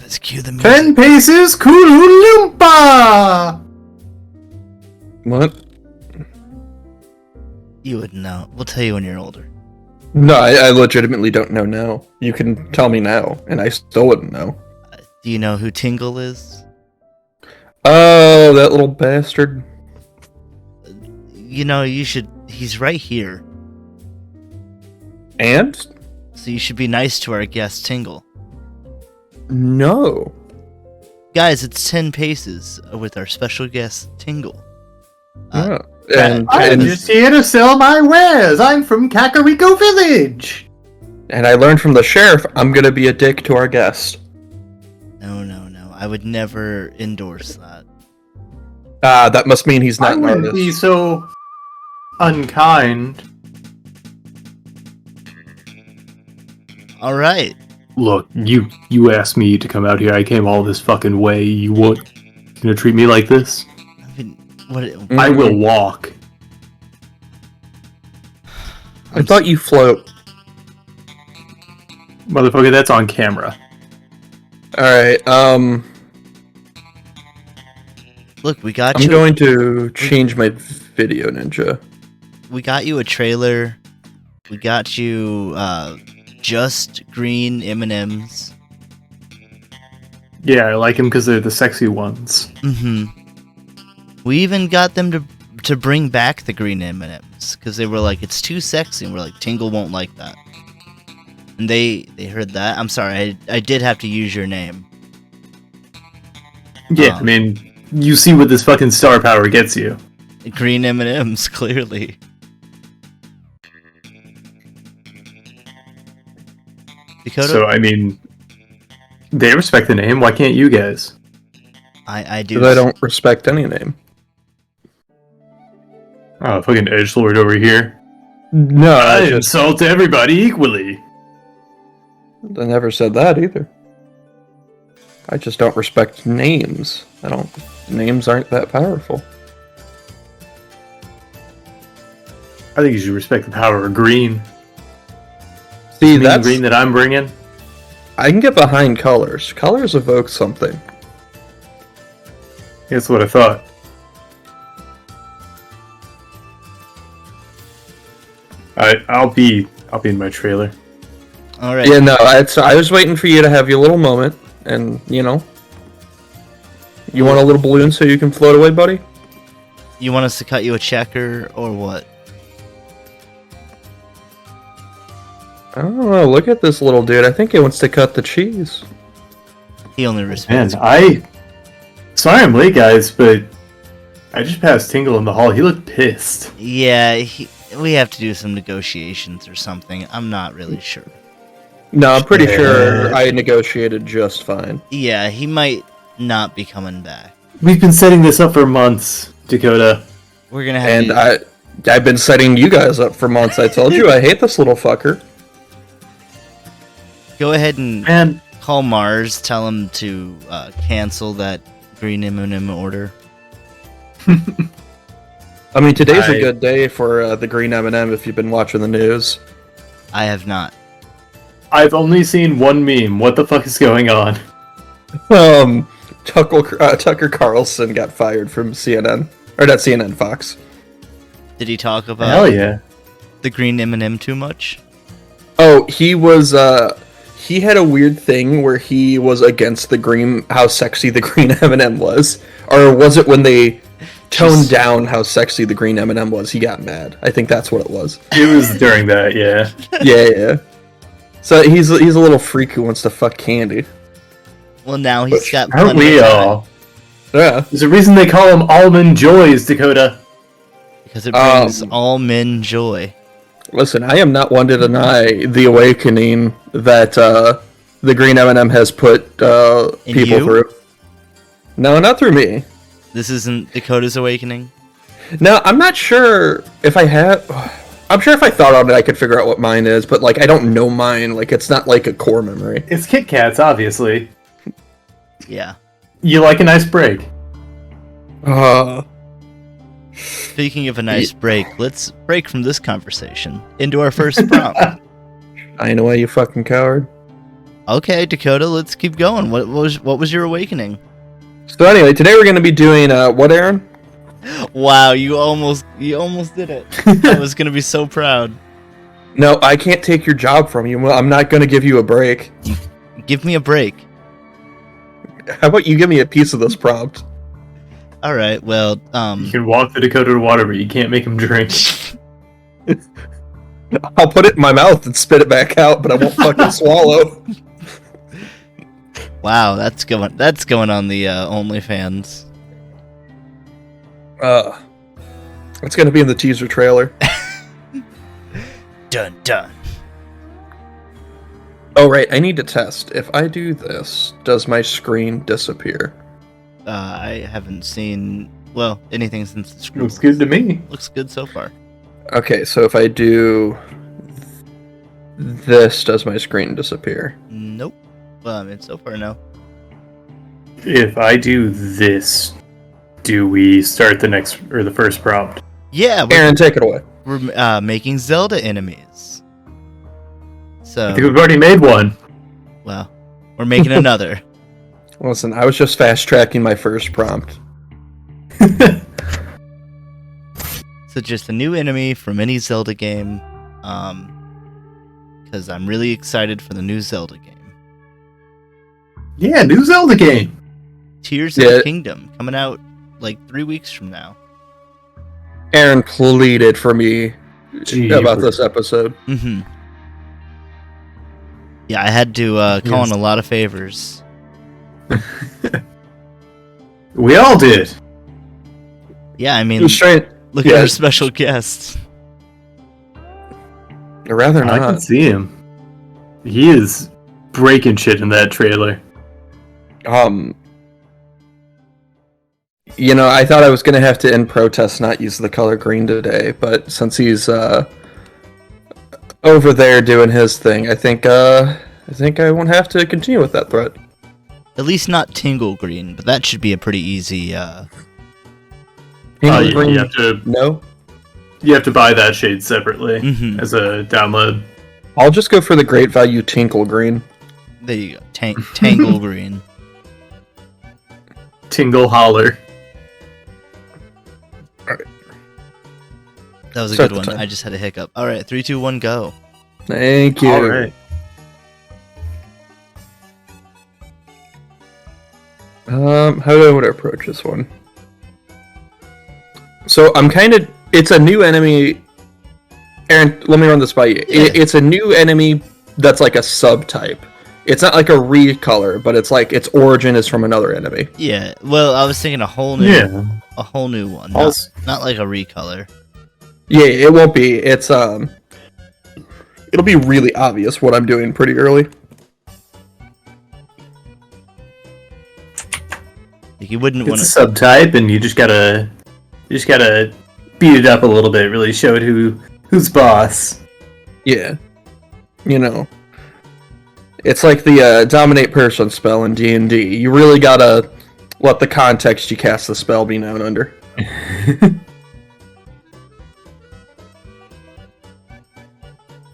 Let's cue the music. 10 paces, Kulu Loompa! What? You would know. We'll tell you when you're older. No, I legitimately don't know now. You can tell me now, and I still wouldn't know. Do you know who Tingle is? Oh, that little bastard. You know, you should... He's right here. And? So you should be nice to our guest, Tingle. No. Guys, it's 10 paces with our special guest, Tingle. Oh. I'm And just here to sell my wares. I'm from Kakariko Village. I learned from the sheriff I'm gonna be a dick to our guest. No. I would never endorse that. That must mean he's not I an wouldn't artist. be so unkind. Alright. Look, you asked me to come out here. I came all this fucking way. You gonna treat me like this? I mean, what... I will walk. I thought you float. Motherfucker, that's on camera. Alright, Look, we got I'm you... going to change my video, Ninja. We got you a trailer. We got you, just green M&Ms. Yeah, I like them because they're the sexy ones. Mm-hmm. We even got them to bring back the green M&Ms because they were like, it's too sexy, and we're like, Tingle won't like that. And they heard that. I'm sorry, I did have to use your name. Yeah, I mean, you see what this fucking star power gets you. Green M&Ms, clearly. Dakota, So, I mean, they respect the name. Why can't you guys? I do. Because I don't respect any name. Oh, fucking edgelord over here. No, I I just insult everybody equally. I never said that either. I just don't respect names. Names aren't that powerful. I think you should respect the power of green. See, The green that I'm bringing. I can get behind colors. Colors evoke something. That's what I thought. I'll be in my trailer. All right. Yeah, no, I was waiting for you to have your little moment, and you know, you want a little balloon so you can float away, buddy? You want us to cut you a checker or what? I don't know. Look at this little dude. I think he wants to cut the cheese. He only respects. Man, sorry I'm late, guys, but I just passed Tingle in the hall. He looked pissed. Yeah, we have to do some negotiations or something. I'm not really sure. No, I'm pretty sure I negotiated just fine. Yeah, he might not be coming back. We've been setting this up for months, Dakota. We're gonna have And you... I've been setting you guys up for months. I told you I hate this little fucker. Go ahead and Man, call Mars. Tell him to cancel that green M&M order. I mean, today's a good day for the green M&M if you've been watching the news. I have not. I've only seen one meme. What the fuck is going on? Tucker Carlson got fired from CNN. Or not CNN, Fox. Did he talk about Hell yeah. the green M&M too much? Oh, he was, he had a weird thing where he was against the green, how sexy the green M&M was. Or was it when they toned down how sexy the green M&M was, he got mad. I think that's what it was. It was during that, yeah. Yeah. So he's a little freak who wants to fuck candy. Well, now he's got Aren't plenty we of time, all? Yeah. There's a reason they call them Almond Joys, Dakota. because it brings all men joy. Listen, I am not one to deny the awakening that the green M&M has put people you? through. No, not through me. This isn't Dakota's awakening. Now, I'm not sure if I have... I'm sure if I thought on it, I could figure out what mine is, but, like, I don't know mine. Like, it's not, like, a core memory. It's Kit Kats, obviously. Yeah. You like a nice break. Speaking of a nice break, let's break from this conversation into our first prompt. I know why, you fucking coward. Okay, Dakota, let's keep going. What was your awakening? So anyway, today we're going to be doing what, Aaron? Wow, you almost did it. I was gonna be so proud. No, I can't take your job from you. Well, I'm not going to give you a break. Give me a break. How about you give me a piece of this prompt? All right. Well, You can walk the Dakota to water, but you can't make him drink. I'll put it in my mouth and spit it back out, but I won't fucking swallow. wow, that's going on the OnlyFans. It's going to be in the teaser trailer. Dun dun. Oh, right. I need to test. If I do this, does my screen disappear? I haven't seen anything since the screen. Looks good to me. Looks good so far. Okay, so if I do this, does my screen disappear? Nope. Well, I mean, so far no. If I do this, do we start the first prompt? Yeah, Aaron, take it away. we're making Zelda enemies. So I think we've already made one. well, we're making another. Listen, I was just fast tracking my first prompt. So just a new enemy from any Zelda game. Because I'm really excited for the new Zelda game. Yeah, new Zelda game. Tears of the Kingdom coming out like 3 weeks from now. Aaron pleaded for me about this episode. Mm-hmm. Yeah, I had to call in a lot of favors. We all did. Yeah, I mean, Look at our special guest. I'd rather I can not. see him. He is breaking shit in that trailer. You know, I thought I was going to have to, in protest, not use the color green today, but since he's over there doing his thing, I think I won't have to continue with that threat. At least not Tingle Green, but that should be a pretty easy. Tingle green, you have to. no? You have to buy that shade separately Mhm. as a download. I'll just go for the great value Tinkle green. There you go, Tangle Green. Tingle Holler. That was a Start good the one. time. I just had a hiccup. All right, 3, 2, 1, go. Thank you. All right. How do I want to approach this one? So it's a new enemy. Aaron, let me run this by you. Yeah. It's a new enemy that's like a subtype. It's not like a recolor, but it's like its origin is from another enemy. Yeah. Well, I was thinking a whole new one, not like a recolor. Yeah, it won't be. It's it'll be really obvious what I'm doing pretty early. Like you wouldn't want It's to. a subtype, and you just gotta beat it up a little bit. Really show it who's boss. Yeah, you know, it's like the dominate person spell in D&D. You really gotta let the context you cast the spell be known under.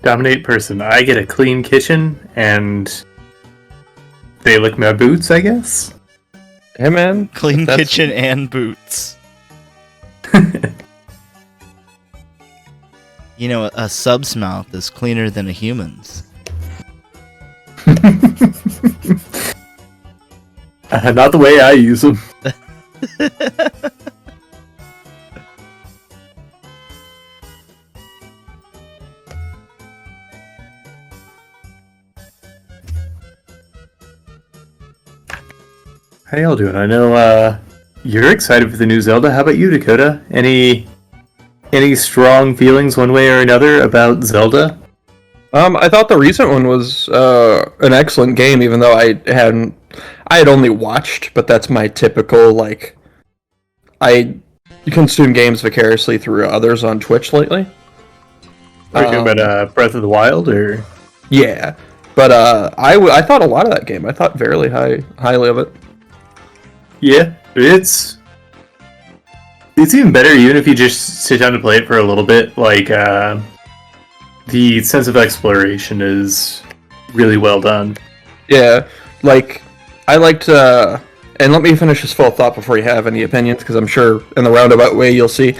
Dominate person. I get a clean kitchen, and they lick my boots, I guess. Hey man, Clean that's- kitchen and boots. You know, a sub's mouth is cleaner than a human's. Not the way I use them. How y'all doing? I know you're excited for the new Zelda. How about you, Dakota? Any strong feelings one way or another about Zelda? I thought the recent one was an excellent game, even though I had only watched, but that's my typical, like, I consume games vicariously through others on Twitch lately. Are you talking about Breath of the Wild, or? Yeah, but I thought a lot of that game. I thought very highly of it. Yeah, it's even better even if you just sit down and play it for a little bit. Like, the sense of exploration is really well done. Yeah, like I liked. And let me finish this full thought before you have any opinions, because I'm sure in the roundabout way you'll see.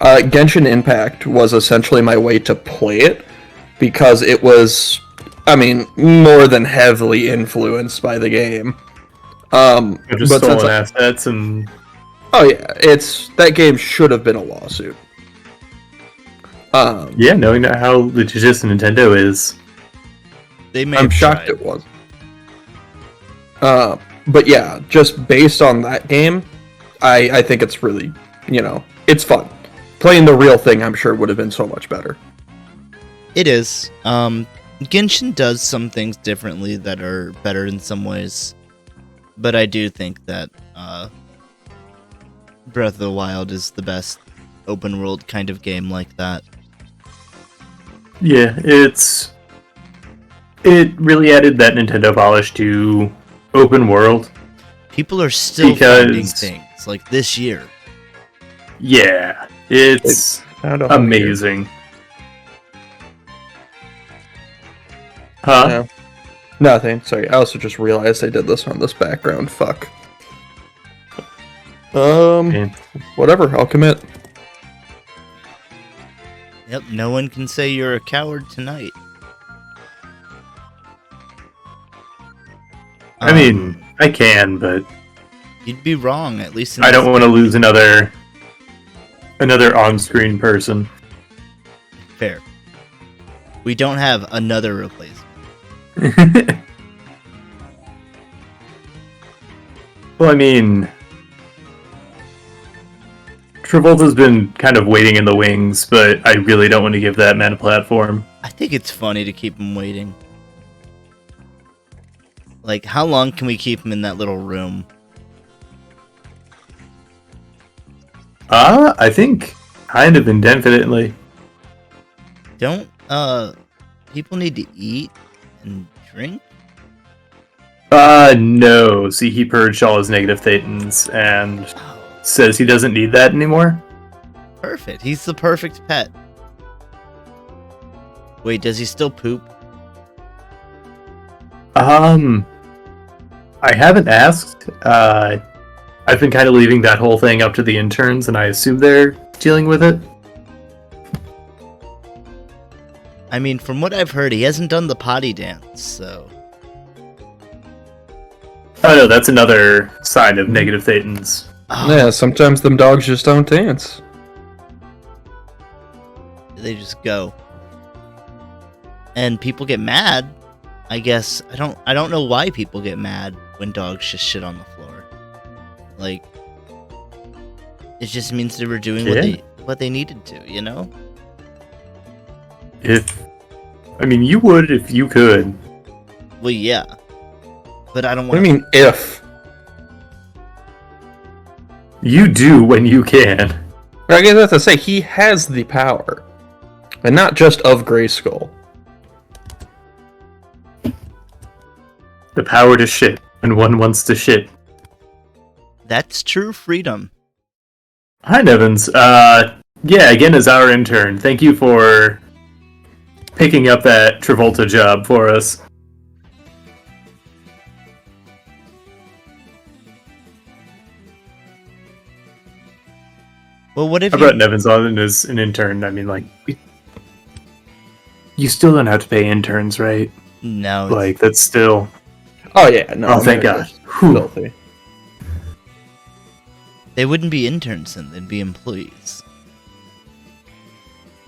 Genshin Impact was essentially my way to play it because it was, I mean, more than heavily influenced by the game. Just But since stolen assets and oh yeah, that game should have been a lawsuit. yeah, knowing how litigious Nintendo is. They may I'm have shocked tried. it was. But yeah, just based on that game, I think it's really, it's fun. Playing the real thing, I'm sure, would have been so much better. It is. Genshin does some things differently that are better in some ways, but I do think that Breath of the Wild is the best open world kind of game like that. Yeah, it really added that Nintendo polish to open world. People are still finding things like this year. Yeah, it's amazing. Huh? No. Nothing. Sorry. I also just realized I did this on this background. Fuck. Okay. Whatever. I'll commit. Yep, no one can say you're a coward tonight. I mean, I can, but you'd be wrong, at least in I this don't want to game. lose another on-screen person. Fair. We don't have another replacement. Well, I mean, Travolta's been kind of waiting in the wings, but I really don't want to give that man a platform. I think it's funny to keep him waiting. Like, how long can we keep him in that little room? I think kind of indefinitely. Don't, people need to eat and drink? No. See, he purged all his negative thetans and says he doesn't need that anymore. Perfect. He's the perfect pet. Wait, does he still poop? I haven't asked. I've been kind of leaving that whole thing up to the interns, and I assume they're dealing with it. I mean, from what I've heard, he hasn't done the potty dance, so... Oh no, that's another sign of negative thetans. Oh, Yeah, sometimes them dogs just don't dance. they just go. And people get mad. I guess I don't know why people get mad when dogs just shit on the floor. Like, it just means they were doing what they needed to, you know? You would if you could. Well, yeah. But I don't What want do you mean, if? You do when you can. I guess I have to say, he has the power. And not just of Grayskull. The power to shit when one wants to shit. That's true freedom. Hi, Nevins. Yeah, again, as our intern, thank you for picking up that Travolta job for us. Well, what if I brought Nevins on as an intern. I mean, like, you still don't have to pay interns, right? No. Like, that's still... Oh yeah, no. Oh, thank God. Filthy. They wouldn't be interns then, they'd be employees.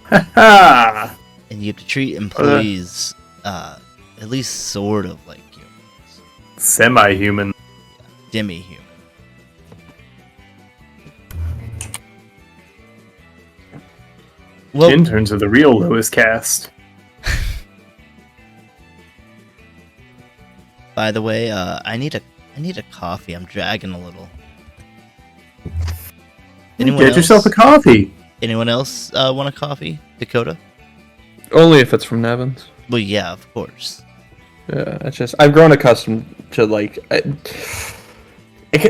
Ha! And you have to treat employees at least sort of like humans. Semi-human. Demi-human. Well, Interns are the real lowest caste. by the way, I need a coffee. I'm dragging a little. Get yourself a coffee. Anyone else want a coffee? Dakota? Only if it's from Nevins. Well, yeah, of course. Yeah, it's just I've grown accustomed to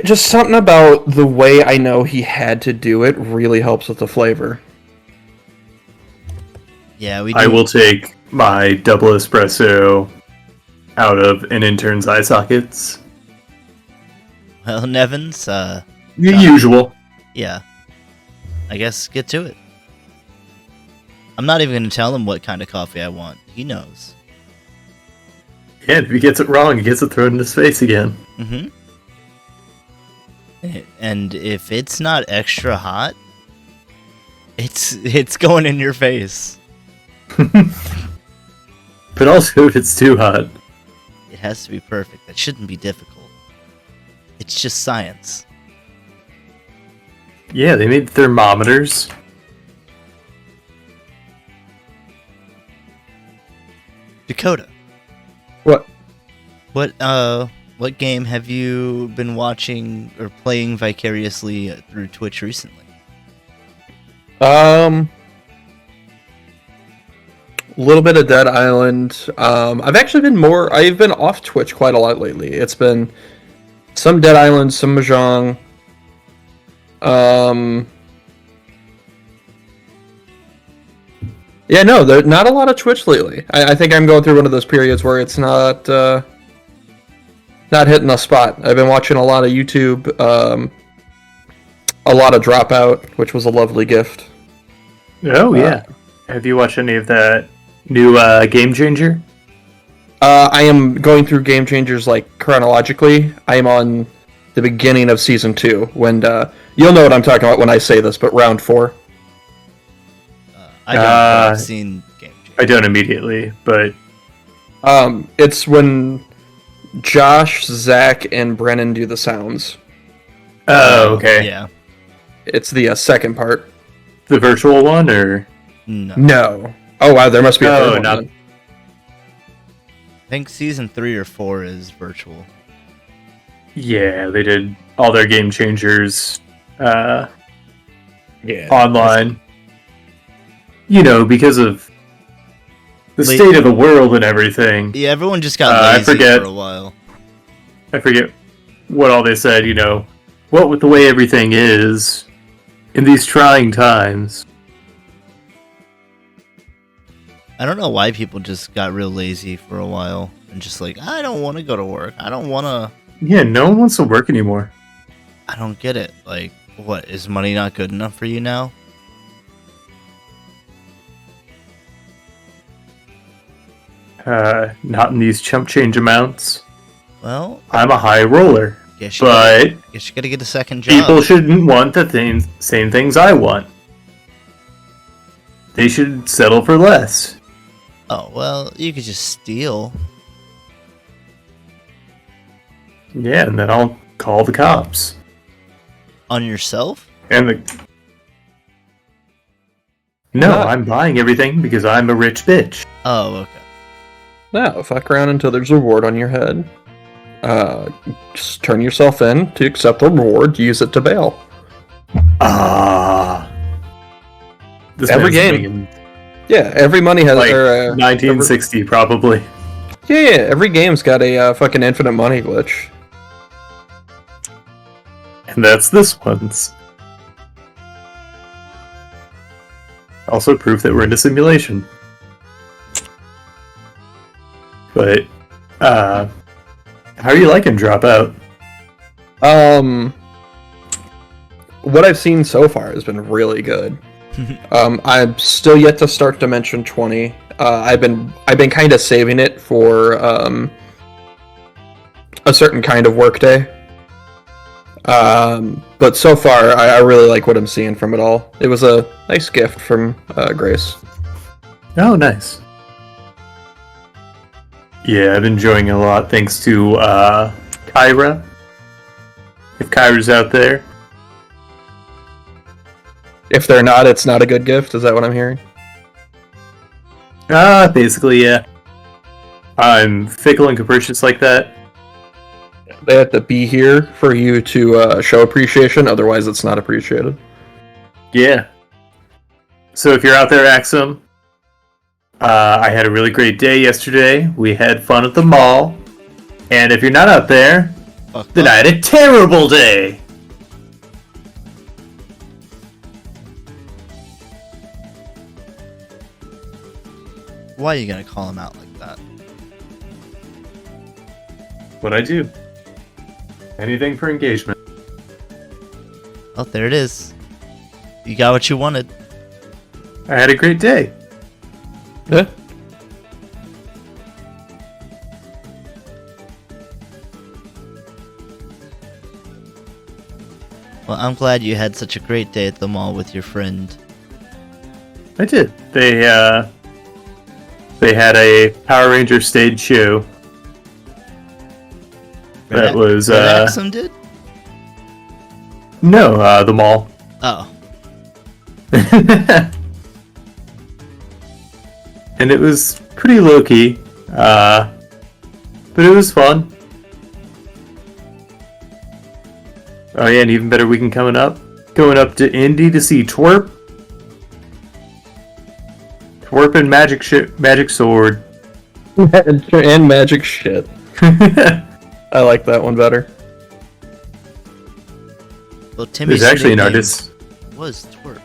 just something about the way I know he had to do it really helps with the flavor. Yeah, we do. I will take my double espresso out of an intern's eye sockets. Well, Nevins, The usual. yeah. I guess get to it. I'm not even going to tell him what kind of coffee I want. He knows. Yeah, if he gets it wrong, he gets it thrown in his face again. Mm-hmm. And if it's not extra hot, it's going in your face. But also, if it's too hot. It has to be perfect. That shouldn't be difficult. It's just science. Yeah, they made thermometers. Dakota, What? what game have you been watching or playing vicariously through Twitch recently? A little bit of Dead Island. I've been off Twitch quite a lot lately. It's been some Dead Island, some Mahjong. Yeah, no, there's not a lot of Twitch lately. I think I'm going through one of those periods where it's not hitting the spot. I've been watching a lot of YouTube, a lot of Dropout, which was a lovely gift. Oh, yeah. Have you watched any of that new Game Changer? I am going through Game Changers like chronologically. I am on the beginning of season 2. When you'll know what I'm talking about when I say this, but round 4. I don't know. I've seen Game Changer. I don't immediately, but It's when Josh, Zach, and Brennan do the sounds. oh, okay. Yeah. It's the second part. The virtual one, or No. No. Oh wow, there must be a third one. not then. I think season 3 or 4 is virtual. yeah, they did all their Game Changers Yeah. online. You know, because of the Late- state of the world and everything. Yeah, everyone just got I lazy forget. for a while. I forget what all they said, you know. What with the way everything is in these trying times. I don't know why people just got real lazy for a while and just like, I don't want to go to work. I don't want to. Yeah, no one wants to work anymore. I don't get it. Like, what? Is money not good enough for you now? Not in these chump change amounts. Well, I'm a high roller, guess you but gotta get a second job. people shouldn't want the same things I want. They should settle for less. Oh, well, you could just steal. Yeah, and then I'll call the cops. On yourself? And the No, Not- I'm buying everything because I'm a rich bitch. Oh, okay. No, fuck around until there's a reward on your head. Just turn yourself in to accept the reward, use it to bail. Ah. This Every man's game. thinking Yeah, every money has... like or, 1960 probably. yeah, every game's got a fucking infinite money glitch. And that's this one's. Also proof that we're in a simulation. But, how are you liking Dropout? What I've seen so far has been really good. I'm still yet to start Dimension 20. I've been kind of saving it for a certain kind of workday. But so far, I really like what I'm seeing from it all. It was a nice gift from Grace. Oh, nice. Yeah, I've been enjoying it a lot thanks to Kyra. If Kyra's out there. If they're not, it's not a good gift. Is that what I'm hearing? Basically, yeah. I'm fickle and capricious like that. They have to be here for you to show appreciation. Otherwise, it's not appreciated. Yeah. So if you're out there, Axum, I had a really great day yesterday. We had fun at the mall. And if you're not out there, then I had a terrible day. Why are you gonna call him out like that? what I do. Anything for engagement. Oh, there it is. You got what you wanted. I had a great day. Yeah. Well, I'm glad you had such a great day at the mall with your friend. I did. They had a Power Ranger stage show. That was Red Axum did? no, the mall. Oh. And it was pretty low key, but it was fun. Oh yeah, and even better weekend coming up. Going up to Indy to see Twerp. Twerp and Magic Sword. And magic shit. I like that one better. Well, Timmy's There's actually an nickname artist. was Twerp.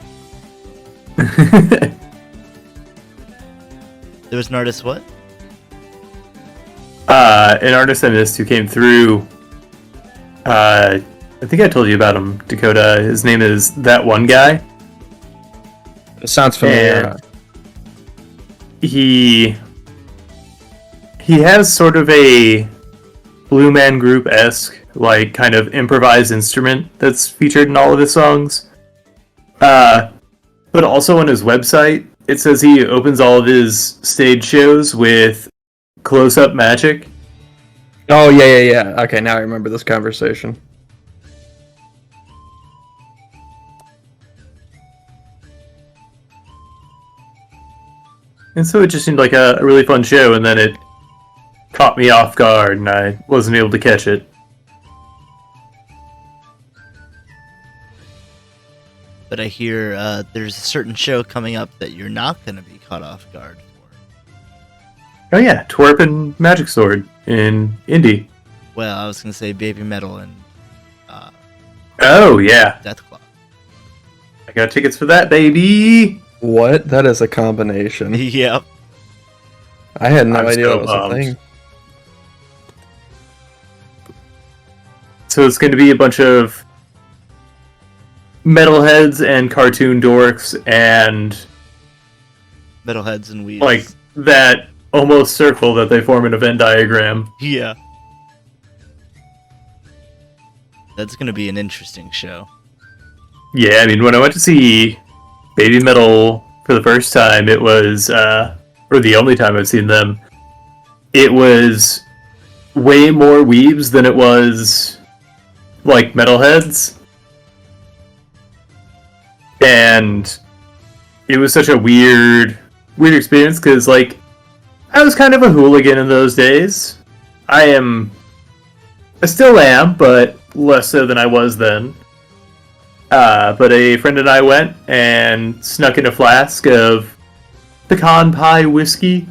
There was an artist what? An artist I missed who came through. I think I told you about him, Dakota. His name is That One Guy. It sounds familiar. And he has sort of a Blue Man Group-esque, like, kind of improvised instrument that's featured in all of his songs. But also on his website, it says he opens all of his stage shows with close-up magic. Oh, yeah. Okay, now I remember this conversation. And so it just seemed like a really fun show, and then it caught me off guard, and I wasn't able to catch it. But I hear there's a certain show coming up that you're not going to be caught off guard for. Oh yeah, Twerp and Magic Sword in Indy. Well, I was going to say Baby Metal and Oh yeah, Deathclaw. I got tickets for that, baby! What? That is a combination. Yep. I had no I'm idea so that was a bummed. thing. So it's going to be a bunch of metalheads and cartoon dorks and Metalheads and Weeds. like that almost circle that they form in a Venn diagram. Yeah. That's going to be an interesting show. Yeah, I mean, when I went to see Baby Metal for the first time, it was, or the only time I've seen them, it was way more weebs than it was, like, metalheads. And it was such a weird experience, because, like, I was kind of a hooligan in those days. I still am, but less so than I was then. But a friend and I went and snuck in a flask of pecan pie whiskey,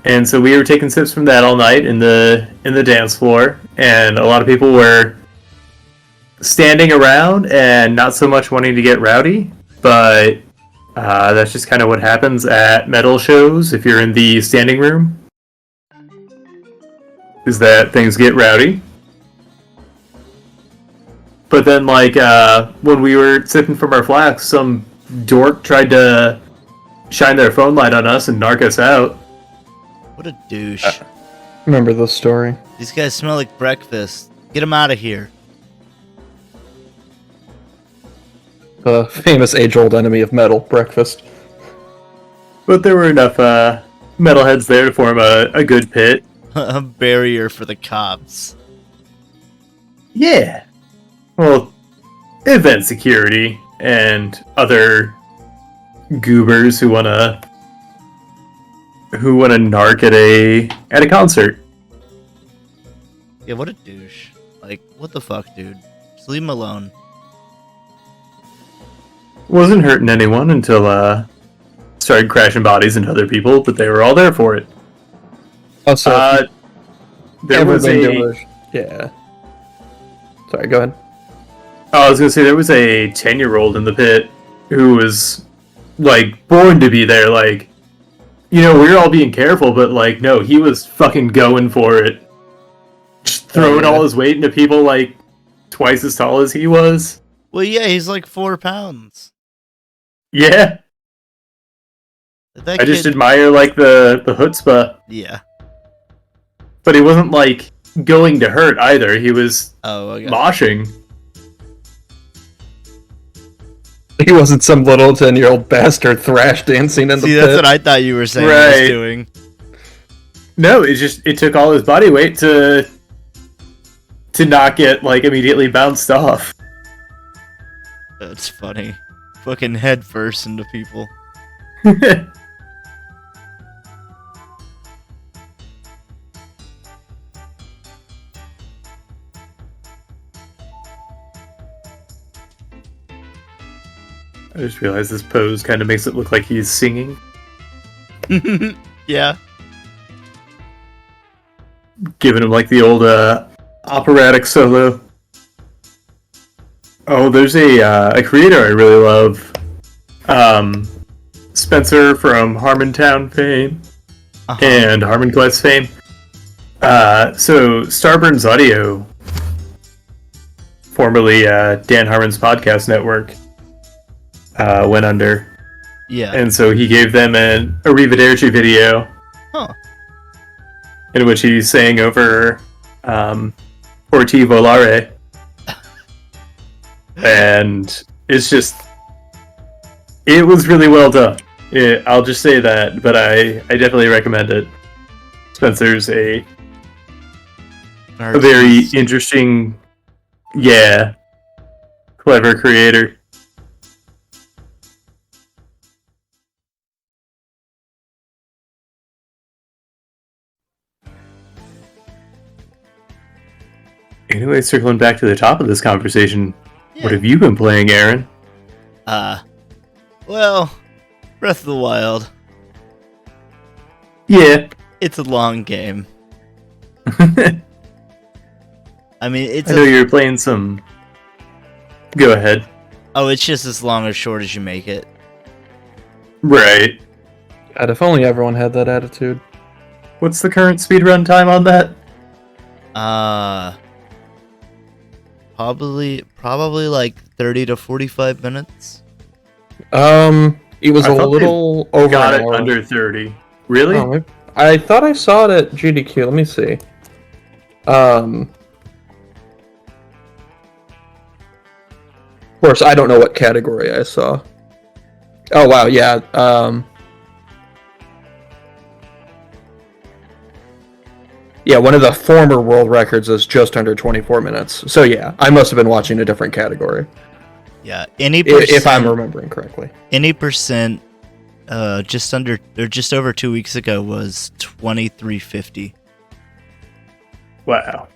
and so we were taking sips from that all night in the dance floor, and a lot of people were standing around and not so much wanting to get rowdy, but that's just kind of what happens at metal shows if you're in the standing room, is that things get rowdy. But then, like, when we were sipping from our flasks, some dork tried to shine their phone light on us and narc us out. What a douche. Remember this story? These guys smell like breakfast. Get them out of here. The famous age-old enemy of metal, breakfast. But there were enough metalheads there to form a good pit. A barrier for the cops. Yeah. Well, event security and other goobers who wanna narc at a concert. Yeah, what a douche. Like, what the fuck, dude? Just leave him alone. Wasn't hurting anyone until started crashing bodies into other people, but they were all there for it. Also, There was yeah. Sorry, go ahead. I was gonna say there was a 10-year-old in the pit who was like born to be there. Like, you know, we were all being careful, but like, no, he was fucking going for it. throwing yeah. all his weight into people like twice as tall as he was. Well, yeah, he's like 4 pounds. Yeah, That I just kid, admire like the chutzpah, yeah. but he wasn't like going to hurt either. He was Oh, I got moshing. He wasn't some little 10-year-old bastard thrash dancing in the See, pit. that's what I thought you were saying he was Right. doing. No, it took all his body weight to not get like immediately bounced off. That's funny. Fucking head first into people. I just realized this pose kind of makes it look like he's singing, Yeah. giving him like the old operatic solo. Oh, there's a creator I really love, Spencer from Harmontown fame Uh-huh. and Harmon Quest fame. So Starburns Audio, formerly Dan Harmon's podcast network, went under, Yeah. and so he gave them an Arrivederci video Huh. in which he sang over Porti Volare. And it's just, it was really well done. I'll just say that, but I definitely recommend it. Spencer's a very interesting, yeah, clever creator. Anyway, circling back to the top of this conversation, what have you been playing, Aaron? Well, Breath of the Wild. Yeah. It's a long game. I I mean, it's know you're playing some. Go ahead. Oh, it's just as long or short as you make it. Right. God, if only everyone had that attitude. What's the current speedrun time on that? Probably like 30 to 45 minutes. It was I a thought little over Got an it hour. under 30. Really? Oh, I thought I saw it at GDQ. Let me see. Of course, I don't know what category I saw. Oh wow, yeah. Yeah, one of the former world records is just under 24 minutes. So yeah, I must have been watching a different category. Yeah, any If I'm remembering correctly. any percent, just under or just over 2 weeks ago was 2350. Wow.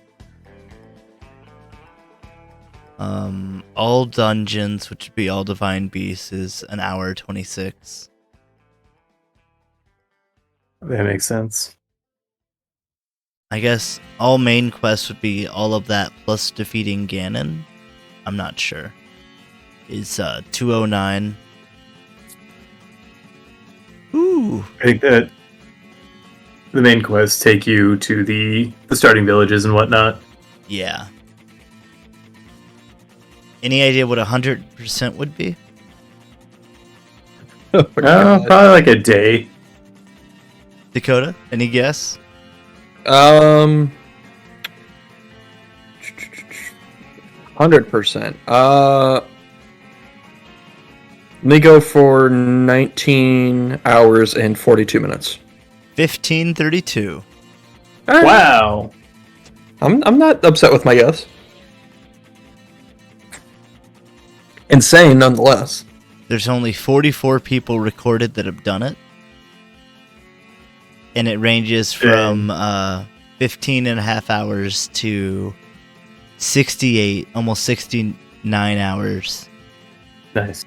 All dungeons, which would be all divine beasts, is an hour 26. That makes sense. I guess all main quests would be all of that plus defeating Ganon. I'm not sure. Is 209. Ooh. I think that the main quests take you to the starting villages and whatnot. Yeah. Any idea what 100% would be? Oh, my God. Probably like a day. Dakota, any guess? 100%. Let me go for 19 hours and 42 minutes. 1532. Wow. I'm not upset with my guess. Insane nonetheless. There's only 44 people recorded that have done it. And it ranges from 15 and a half hours to 68, almost 69 hours. Nice.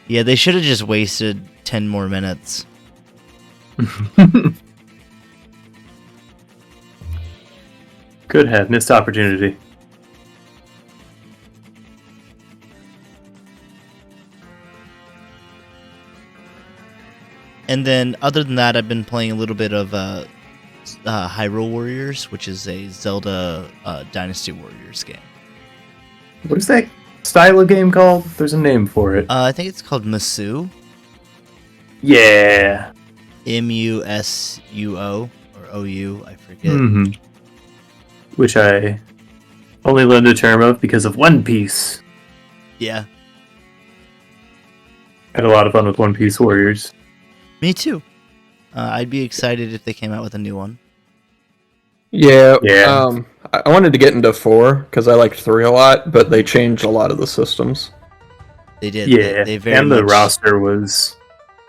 Yeah, they should have just wasted 10 more minutes. Could have missed opportunity. And then, other than that, I've been playing a little bit of Hyrule Warriors, which is a Zelda Dynasty Warriors game. What is that style of game called? There's a name for it. I think it's called Musuo. Yeah. Musuo or OU, I forget. Mm-hmm. Which I only learned the term of because of One Piece. Yeah, Had a lot of fun with One Piece Warriors. me too. I'd be excited if they came out with a new one. Yeah. Yeah. I wanted to get into 4 because I liked 3 a lot, but they changed a lot of the systems. They did. Yeah, they very and the much roster was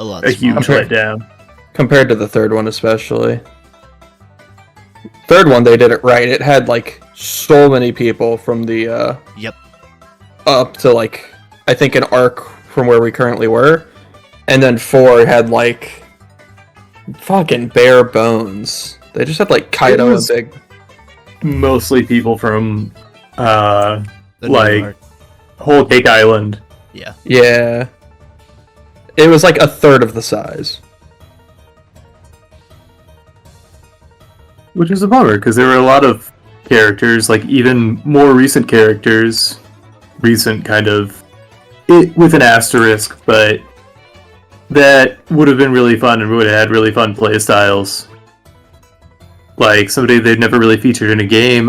a lot a huge smaller. letdown. Compared to the 3rd one, especially. 3rd one, they did it right. It had like so many people from the Yep. up to like I think an arc from where we currently were, and then 4 had like fucking bare bones. They just had like Kaido was- and Big. Mostly people from The new like arc. Whole Cake Island. Yeah. Yeah, it was like a third of the size. Which is a bummer, because there were a lot of characters, like even more recent characters, recent kind of, it with an asterisk, but that would have been really fun and would have had really fun play styles. Like somebody they've never really featured in a game,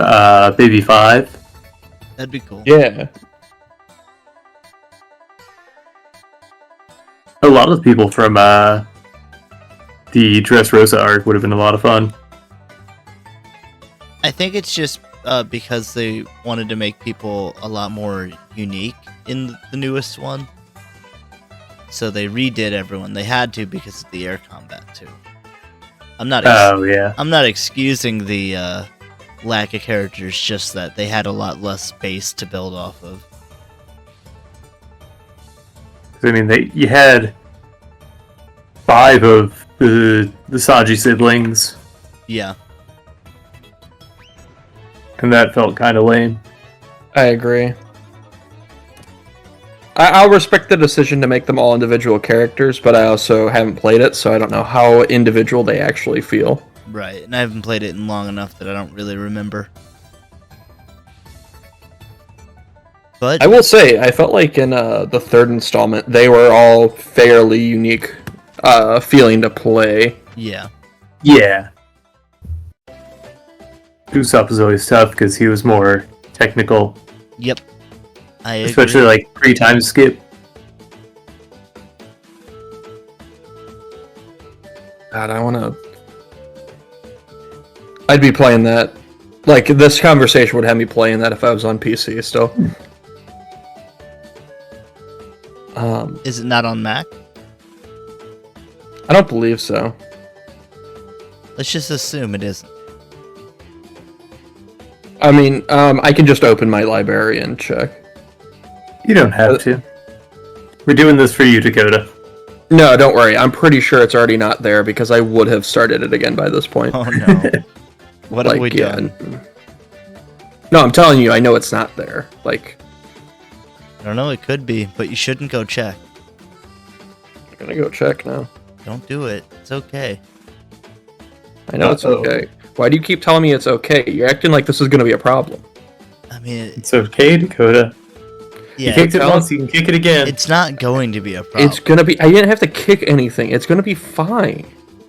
Baby 5. That'd be cool. Yeah, A lot of people from the Dressrosa arc would have been a lot of fun. I think it's just because they wanted to make people a lot more unique in the newest one. So they redid everyone. They had to because of the air combat too. I'm not Oh yeah. I'm not excusing the lack of characters, just that they had a lot less space to build off of. I mean, you had 5 of the Saji siblings, Yeah. and that felt kind of lame. I agree. I'll respect the decision to make them all individual characters, but I also haven't played it, so I don't know how individual they actually feel. Right, and I haven't played it in long enough that I don't really remember. But I will say, I felt like in the 3rd installment, they were all fairly unique feeling to play. yeah, Yeah. Usopp was always tough because he was more technical, yep, I agree. especially like pre-time skip. God, I'd be playing that. Like, this conversation would have me playing that if I was on PC still. Is it not on Mac? I don't believe so. Let's just assume it isn't. I mean, I can just open my library and check. You don't have to. We're doing this for you, Dakota. No, don't worry. I'm pretty sure it's already not there because I would have started it again by this point. Oh no. What have we done? No, I'm telling you, I know it's not there. Like, I don't know, it could be, but you shouldn't go check. I'm gonna go check now. Don't do it. It's okay. I know it's Uh-oh. okay. Why do you keep telling me it's okay? You're acting like this is gonna be a problem. I mean, It's okay, Dakota. yeah, You kicked it tell- once, you can kick it again. it's not going to be a problem. It's gonna be. I didn't have to kick anything. It's gonna be fine.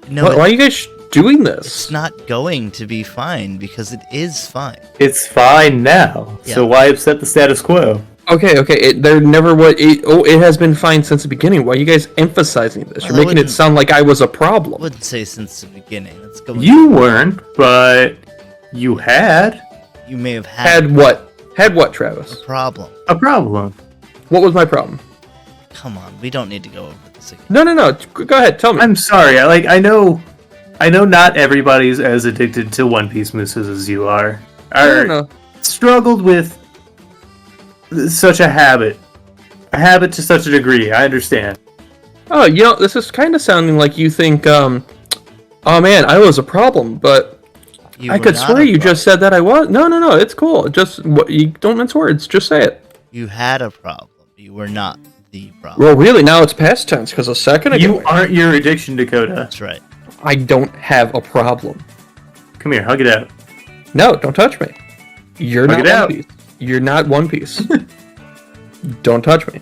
No, Why are you guys doing this? it's not going to be fine because it is fine. It's fine now, so Yeah. why upset the status quo? Okay. There never was. It has been fine since the beginning. Why are you guys emphasizing this? Well, You're I making it wouldn't- sound like I was a I problem. wouldn't say since the beginning. Let's go. You weren't, but you had You may have Had what? Had what, Travis? a problem. a problem. What was my problem? Come on, we don't need to go over this again. No. Go ahead. Tell me. I'm sorry. I know not everybody's as addicted to One Piece mooses as you are. No. Struggled with such a habit to such a degree. I understand. Oh, this is kind of sounding like you think, oh man, I was a problem, but You I were could not swear a you just problem. said that I was. No, it's cool. Just you don't mince words. Just say it. You had a problem. You were not the problem. Well, really, now it's past tense because a second ago You aren't your addiction, Dakota. That's right. I don't have a problem. Come here, hug it out. No, don't touch me. You're Hug not it One out. Piece. You're not One Piece. Don't touch me.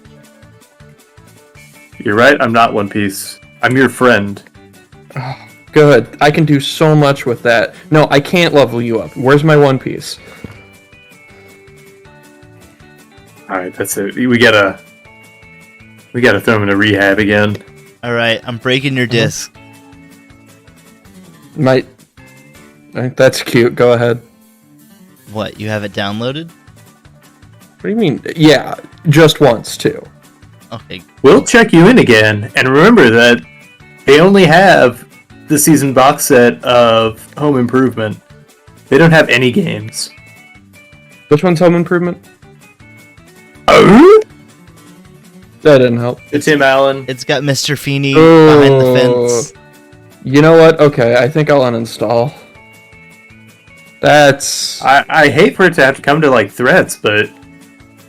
You're right, I'm not One Piece. I'm your friend. Good. I can do so much with that. No, I can't level you up. Where's my One Piece? Alright, that's it. We gotta throw him into rehab again. All right, I'm breaking your disc. That's cute. Go ahead. What? You have it downloaded? What do you mean? Yeah, just once too. Okay. We'll check you in again, and remember that they only have the season box set of Home Improvement. They don't have any games. Which one's Home Improvement? Oh? That didn't help. The Tim Allen. It's got Mr. Feeney behind the fence. You know what? Okay, I think I'll uninstall. That's... I hate for it to have to come to like threats, but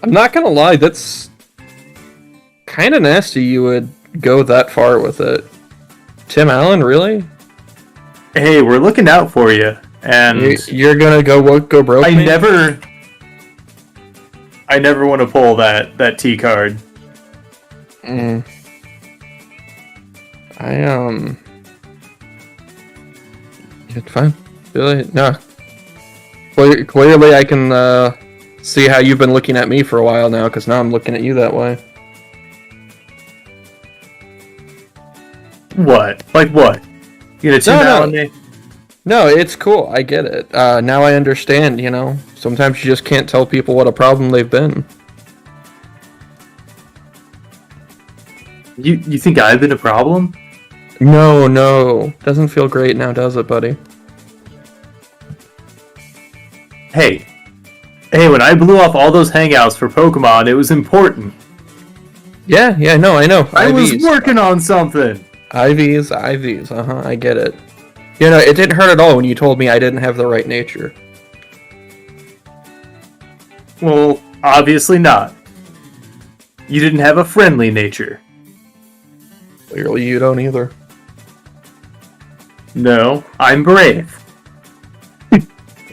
I'm not gonna lie, that's kind of nasty you would go that far with it. Tim Allen, really? hey, we're looking out for you. And You're gonna go broke I me? never want to pull that T card. Mm. It's fine. Really? No. Clearly I can see how you've been looking at me for a while now, because now I'm looking at you that way. What? Like what? You gonna Tim Allen me? No, it's cool. I get it. Now I understand, you know. Sometimes you just can't tell people what a problem they've been. You think I've been a problem? No. Doesn't feel great now, does it, buddy? Hey, when I blew off all those hangouts for Pokemon, it was important. Yeah, no, I know. I was IVs. working on something. IVs, I get it. You know, it didn't hurt at all when you told me I didn't have the right nature. Well, obviously not. You didn't have a friendly nature. Clearly you don't either. No, I'm brave.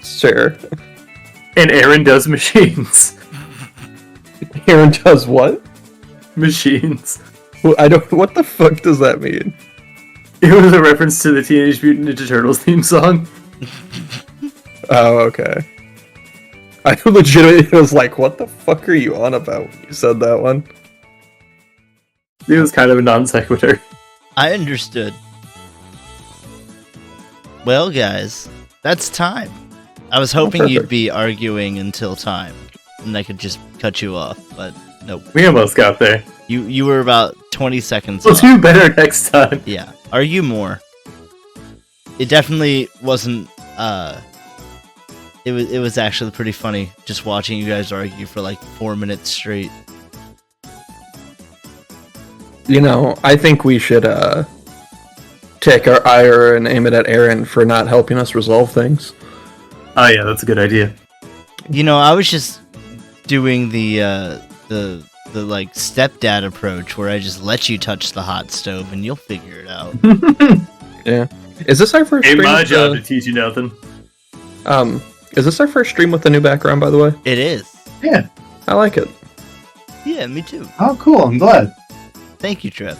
Sure. And Aaron does machines. Aaron does what? Machines. Well, I don't. What the fuck does that mean? It was a reference to the Teenage Mutant Ninja Turtles theme song. Oh, okay. I legitimately was like, what the fuck are you on about when you said that one? It was kind of a non sequitur. I understood. Well, guys, that's time. I was hoping you'd be arguing until time, and I could just cut you off, but nope. We almost got there. You were about 20 seconds We'll off. do better next time. Yeah. Argue more. It definitely wasn't, it was actually pretty funny just watching you guys argue for like 4 minutes straight. You know, I think we should take our ire and aim it at Aaron for not helping us resolve things. Oh yeah, that's a good idea. You know, I was just doing the like stepdad approach where I just let you touch the hot stove and you'll figure it out. Yeah. Is this our first Ain't stream? my with job the- to teach you nothing. Is this our first stream with the new background, by the way? It is. Yeah. I like it. Yeah, me too. Oh, cool. I'm glad. Thank you, Trev.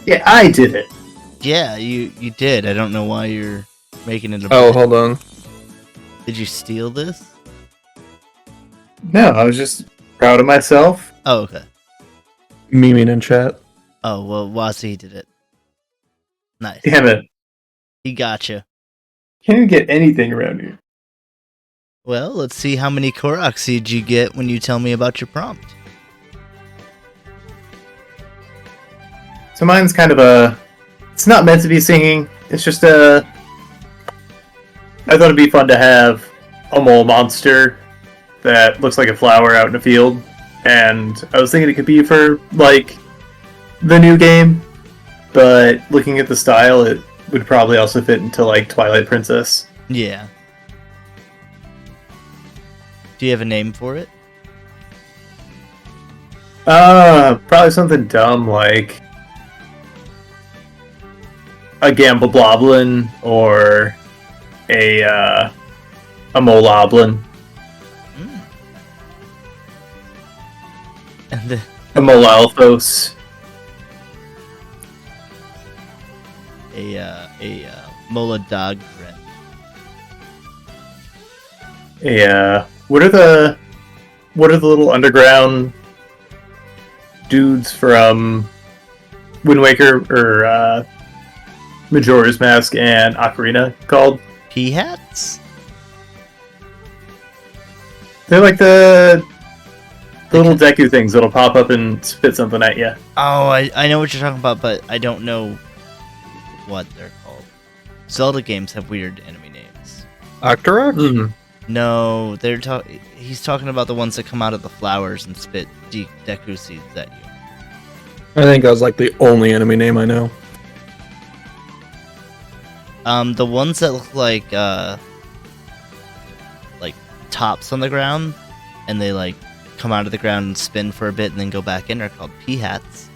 Yeah, I did it. Yeah, you did. I don't know why you're making it a Oh, bit. hold on. Did you steal this? No, I was just proud of myself. Oh, okay. Memeing in chat. Oh, well, Wasi did it. Nice. Damn it. He gotcha. Can't even get anything around here. Well, let's see how many Korok seeds you get when you tell me about your prompt. So mine's kind of it's not meant to be singing. It's just I thought it'd be fun to have a mole monster that looks like a flower out in a field. And I was thinking it could be for, like, the new game. But looking at the style, it would probably also fit into, like, Twilight Princess. Yeah. Do you have a name for it? Probably something dumb like... a Gambobloblin or a Moloblin. And the, A Molalthos. a Mola Dogren. What are the little underground dudes from Wind Waker or Majora's Mask and Ocarina called? Peahats? They're like the little Deku things that'll pop up and spit something at you. Oh, I know what you're talking about, but I don't know what they're called. Zelda games have weird enemy names. Octorok? Mm. No, he's talking about the ones that come out of the flowers and spit Deku seeds at you. I think that was like the only enemy name I know. The ones that look like tops on the ground, and they like come out of the ground and spin for a bit and then go back in are called Peahats.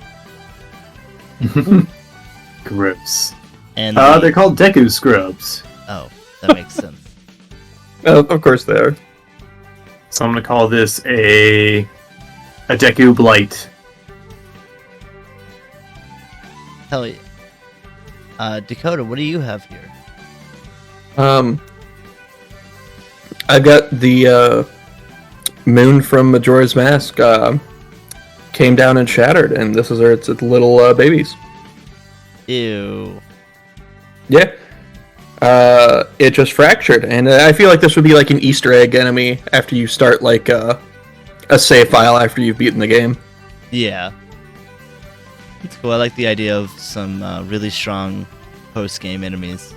Gross. And they're called Deku Scrubs. oh, that makes sense. Of course they are. So I'm gonna call this a Deku Blight. Hell yeah. Dakota, what do you have here? I've got the moon from Majora's Mask came down and shattered, and this is its little babies. Ew. Yeah. It just fractured, and I feel like this would be like an Easter egg enemy after you start like a save file after you've beaten the game. Yeah. It's cool. I like the idea of some really strong post-game enemies.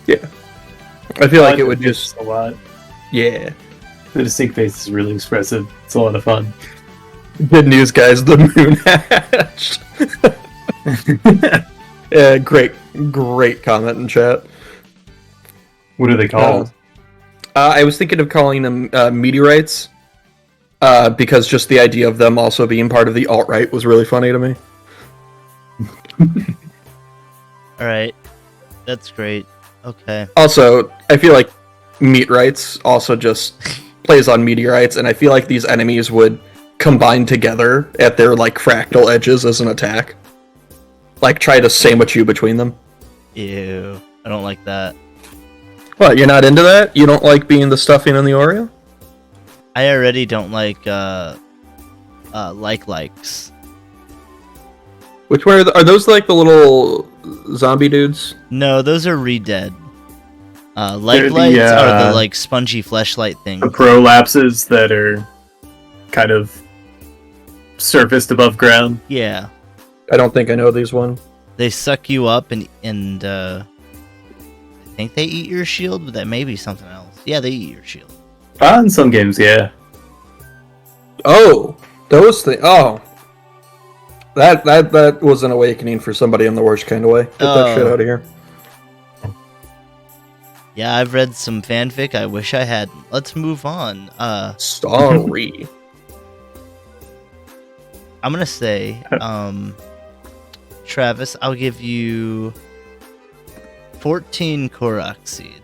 Yeah. I feel like it would just a lot. yeah. The distinct face is really expressive. It's a lot of fun. Good news, guys. The moon hatched. Yeah, great comment in chat. What are they called? I was thinking of calling them meteorites, because just the idea of them also being part of the alt-right was really funny to me. Alright. That's great. Okay. Also, I feel like meteorites also just plays on meteorites, and I feel like these enemies would combine together at their like fractal edges as an attack. Like try to sandwich you between them. Ew. I don't like that. What, you're not into that? You don't like being the stuffing in the Oreo? I already don't like likes. Which one are those like the little zombie dudes? No, those are re-dead. They're Lights are the like spongy fleshlight things. The prolapses that are kind of surfaced above ground. Yeah. I don't think I know these one. They suck you up and I think they eat your shield, but that may be something else. Yeah, they eat your shield. In some games, yeah. Oh, those things. Oh, that was an awakening for somebody in the worst kind of way. Get that shit out of here. Yeah, I've read some fanfic. I wish I hadn't. Let's move on. Sorry. I'm gonna say, Travis, I'll give you 14 Korok seeds.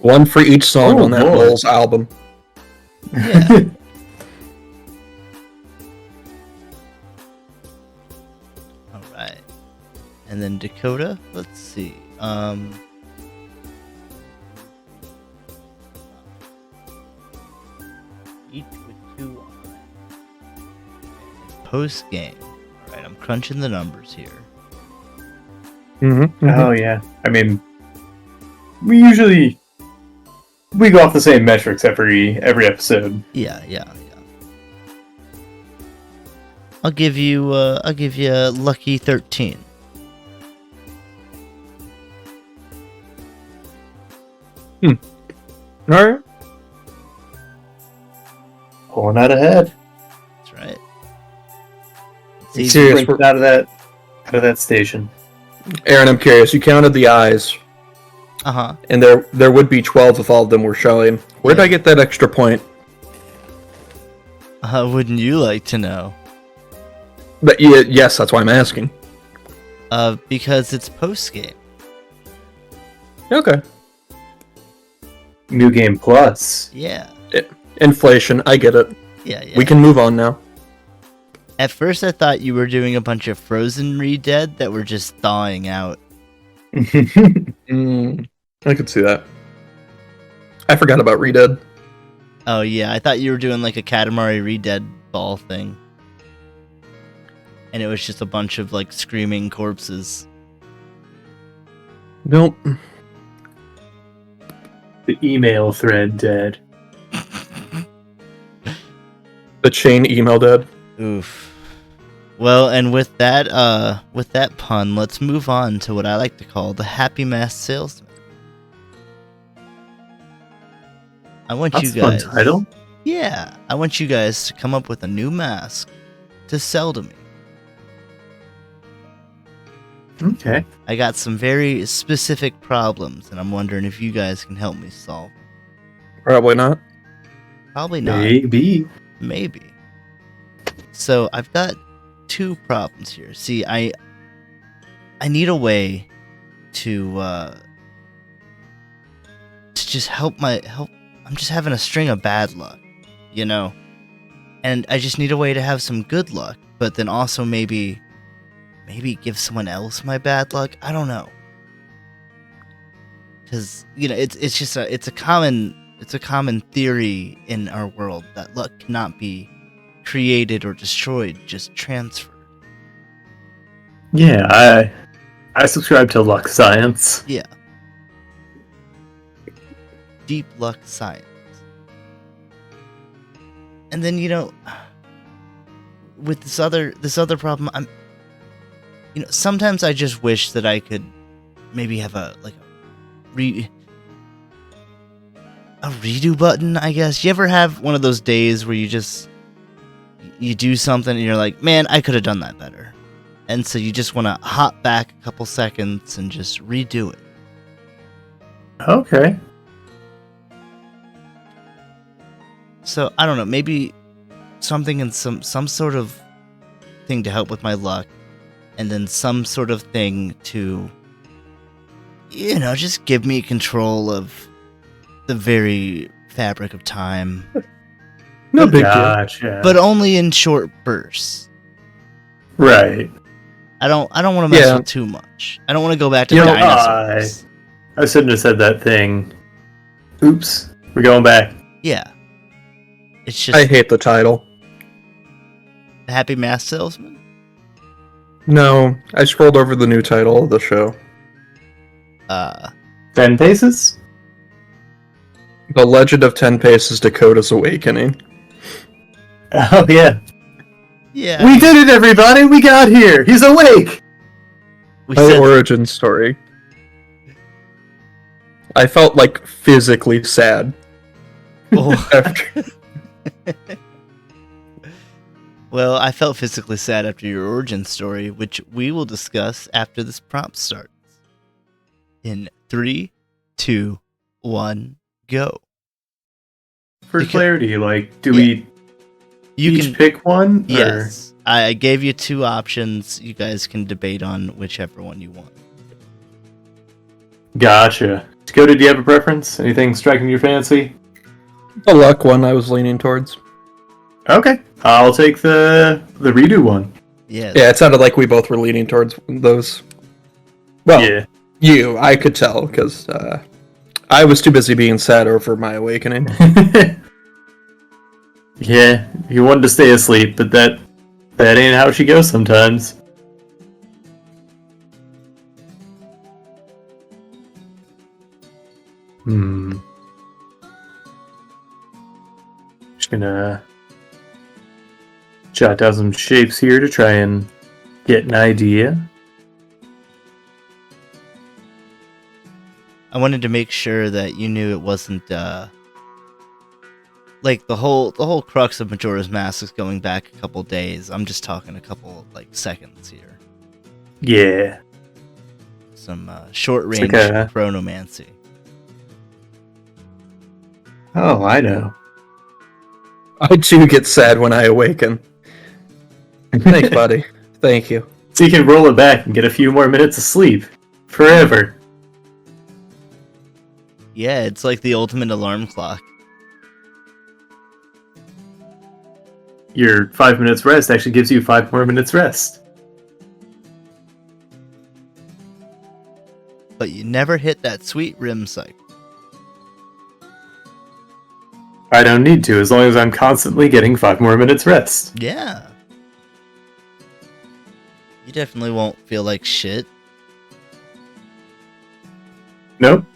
One for each song Oh, on that boy. Bulls album. Yeah. All right. And then Dakota, let's see. Each with 2 on it. Post game. All right, I'm crunching the numbers here. Mm-hmm. Oh yeah. I mean, we go off the same metrics every episode. Yeah. I'll give you lucky 13. All right. Pulling out ahead. That's right. Serious, Serious, we're- out of that station. Aaron, I'm curious. You counted the eyes, Uh-huh. and there would be 12 if all of them were showing. Where did I get that extra point? Wouldn't you like to know? But yes, that's why I'm asking. Because it's post game. Okay. New Game Plus. Yeah. Inflation, I get it. Yeah. We can move on now. At first, I thought you were doing a bunch of Frozen Re-Dead that were just thawing out. I could see that. I forgot about Redead. Oh yeah, I thought you were doing like a Katamari Re-Dead ball thing. And it was just a bunch of like screaming corpses. Nope. The email thread dead. The chain email dead. Oof. Well, and with that pun, let's move on to what I like to call the Happy Mask Salesman. I want That's you a fun guys. title. Yeah, I want you guys to come up with a new mask to sell to me. Okay. I got some very specific problems, and I'm wondering if you guys can help me solve them. Probably not. Probably not. Maybe. So I've got two problems here. See, I need a way to just help. I'm just having a string of bad luck, you know, and I just need a way to have some good luck, but then also maybe give someone else my bad luck. I don't know, because it's a common theory in our world that luck cannot be created or destroyed, just transferred. Yeah, I subscribe to luck science. Yeah. Deep luck science. And then, with this other problem, sometimes I just wish that I could maybe have a redo button, I guess. You ever have one of those days where you do something and you're like, man, I could have done that better. And so you just want to hop back a couple seconds and just redo it. Okay. So I don't know, maybe something in some sort of thing to help with my luck, and then some sort of thing to, just give me control of the very fabric of time. No big deal. Gotcha. But only in short bursts. Right. I don't want to mess with too much. I don't want to go back to dinosaurs. I shouldn't have said that thing. Oops. We're going back. Yeah. It's just I hate the title. The Happy Mask Salesman? No, I scrolled over the new title of the show. 10 Paces? The Legend of 10 Paces Dakota's Awakening. Oh, yeah. Yeah. We did it, everybody! We got here! He's awake! My origin story. I felt like physically sad. Oh. After... Well, I felt physically sad after your origin story, which we will discuss after this prompt starts. In 3, 2, 1, go. For clarity, do we each pick one? Yes. I gave you two options. You guys can debate on whichever one you want. Gotcha. Dakota, do you have a preference? Anything striking your fancy? The luck one I was leaning towards. Okay. I'll take the redo one. Yes. Yeah, it sounded like we both were leaning towards those. Well, yeah. I could tell, because I was too busy being sad over my awakening. Yeah, you wanted to stay asleep, but that ain't how she goes sometimes. Just gonna jot down some shapes here to try and get an idea. I wanted to make sure that you knew it wasn't like the whole crux of Majora's Mask is going back a couple days. I'm just talking a couple seconds here. Yeah. Some short range chronomancy. Oh, I know. I too get sad when I awaken. Thanks, buddy. Thank you. So you can roll it back and get a few more minutes of sleep. Forever. Yeah, it's like the ultimate alarm clock. Your 5 minutes rest actually gives you 5 more minutes rest. But you never hit that sweet REM cycle. I don't need to, as long as I'm constantly getting 5 more minutes rest. Yeah. You definitely won't feel like shit. Nope.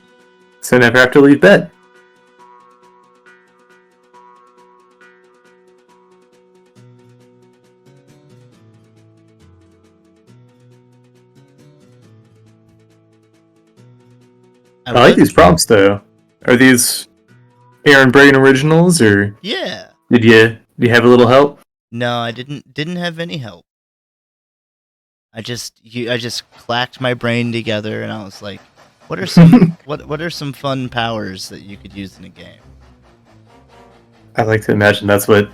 So I never have to leave bed. I like these prompts, though. Are these Aaron Brain originals, or Yeah. did you have a little help? No, I didn't have any help. I just clacked my brain together, and I was like, what are some what are some fun powers that you could use in a game? I like to imagine that's what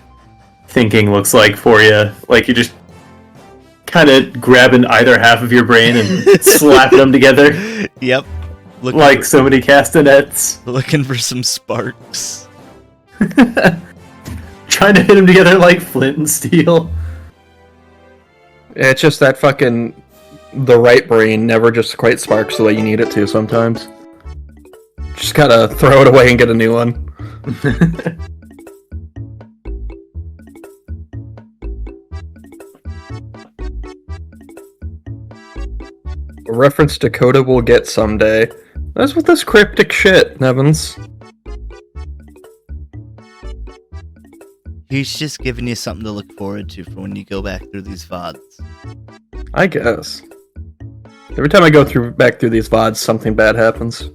thinking looks like for you. Like you just kind of grabbing either half of your brain and slapping them together. Yep. Like so many castanets. Looking for some sparks. Trying to hit them together like flint and steel. It's just that fucking the right brain never just quite sparks the way you need it to sometimes. Just gotta throw it away and get a new one. A reference Dakota will get someday. That's with this cryptic shit, Nevins. He's just giving you something to look forward to for when you go back through these VODs. I guess. Every time I go back through these VODs, something bad happens.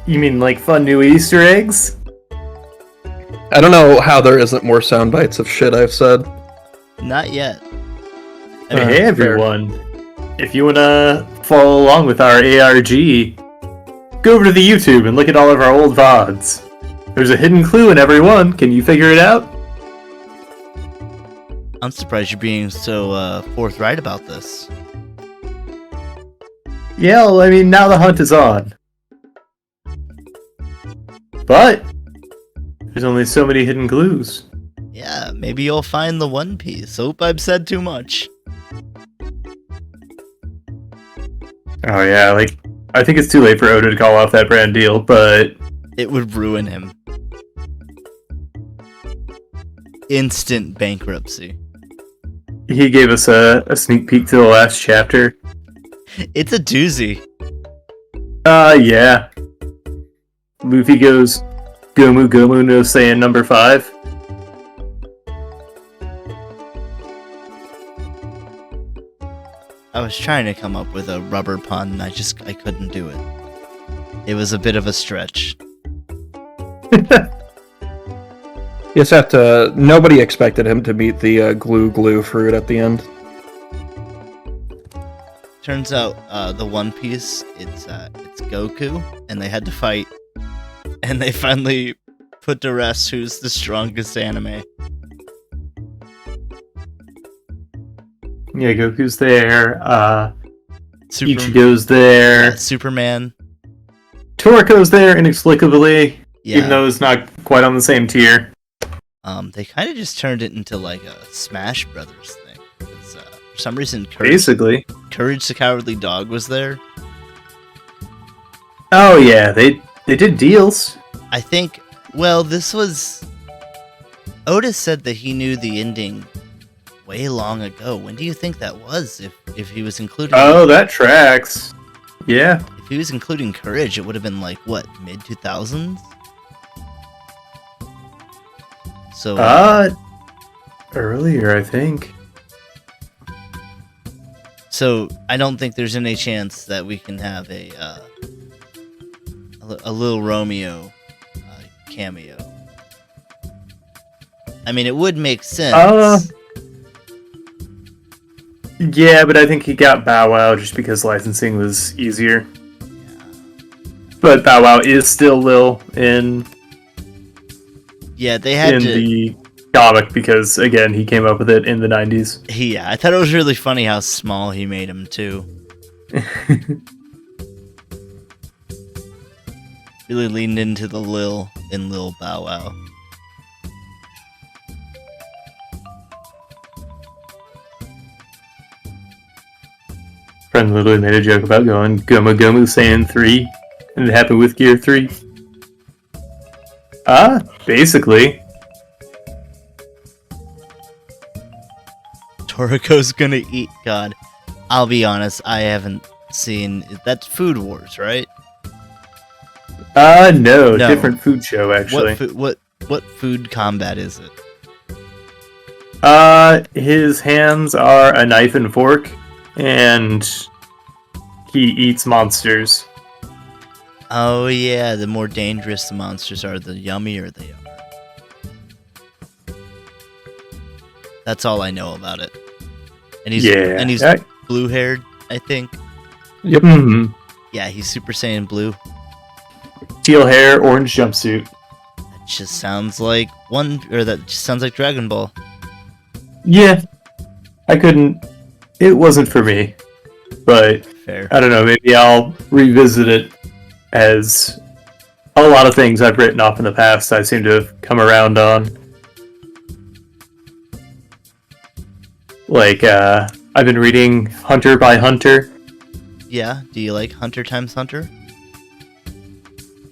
You mean like fun new Easter eggs? I don't know how there isn't more sound bites of shit I've said. Not yet. Hey fair. everyone. If you want to follow along with our ARG, go over to the YouTube and look at all of our old VODs. There's a hidden clue in every one. Can you figure it out? I'm surprised you're being so forthright about this. Yeah, well, I mean, now the hunt is on. But there's only so many hidden clues. Yeah, maybe you'll find the One Piece. Hope I've said too much. Oh yeah, like, I think it's too late for Oda to call off that brand deal, but It would ruin him. Instant bankruptcy. he gave us a sneak peek to the last chapter. It's a doozy. Yeah. Luffy goes Gomu Gomu no Saiyan number 5. I was trying to come up with a rubber pun, I couldn't do it. It was a bit of a stretch. You just have to... Nobody expected him to beat the glue fruit at the end. Turns out, the One Piece, it's Goku, and they had to fight, and they finally put to rest who's the strongest anime. Yeah, Goku's there. Super- Ichigo's there. Superman. Toriko's there inexplicably, Yeah. even though it's not quite on the same tier. They kind of just turned it into like a Smash Brothers thing. 'Cause, for some reason, Courage Basically. the Cowardly Dog was there. Oh yeah, they did deals. I think, well, this was... Otis said that he knew the ending way long ago. When do you think that was? If he was including... Oh, that tracks. Yeah. If he was including Courage, it would have been like, what, mid-2000s? So... Earlier, I think. So, I don't think there's any chance that we can have a Little Romeo cameo. I mean, it would make sense. Yeah, but I think he got Bow Wow just because licensing was easier. But Bow Wow is still Lil in Yeah, they had to... comic because, again, he came up with it in the 90s. Yeah, I thought it was really funny how small he made him too. Really leaned into the Lil in Lil Bow Wow. Friend literally made a joke about going Gomu Gomu Saiyan 3, and it happened with Gear 3. Basically. Toriko's gonna eat God. I'll be honest, I haven't seen. That's Food Wars, right? No, No. different food show, actually. What food combat is it? His hands are a knife and fork, and he eats monsters. Oh yeah, the more dangerous the monsters are, the yummier they are. That's all I know about it. And he's blue haired, I think. Yep. Mm-hmm. Yeah, he's Super Saiyan Blue. Teal hair, orange jumpsuit. That just sounds like Dragon Ball. Yeah, I couldn't. It wasn't for me, but Fair. I don't know. Maybe I'll revisit it, as a lot of things I've written off in the past I seem to have come around on. Like, I've been reading Hunter by Hunter. Yeah, do you like Hunter x Hunter?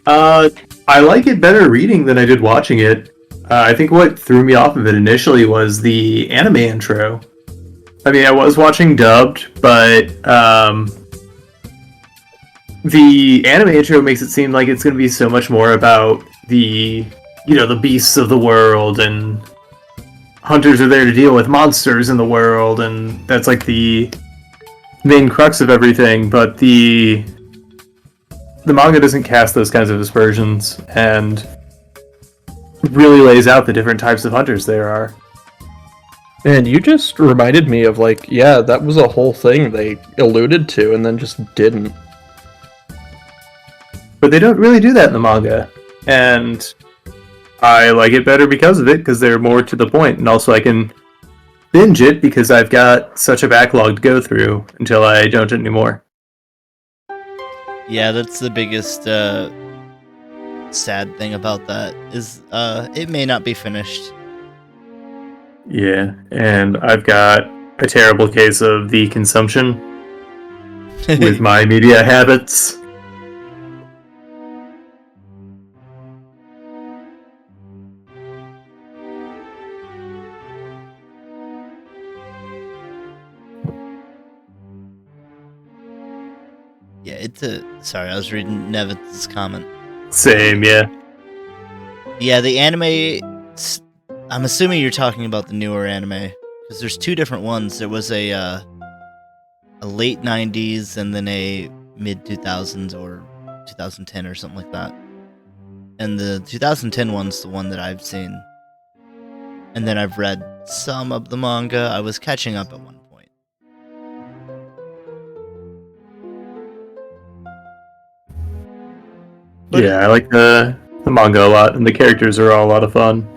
I like it better reading than I did watching it. I think what threw me off of it initially was the anime intro. I mean, I was watching dubbed, but the anime intro makes it seem like it's going to be so much more about the beasts of the world, and hunters are there to deal with monsters in the world, and that's like the main crux of everything. But the manga doesn't cast those kinds of aspersions and really lays out the different types of hunters there are. And you just reminded me of, like, yeah, that was a whole thing they alluded to and then just didn't. But they don't really do that in the manga. And I like it better because of it, because they're more to the point. And also I can binge it because I've got such a backlog to go through until I don't anymore. Yeah, that's the biggest sad thing about that, is it may not be finished. Yeah, and I've got a terrible case of the consumption with my media habits. Yeah, sorry, I was reading Nevin's comment. Same, yeah. Yeah, the anime, I'm assuming you're talking about the newer anime, because there's two different ones. There was a late 90s and then a mid 2000s or 2010 or something like that. And the 2010 one's the one that I've seen. And then I've read some of the manga. I was catching up at one point. But Yeah, I like the manga a lot, and the characters are all a lot of fun.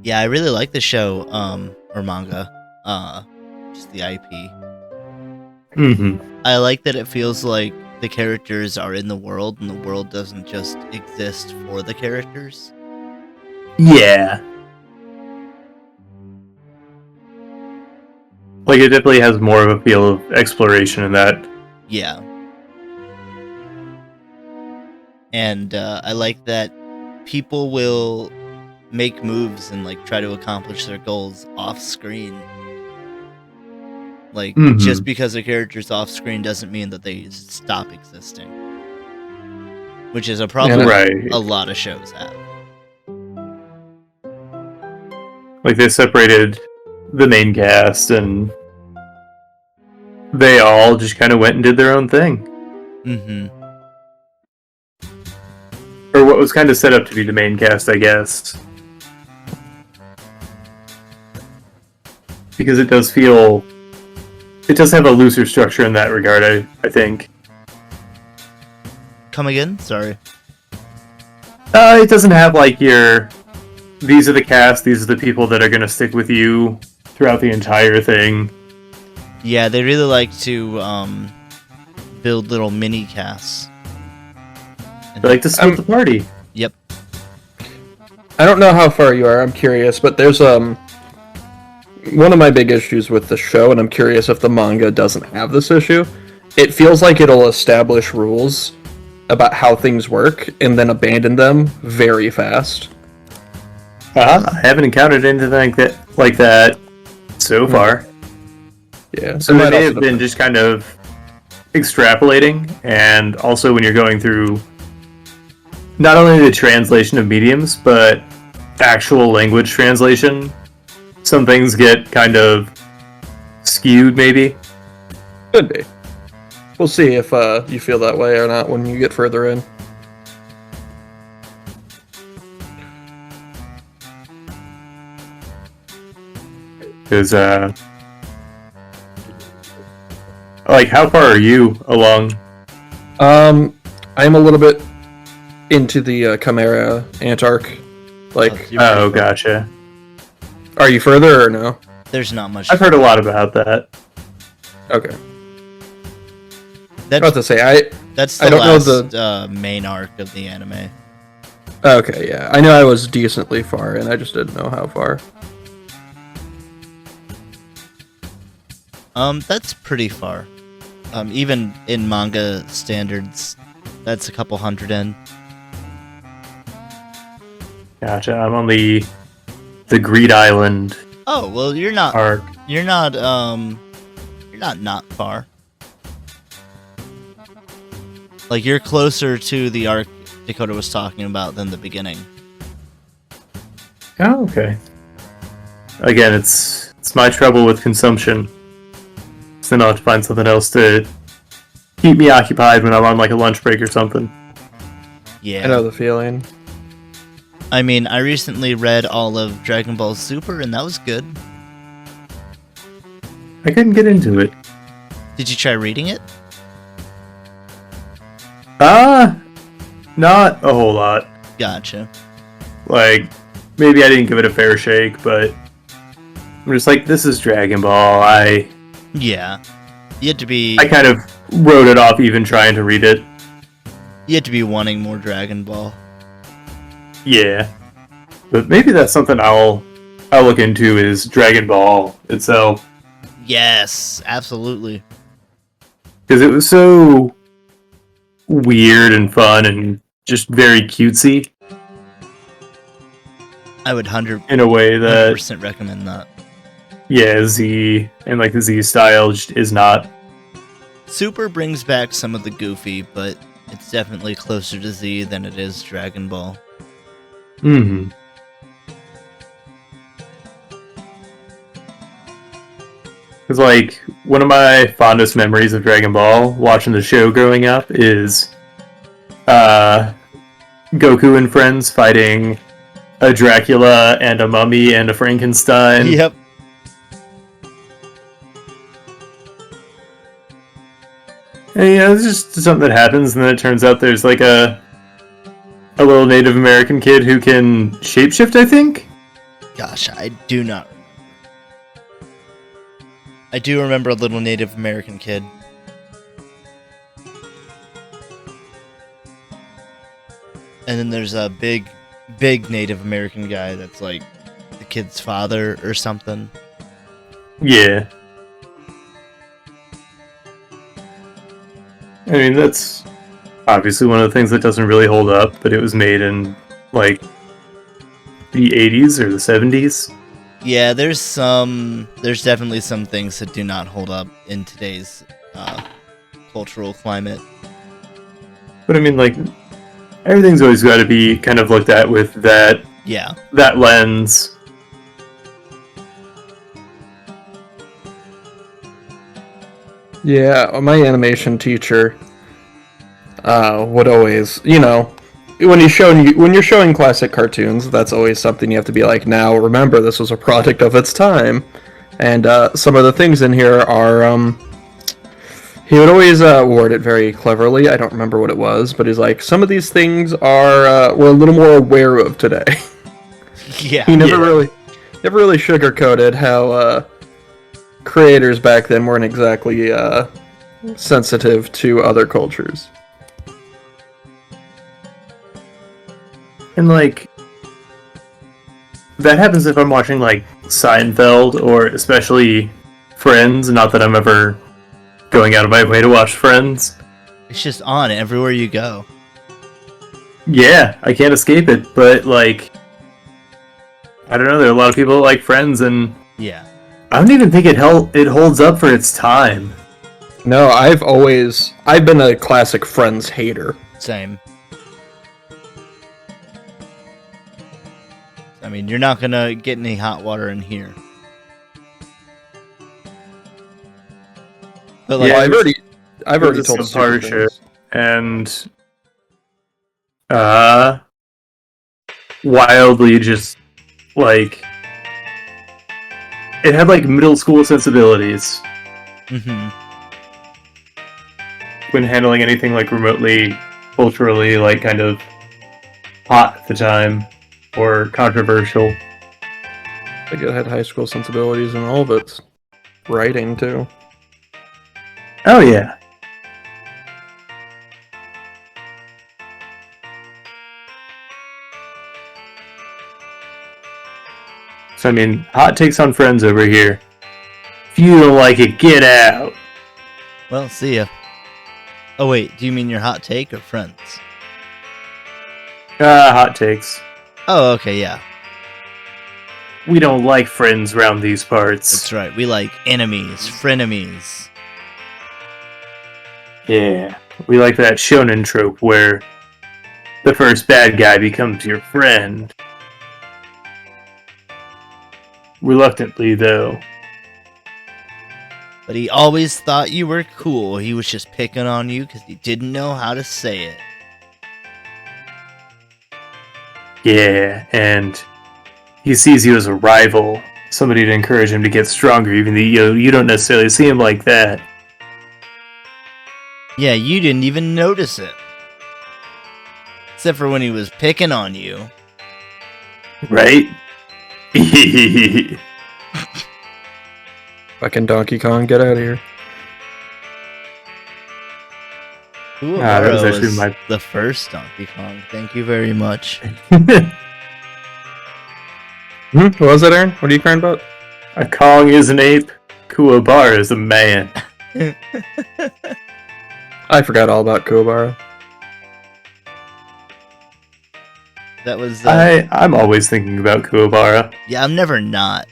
yeah, I really like the show, or manga, just the IP. Mm-hmm. I like that it feels like the characters are in the world, and the world doesn't just exist for the characters. Yeah. Like, it definitely has more of a feel of exploration in that. Yeah. And I like that people will make moves and like try to accomplish their goals off screen. Like, Mhm. just because a character's off screen doesn't mean that they stop existing. Which is a problem Right. a lot of shows have. Like, they separated the main cast, and they all just kind of went and did their own thing. Mm-hmm. Or what was kind of set up to be the main cast, I guess. Because it does have a looser structure in that regard, I think. Come again? Sorry. It doesn't have, like, your these are the cast, these are the people that are going to stick with you throughout the entire thing. Yeah, they really like to build little mini casts. They like to split the party. Yep. I don't know how far you are. I'm curious, but there's one of my big issues with the show, and I'm curious if the manga doesn't have this issue. It feels like it'll establish rules about how things work and then abandon them very fast. I haven't encountered anything like that so far. Yeah, So they may have been just kind of extrapolating, and also when you're going through not only the translation of mediums, but actual language translation, some things get kind of skewed, maybe. Could be. We'll see if you feel that way or not when you get further in. Because, like, how far are you along? I'm a little bit into the Chimera Antarc. Like, Oh, gotcha. are you further or no? There's not much. I've heard a lot about that. Okay. That's, About to say that's I the don't know last main arc of the anime. Okay, yeah. I know I was decently far in. I just didn't know how far. That's pretty far. Even in manga standards, that's a couple hundred in. Gotcha. I'm on the Greed Island Oh well, you're not. arc. You're not. You're not far. Like you're closer to the arc Dakota was talking about than the beginning. Oh, okay. Again, it's my trouble with consumption. So then I'll have to find something else to keep me occupied when I'm on like a lunch break or something. Yeah. I know the feeling. I mean, I recently read all of Dragon Ball Super, and that was good. I couldn't get into it. Did you try reading it? Not a whole lot. Gotcha. Like, maybe I didn't give it a fair shake, but I'm just like, this is Dragon Ball. Yeah. You had to be. I kind of wrote it off even trying to read it. You had to be wanting more Dragon Ball. Yeah. But maybe that's something I'll look into is Dragon Ball itself. Yes, absolutely. Because it was so weird and fun and just very cutesy I would 100% in a way that, recommend that. yeah, Z and like the Z style just is not. Super brings back some of the goofy, but it's definitely closer to Z than it is Dragon Ball. Mm-hmm. Because, like, one of my fondest memories of Dragon Ball, watching the show growing up, is Goku and friends fighting a Dracula and a mummy and a Frankenstein. Yep. And, you know, it's just something that happens, and then it turns out there's, like, a little Native American kid who can shapeshift, I think? Gosh, I do not remember. I do remember a little Native American kid. And then there's a big Native American guy that's like the kid's father or something. Yeah. I mean, that's obviously one of the things that doesn't really hold up, but it was made in, like, the 80s or the 70s. Yeah, there's definitely some things that do not hold up in today's cultural climate. But I mean, like, everything's always got to be kind of looked at with that lens. Yeah, my animation teacher would always, you know, when you're showing classic cartoons, that's always something you have to be like, now remember this was a product of its time. And some of the things in here are he would always word it very cleverly. I don't remember what it was, but he's like, some of these things are we're a little more aware of today. Yeah. He never really sugarcoated how creators back then weren't exactly sensitive to other cultures. And like that happens if I'm watching like Seinfeld or especially Friends. Not that I'm ever going out of my way to watch Friends. It's just on everywhere you go. Yeah, I can't escape it. But like, I don't know. There are a lot of people that like Friends, and Yeah. I don't even think it holds up for its time. No, I've been a classic Friends hater. Same. I mean, you're not gonna get any hot water in here. But like, Yeah, I've already told some harsh stupid things. and wildly just like it had like middle school sensibilities mhm. when handling anything like remotely culturally like kind of hot at the time or controversial. I think it had high school sensibilities in all of its writing too. Oh yeah. So I mean, hot takes on Friends over here. If you don't like it, get out. Well, see ya. Oh wait, do you mean your hot take or Friends? Hot takes. Oh, okay, yeah. We don't like Friends around these parts. That's right. We like enemies, frenemies. Yeah. We like that shonen trope where the first bad guy becomes your friend. Reluctantly, though. But he always thought you were cool. He was just picking on you because he didn't know how to say it. Yeah, and he sees you as a rival, somebody to encourage him to get stronger, even though you don't necessarily see him like that. Yeah, you didn't even notice it. Except for when he was picking on you. Right? Fucking Donkey Kong, get out of here. that was actually my... the first Donkey Kong. Thank you very much. What was that, Aaron? What are you crying about? A Kong is an ape, Kuwabara is a man. I forgot all about Kuwabara. That was... I'm always thinking about Kuwabara. Yeah, I'm never not.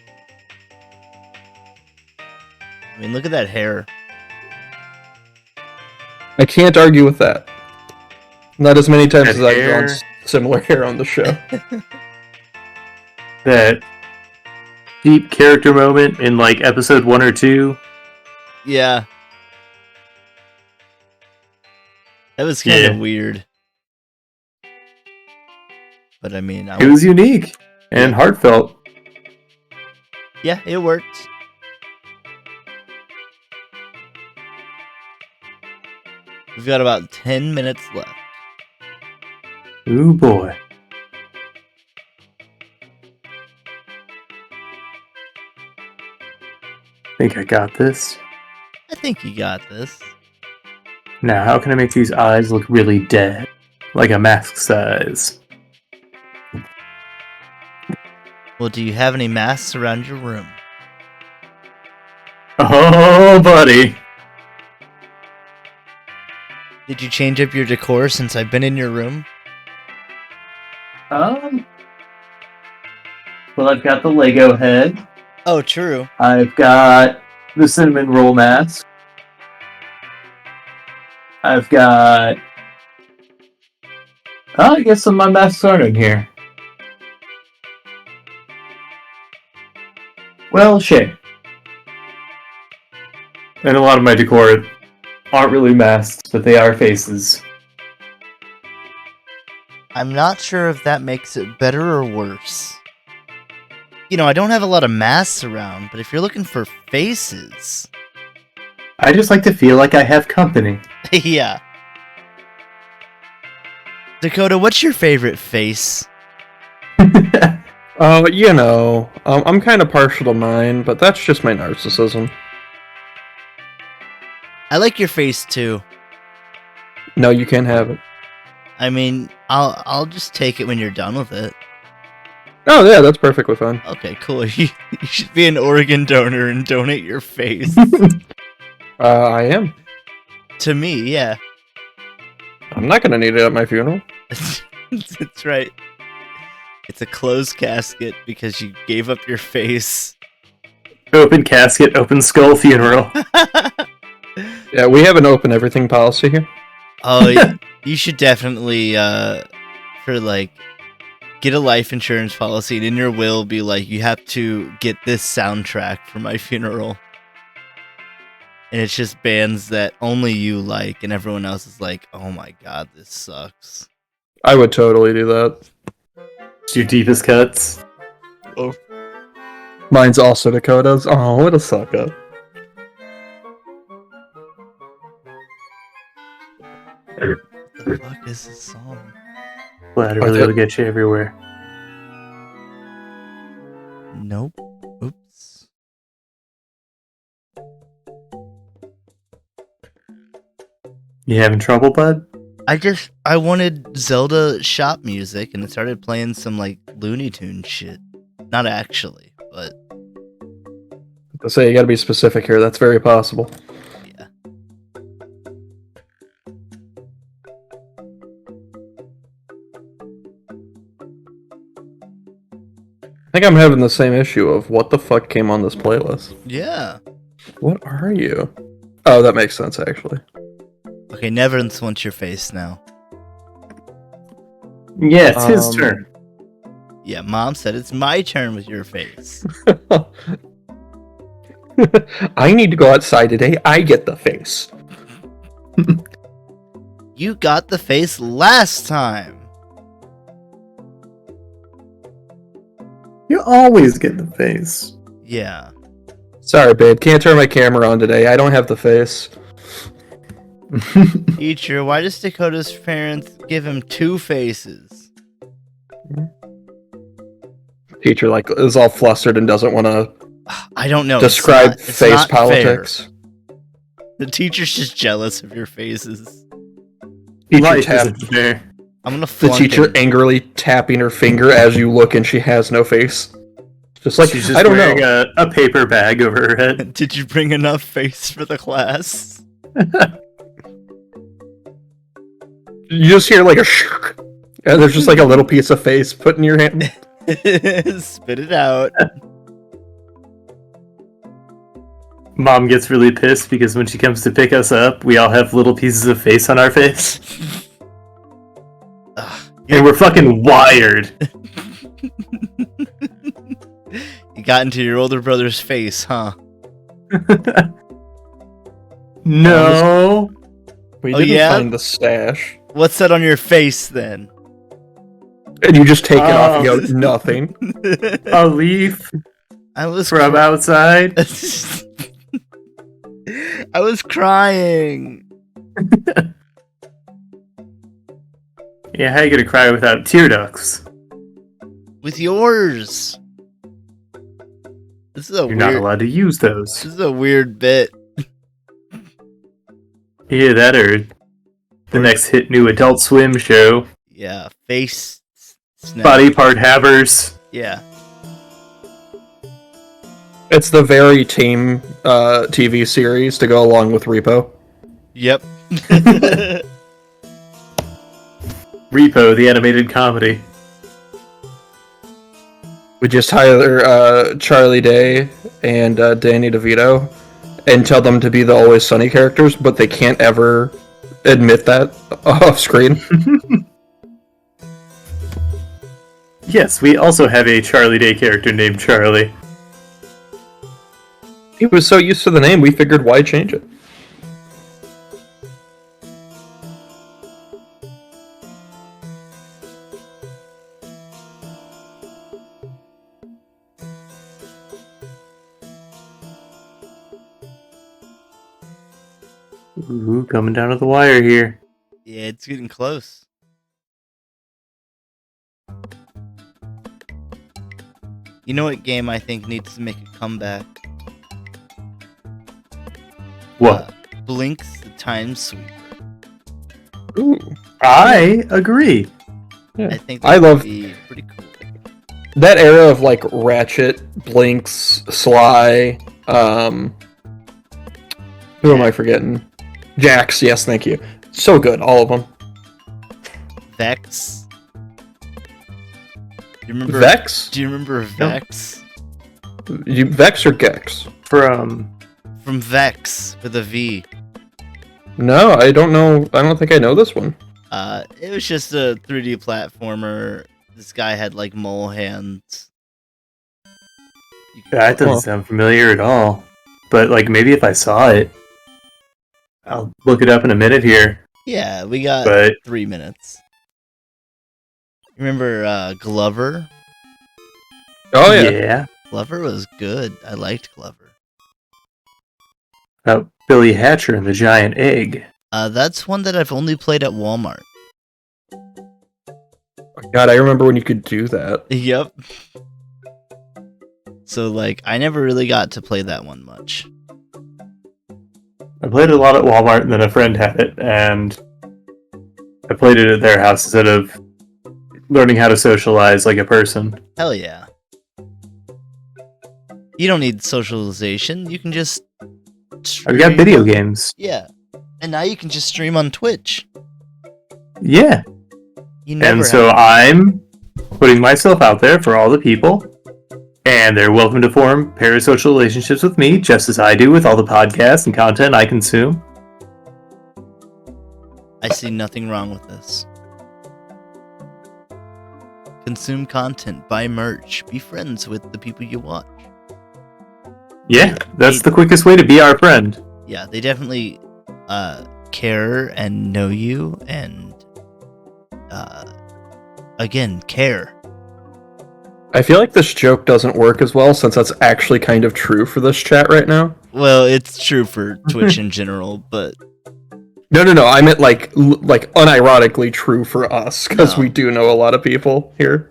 I mean, look at that hair. I can't argue with that. Not as many times That as I've hair. drawn similar hair on the show. That deep character moment in like episode 1 or 2. Yeah. That was kind of weird. But I mean... It was unique and heartfelt. Yeah, it worked. We've got about 10 minutes left. Ooh boy. Think I got this. I think you got this. Now, how can I make these eyes look really dead? Like a mask size. Well, do you have any masks around your room? Oh, buddy. Did you change up your decor since I've been in your room? Well, I've got the Lego head. Oh, true. I've got the cinnamon roll mask. I've got... I guess some of my masks aren't in here. Well, shit. And a lot of my decor aren't really masks, but they are faces. I'm not sure if that makes it better or worse. You know, I don't have a lot of masks around, but if you're looking for faces... I just like to feel like I have company. Yeah. Dakota, what's your favorite face? I'm kind of partial to mine, but that's just my narcissism. I like your face too. No, you can't have it. I mean, I'll just take it when you're done with it. Oh yeah, that's perfectly fine. Okay, cool. You should be an organ donor and donate your face. I am. To me, yeah. I'm not gonna need it at my funeral. That's right. It's a closed casket because you gave up your face. Open casket, open skull funeral. Yeah, we have an open everything policy here. Oh, you should definitely, for like, get a life insurance policy, and in your will be like, you have to get this soundtrack for my funeral. And it's just bands that only you like, and everyone else is like, oh my god, this sucks. I would totally do that. It's your deepest cuts. Oh. Mine's also Dakota's. Oh, what a sucker. What the fuck is this song? Glad it really will get you everywhere. Nope. Oops. You having trouble, bud? I wanted Zelda shop music, and it started playing some like Looney Tunes shit. Not actually, but To say you gotta be specific here, that's very possible. yeah. I think I'm having the same issue of what the fuck came on this playlist. Yeah. What are you? Oh, that makes sense actually. Okay, Neverin's wants your face now. Yeah, it's his turn. Yeah, Mom said it's my turn with your face. I need to go outside today. I get the face. You got the face last time. You always get the face. Yeah. Sorry, babe. Can't turn my camera on today. I don't have the face. Teacher, why does Dakota's parents give him two faces? Teacher is all flustered and doesn't want to I don't know. describe it's face not politics. fair. The teacher's just jealous of your faces. Life isn't fair. I'm gonna The flunk teacher him. angrily tapping her finger as you look and she has no face. Just like, She's just I don't wearing know. a paper bag over her head. Did you bring enough face for the class? You just hear like a shh, and there's just like a little piece of face put in your hand. Spit it out. Mom gets really pissed because when she comes to pick us up, we all have little pieces of face on our face. And we're fucking wired. You got into your older brother's face, huh? No. We Oh, didn't yeah? find the stash. What's that on your face then? And you just take it off and Oh. go, nothing. A leaf I was from outside. I was crying. Yeah, how you gonna cry without tear ducts? With yours. This is a You're weird. not allowed to use This those. is a weird bit. Yeah, that or the next hit new Adult Swim show. Yeah, face. Snap. Body part havers. Yeah. It's the very tame TV series to go along with Repo. Yep. Repo, the animated comedy. We just hire Charlie Day and Danny DeVito and tell them to be the Always Sunny characters, but they can't ever admit that off screen. Yes, we also have a Charlie Day character named Charlie. He was so used to the name, we figured why change it. Ooh, coming down to the wire here. Yeah, it's getting close. You know what game I think needs to make a comeback? What? Blink's the Time Sweeper. Ooh. I agree. Yeah. I think I that would love be pretty cool. that era of like Ratchet, Blinks, Sly. Who am I forgetting? Jax. Yes, thank you. So good, all of them. Vex. Do you remember Vex? Do you remember Vex? Vex or Gex? From From Vex with a V. No, I don't know. I don't think I know this one. It was just a 3D platformer. This guy had like mole hands. that doesn't sound familiar at all. But like maybe if I saw it, I'll look it up in a minute here. Yeah, we got But 3 minutes. Remember Glover? Oh yeah. yeah, Glover was good. I liked Glover. about Billy Hatcher and the giant egg. That's one that I've only played at Walmart. God, I remember when you could do that. Yep. So like, I never really got to play that one much. I played it a lot at Walmart, and then a friend had it, and I played it at their house instead of learning how to socialize like a person. Hell yeah. You don't need socialization. You can just I've got stream video on- games. Yeah. And now you can just stream on Twitch. Yeah. You never And so have- I'm putting myself out there for all the people, and they're welcome to form parasocial relationships with me, just as I do with all the podcasts and content I consume. I see nothing wrong with this. Consume content, buy merch, be friends with the people you watch. Yeah, that's the quickest way to be our friend. Yeah, they definitely care and know you and again, care. I feel like this joke doesn't work as well since that's actually kind of true for this chat right now. Well, it's true for Twitch in general, but No. I meant like unironically true for us because No. we do know a lot of people here.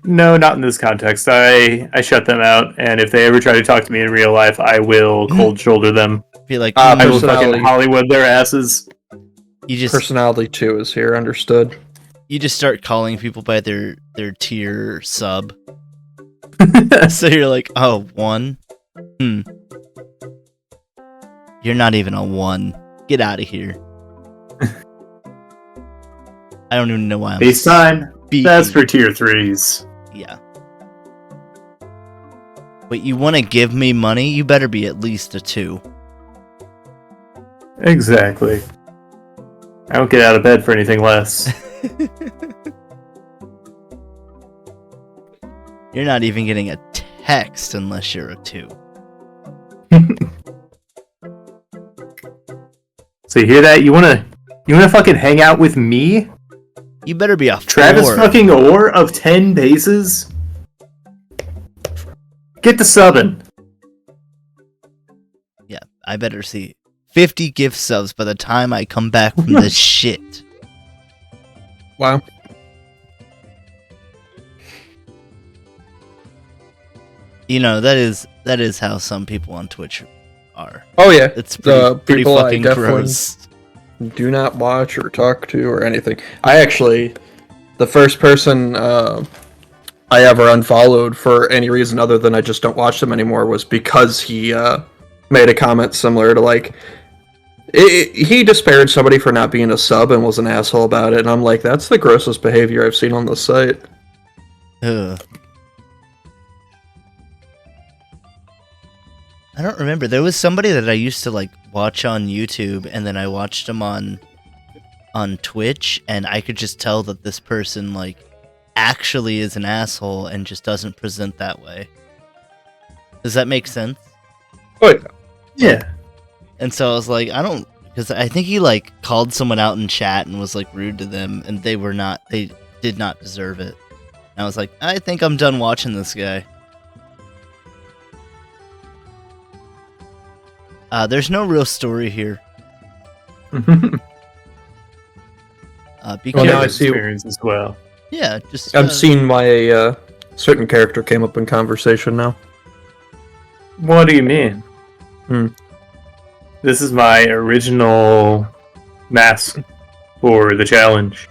No, not in this context. I shut them out, and if they ever try to talk to me in real life, I will cold shoulder them. be like, Ah, I will Personality. fucking Hollywood their asses. you just Personality 2 is here, understood. you just start calling people by their tier sub. So you're like, oh, 1? You're not even a 1. Get out of here. I don't even know why I'm FaceTime, speaking. that's for tier 3s. Yeah. But you want to give me money? You better be at least a 2. Exactly. I don't get out of bed for anything less. You're not even getting a text unless you're a 2. So you hear that? You wanna fucking hang out with me? You better be a 4. Travis fucking Orr of 10 bases? Get the subbing. Yeah, I better see 50 gift subs by the time I come back from this shit. Wow. You know, that is how some people on Twitch are. Oh yeah, It's the pretty people I fucking definitely gross. do not watch or talk to or anything. I actually, the first person I ever unfollowed for any reason other than I just don't watch them anymore was because he made a comment similar to like, he disparaged somebody for not being a sub and was an asshole about it, and I'm like, that's the grossest behavior I've seen on the site. Ugh. I don't remember. There was somebody that I used to like watch on YouTube, and then I watched him on Twitch, and I could just tell that this person like actually is an asshole and just doesn't present that way. Does that make sense? Oh yeah. Yeah. And so I was like, because I think he like called someone out in chat and was like rude to them, and they did not deserve it. And I was like, I think I'm done watching this guy. There's no real story here. Be Well, now I careful. see- Experience as well. Yeah, just I'm seeing my certain character came up in conversation now. What do you mean? Hmm. This is my original mask for the challenge.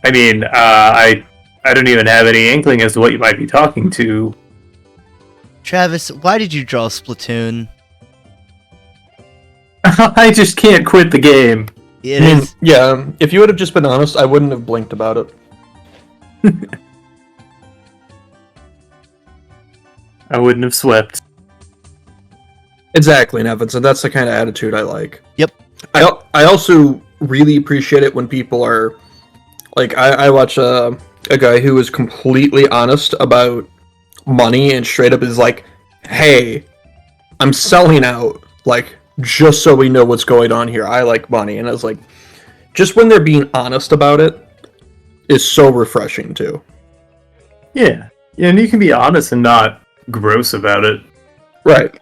I mean, I don't even have any inkling as to what you might be talking to. Travis, why did you draw Splatoon? I just can't quit the game. It is. Yeah, if you would have just been honest, I wouldn't have blinked about it. I wouldn't have swept. Exactly, Nevins, and that's the kind of attitude I like. Yep. I also really appreciate it when people are like I watch a guy who is completely honest about money and straight up is like, "Hey, I'm selling out, like just so we know what's going on here. I like money." And I was like, just when they're being honest about it is so refreshing too. Yeah, and you can be honest and not gross about it. Right.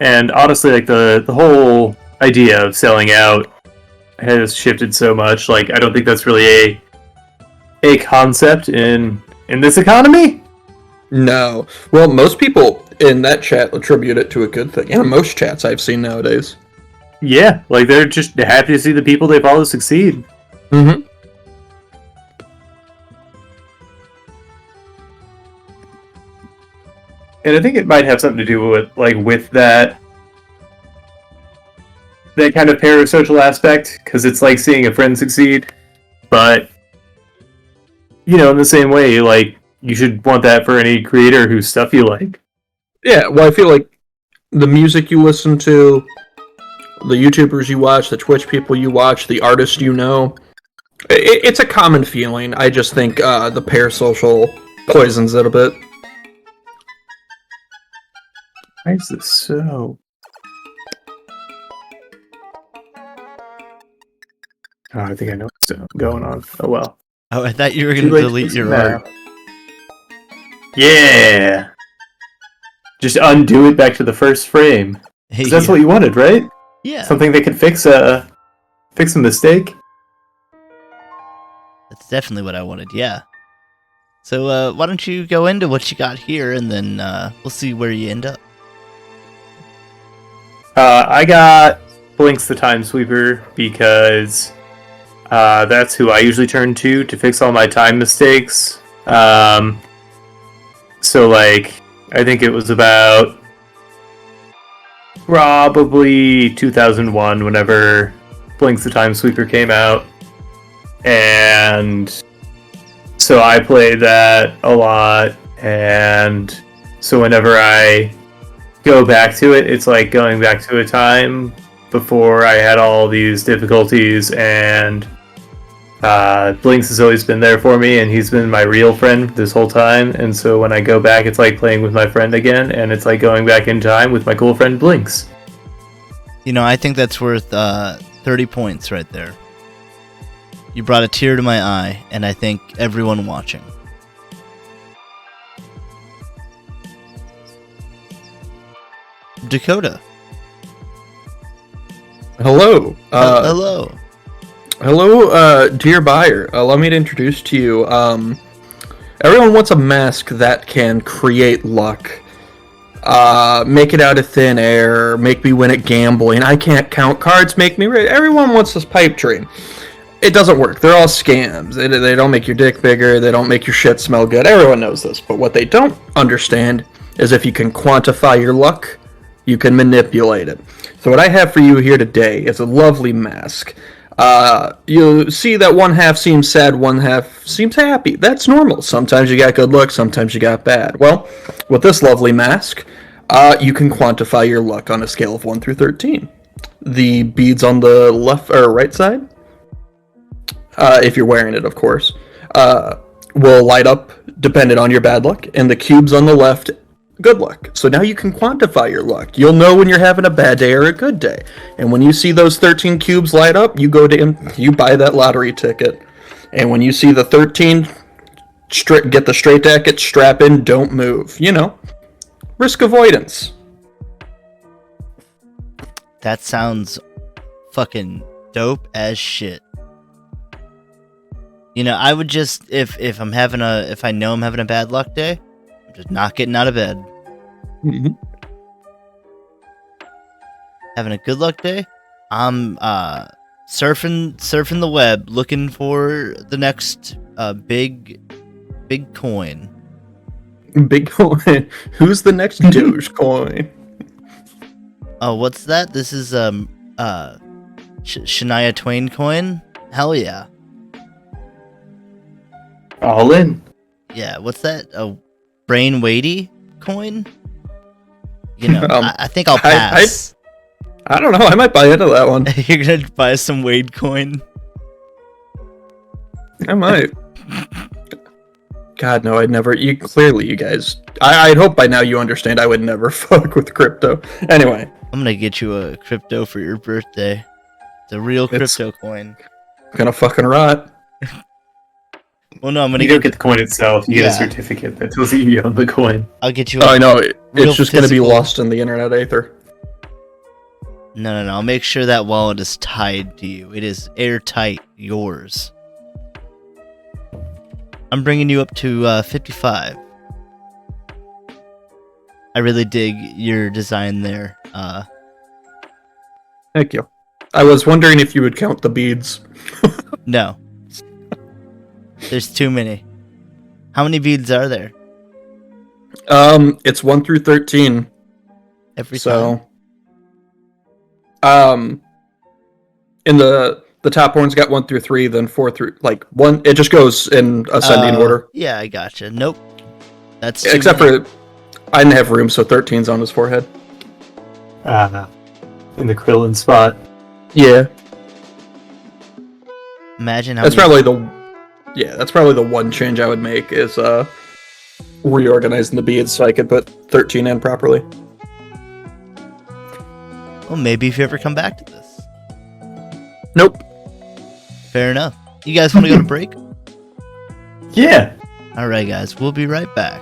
And honestly, like the whole idea of selling out has shifted so much. Like, I don't think that's really a concept in this economy. No. Well, most people in that chat attribute it to a good thing. And most chats I've seen nowadays. Yeah, like they're just happy to see the people they follow succeed. Mm-hmm. And I think it might have something to do with that kind of parasocial aspect, because it's like seeing a friend succeed. But in the same way, like you should want that for any creator whose stuff you like. Yeah, well, I feel like the music you listen to, the YouTubers you watch, the Twitch people you watch, the artists you know, it's a common feeling. I just think the parasocial poisons it a bit. Why is this so? Oh, I think I know what's going on. Oh well. Oh, I thought you were going to Too late delete fix your it art. now. Yeah. Just undo it back to the first frame. 'Cause that's what you wanted, right? Yeah. Something that could fix a mistake. That's definitely what I wanted, yeah. So, why don't you go into what you got here, and then we'll see where you end up. I got Blinks the Time Sweeper because that's who I usually turn to fix all my time mistakes. So, like, I think it was about probably 2001 whenever Blinks the Time Sweeper came out. And so I played that a lot, and so whenever I go back to it, it's like going back to a time before I had all these difficulties, and Blinks has always been there for me, and he's been my real friend this whole time. And so when I go back, it's like playing with my friend again, and it's like going back in time with my cool friend Blinks. I think that's worth 30 points right there. You brought a tear to my eye, and I thank everyone watching. Dakota. Hello. Hello. Hello, dear buyer. Allow me to introduce to you. Everyone wants a mask that can create luck. Make it out of thin air, make me win at gambling. I can't count cards, make me rich. Everyone wants this pipe dream. It doesn't work. They're all scams. They don't make your dick bigger. They don't make your shit smell good. Everyone knows this. But what they don't understand is if you can quantify your luck, you can manipulate it. So what I have for you here today is a lovely mask. You see that one half seems sad, one half seems happy. That's normal. Sometimes you got good luck, sometimes you got bad. Well, with this lovely mask, you can quantify your luck on a scale of 1 through 13. The beads on the left or right side, if you're wearing it, of course, will light up depending on your bad luck, and the cubes on the left, good luck. So now you can quantify your luck. You'll know when you're having a bad day or a good day. And when you see those 13 cubes light up, you go to you buy that lottery ticket. And when you see the 13, get the straight jacket, strap in, don't move. Risk avoidance. That sounds fucking Dope as shit. You know, I would just if I know I'm having a bad luck day, I'm just not getting out of bed. Mhm. Having a good luck day, I'm surfing the web looking for the next big coin. Big coin. Who's the next Dogecoin? Oh, what's that? This is Shania Twain coin. Hell yeah. All in. Yeah, what's that? A brain weighty coin? You know, I think I'll pass. I don't know. I might buy into that one. You're gonna buy some Wade coin? I might. God, no, I'd never. You guys. I'd hope by now you understand I would never fuck with crypto. Anyway. I'm gonna get you a crypto for your birthday. It's a real crypto coin. Gonna fucking rot. Well, no, I'm gonna You don't get the coin itself. You get a certificate that tells you own the coin. I'll get you. I know. It's just gonna be physical- lost in the internet aether. No. I'll make sure that wallet is tied to you. It is airtight, yours. I'm bringing you up to 55. I really dig your design there. Thank you. I was wondering if you would count the beads. No. There's too many. How many beads are there? It's 1 through 13. Every time. So, in the top one's got 1 through 3, then 4 through 1. It just goes in ascending order. Yeah, I gotcha. Nope. That's Except for I didn't have room, so 13's on his forehead. In the Krillin spot. Yeah, Imagine how that's many- that's probably the one change I would make is reorganizing the beads so I could put 13 in properly. Well, maybe if you ever come back to this. Nope. Fair enough. You guys want to go to break? Yeah. Alright, guys. We'll be right back.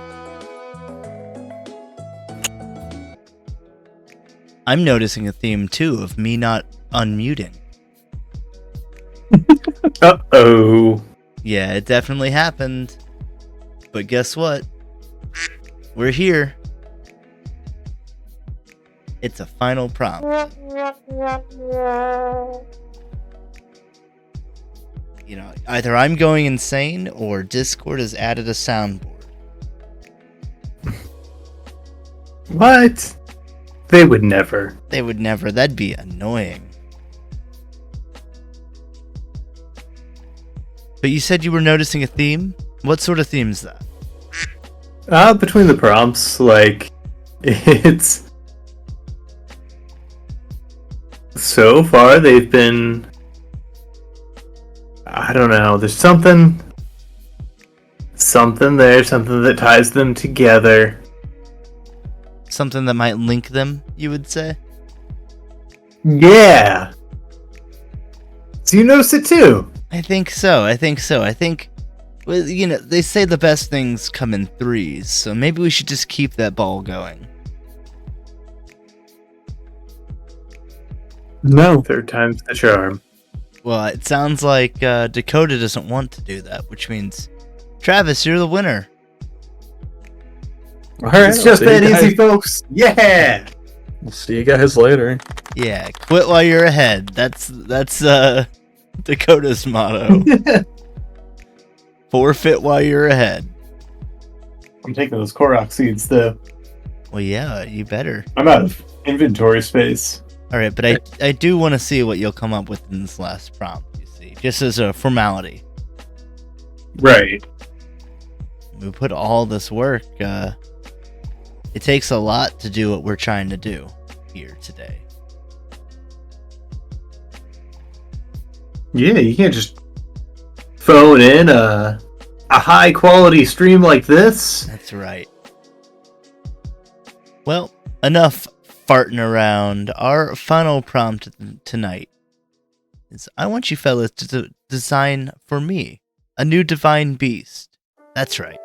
I'm noticing a theme, too, of me not unmuting. Uh-oh. Yeah, it definitely happened. But guess what? We're here. It's a final prompt. You know, either I'm going insane or Discord has added a soundboard. What? They would never. They would never. That'd be annoying. But you said you were noticing a theme? What sort of theme is that? Between the prompts, like, it's... So far, they've been... I don't know, there's something there, something that ties them together. Something that might link them, you would say? Yeah! So you noticed it too? I think so. I think, well, you know, they say the best things come in threes, so maybe we should just keep that ball going. No. Third time's the charm. Well, it sounds like Dakota doesn't want to do that, which means, Travis, you're the winner. All right. It's just that easy, folks. Yeah! We'll see you guys later. Yeah, quit while you're ahead. That's Dakota's motto. Forfeit while you're ahead. I'm taking those Korok seeds, though. Well, yeah, you better. I'm out of inventory space. All right, but I do want to see what you'll come up with in this last prompt, you see, just as a formality. Right. We put all this work, it takes a lot to do what we're trying to do here today. Yeah, you can't just phone in a high quality stream like this. That's right. Well, enough farting around. Our final prompt tonight is I want you fellas to design for me a new divine beast. That's right.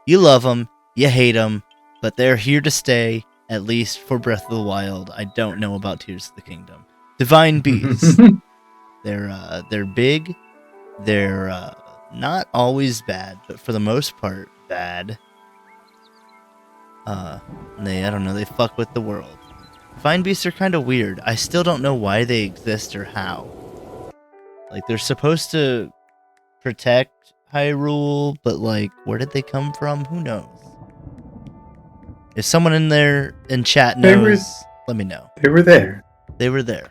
You love them, you hate them, but they're here to stay, at least for Breath of the Wild. I don't know about Tears of the Kingdom. Divine bees. They're big. They're not always bad, but for the most part, bad. I don't know, they fuck with the world. Divine beasts are kind of weird. I still don't know why they exist or how. Like, they're supposed to protect Hyrule, but like, where did they come from? Who knows? If someone in there in chat knows, let me know. They were there. They were there.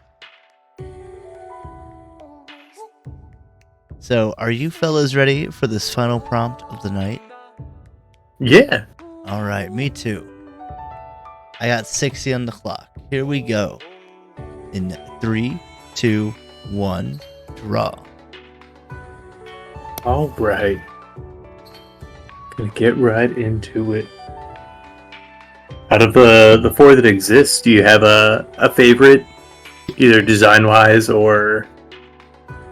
So, are you fellas ready for this final prompt of the night? Yeah. Alright, me too. I got 60 on the clock. Here we go. In 3, 2, 1, draw. All right. Gonna get right into it. Out of the four that exist, do you have a favorite, either design-wise or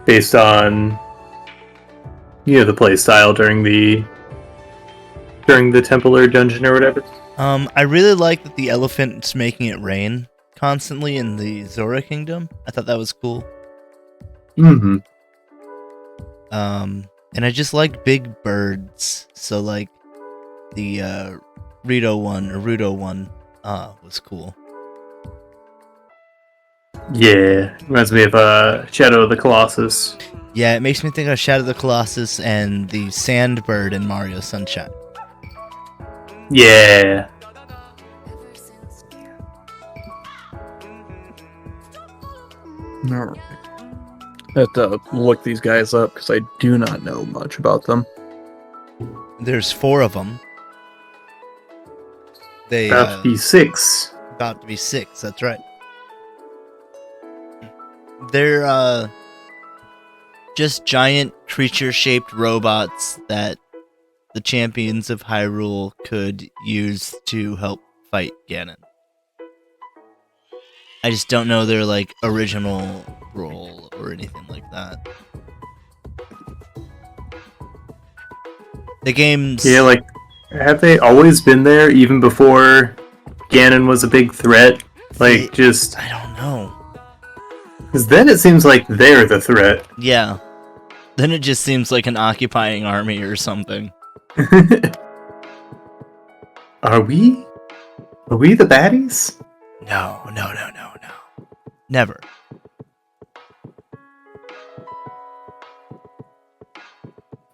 based on the play style during the temple or dungeon or whatever? I really like that the elephant's making it rain constantly in the Zora Kingdom. I thought that was cool. Mm-hmm. And I just like big birds. So like the Rudo one was cool. Yeah, reminds me of Shadow of the Colossus. Yeah, it makes me think of Shadow of the Colossus and the sand bird in Mario Sunshine. Yeah. Alright. I have to look these guys up because I do not know much about them. There's 4 of them. They About to be 6. about to be 6. That's right. They're just giant creature-shaped robots that the champions of Hyrule could use to help fight Ganon. I just don't know their like original role or anything like that. The game's Yeah, like, have they always been there even before Ganon was a big threat? Like, just... I don't know. Because then it seems like they're the threat. Yeah. Then it just seems like an occupying army or something. Are we? Are we the baddies? No. Never.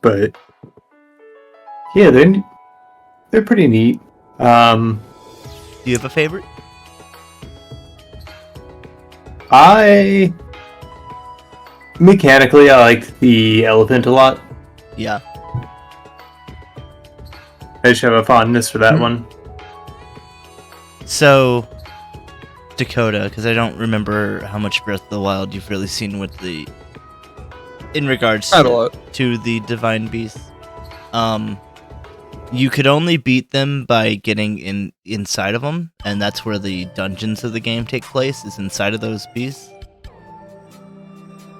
But yeah, they're pretty neat. Do you have a favorite? Mechanically, I liked the elephant a lot. Yeah. I just have a fondness for that one. So, Dakota, because I don't remember how much Breath of the Wild you've really seen with the... In regards Not a lot. to the Divine Beasts. You could only beat them by getting inside of them, and that's where the dungeons of the game take place, is inside of those beasts.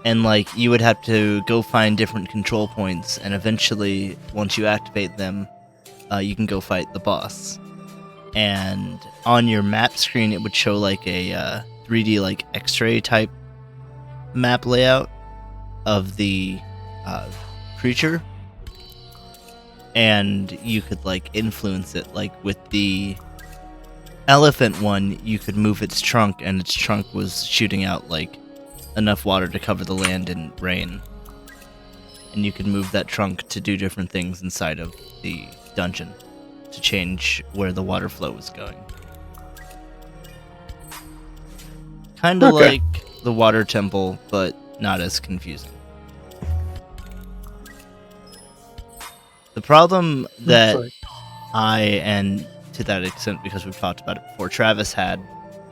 And, like, you would have to go find different control points, and eventually, once you activate them, you can go fight the boss. And on your map screen, it would show, like, a 3D, like, X-ray type map layout of the creature. And you could, like, influence it. Like, with the elephant one, you could move its trunk, and its trunk was shooting out, like, enough water to cover the land in rain. And you could move that trunk to do different things inside of the dungeon to change where the water flow was going. Kind of Okay. like the water temple, but not as confusing. The problem that I, and to that extent because we've talked about it before, Travis had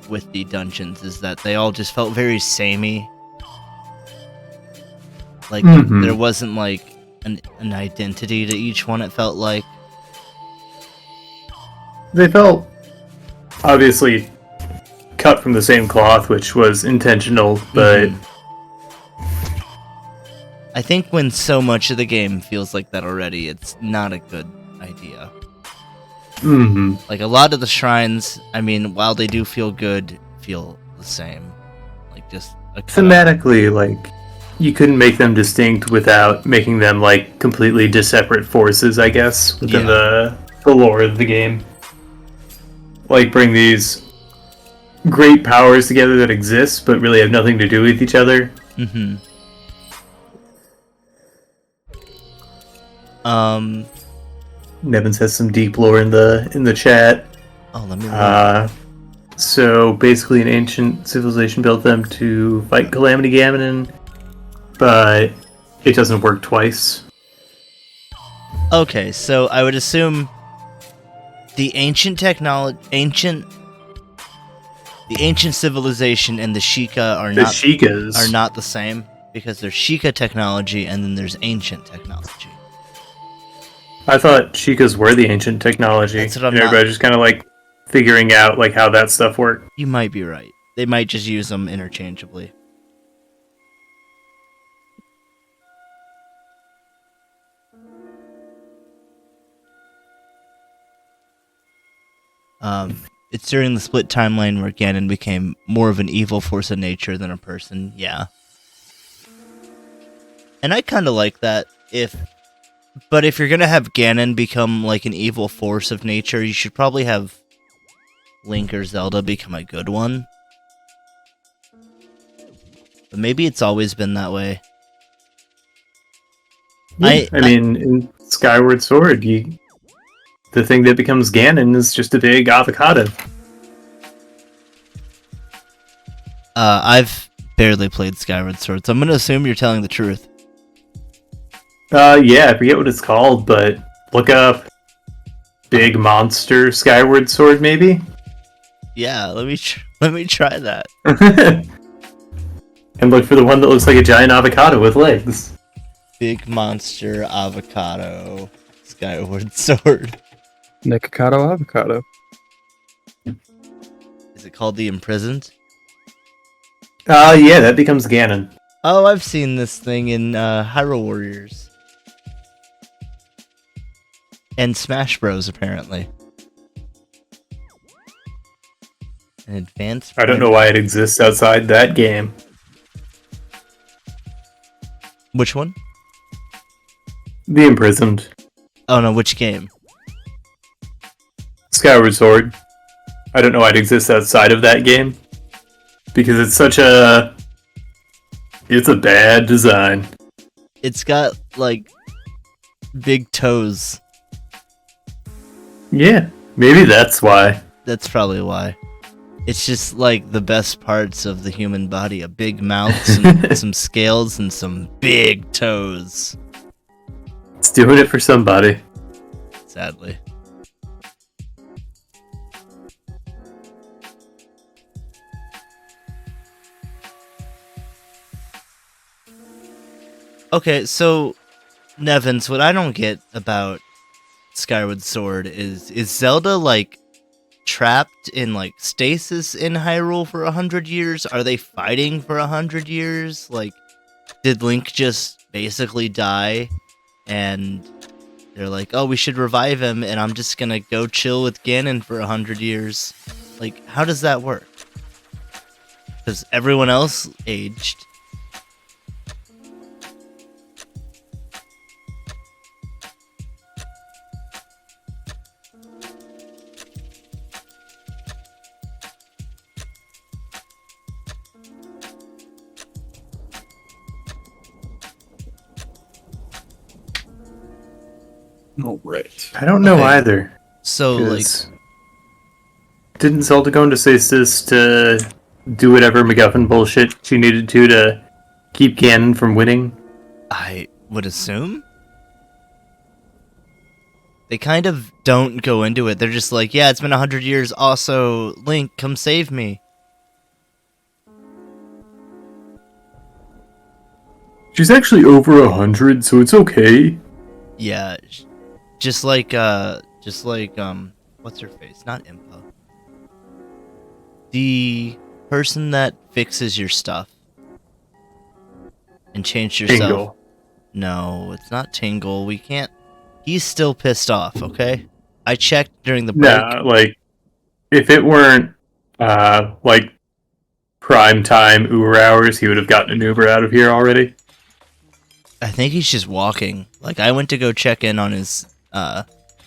with the dungeons is that they all just felt very samey. Like, Mhm. there wasn't, like, an identity to each one, it felt like. They felt obviously cut from the same cloth, which was intentional, but I think when so much of the game feels like that already, it's not a good idea. Like, a lot of the shrines, I mean, while they do feel good, feel the same. Like, just thematically, like, you couldn't make them distinct without making them like completely separate forces, I guess, within the lore of the game. Like, bring these great powers together that exist but really have nothing to do with each other. Mm-hmm. Nevins has some deep lore in the chat. Oh, let me look. So basically, an ancient civilization built them to fight Calamity Ganon, but it doesn't work twice. Okay, so I would assume the ancient civilization and the Sheikah are The not Sheikahs are not the same, because there's Sheikah technology and then there's ancient technology. I thought Sheikahs were the ancient technology. That's what I'm and everybody just kind of like figuring out like how that stuff worked. You might be right. They might just use them interchangeably. It's during the split timeline where Ganon became more of an evil force of nature than a person, yeah. And I kind of like that. But if you're gonna have Ganon become like an evil force of nature, you should probably have Link or Zelda become a good one. But maybe it's always been that way. Yeah, I mean, in Skyward Sword, the thing that becomes Ganon is just a big avocado. I've barely played Skyward Sword, so I'm gonna assume you're telling the truth. Yeah, I forget what it's called, but look up Big Monster Skyward Sword, maybe? Yeah, let me try that. And look for the one that looks like a giant avocado with legs. Big Monster Avocado Skyward Sword. Nikocado avocado. Is it called The Imprisoned? Yeah, that becomes Ganon. Oh, I've seen this thing in Hyrule Warriors. And Smash Bros, apparently. An advanced... I don't know why it exists outside that game. Which one? The Imprisoned. Oh no, which game? Skyward Sword. I don't know why it exists outside of that game. Because it's such a... It's a bad design. It's got, like, big toes. Yeah, maybe that's why. That's probably why. It's just, like, the best parts of the human body. A big mouth, some scales, and some big toes. It's doing it for somebody. Sadly. Okay, so, Nevins, what I don't get about Skyward Sword is Zelda, like, trapped in, like, stasis in Hyrule for 100 years? Are they fighting for 100 years? Like, did Link just basically die, and they're like, oh, we should revive him, and I'm just gonna go chill with Ganon for 100 years? Like, how does that work? Because everyone else aged. All right. I don't know Okay. either. So, like, 'Cause didn't Zelda go into stasis to do whatever MacGuffin bullshit she needed to keep Ganon from winning? I would assume? They kind of don't go into it. They're just like, yeah, it's been 100 years. Also, Link, come save me. She's actually over 100, so it's okay. Yeah, just like, what's her face? Not Impa. The person that fixes your stuff and changed yourself. Tingle. No, it's not Tingle. We can't. He's still pissed off, okay? I checked during the break. Nah, like, if it weren't, like, prime time Uber hours, he would have gotten an Uber out of here already. I think he's just walking. Like, I went to go check in on his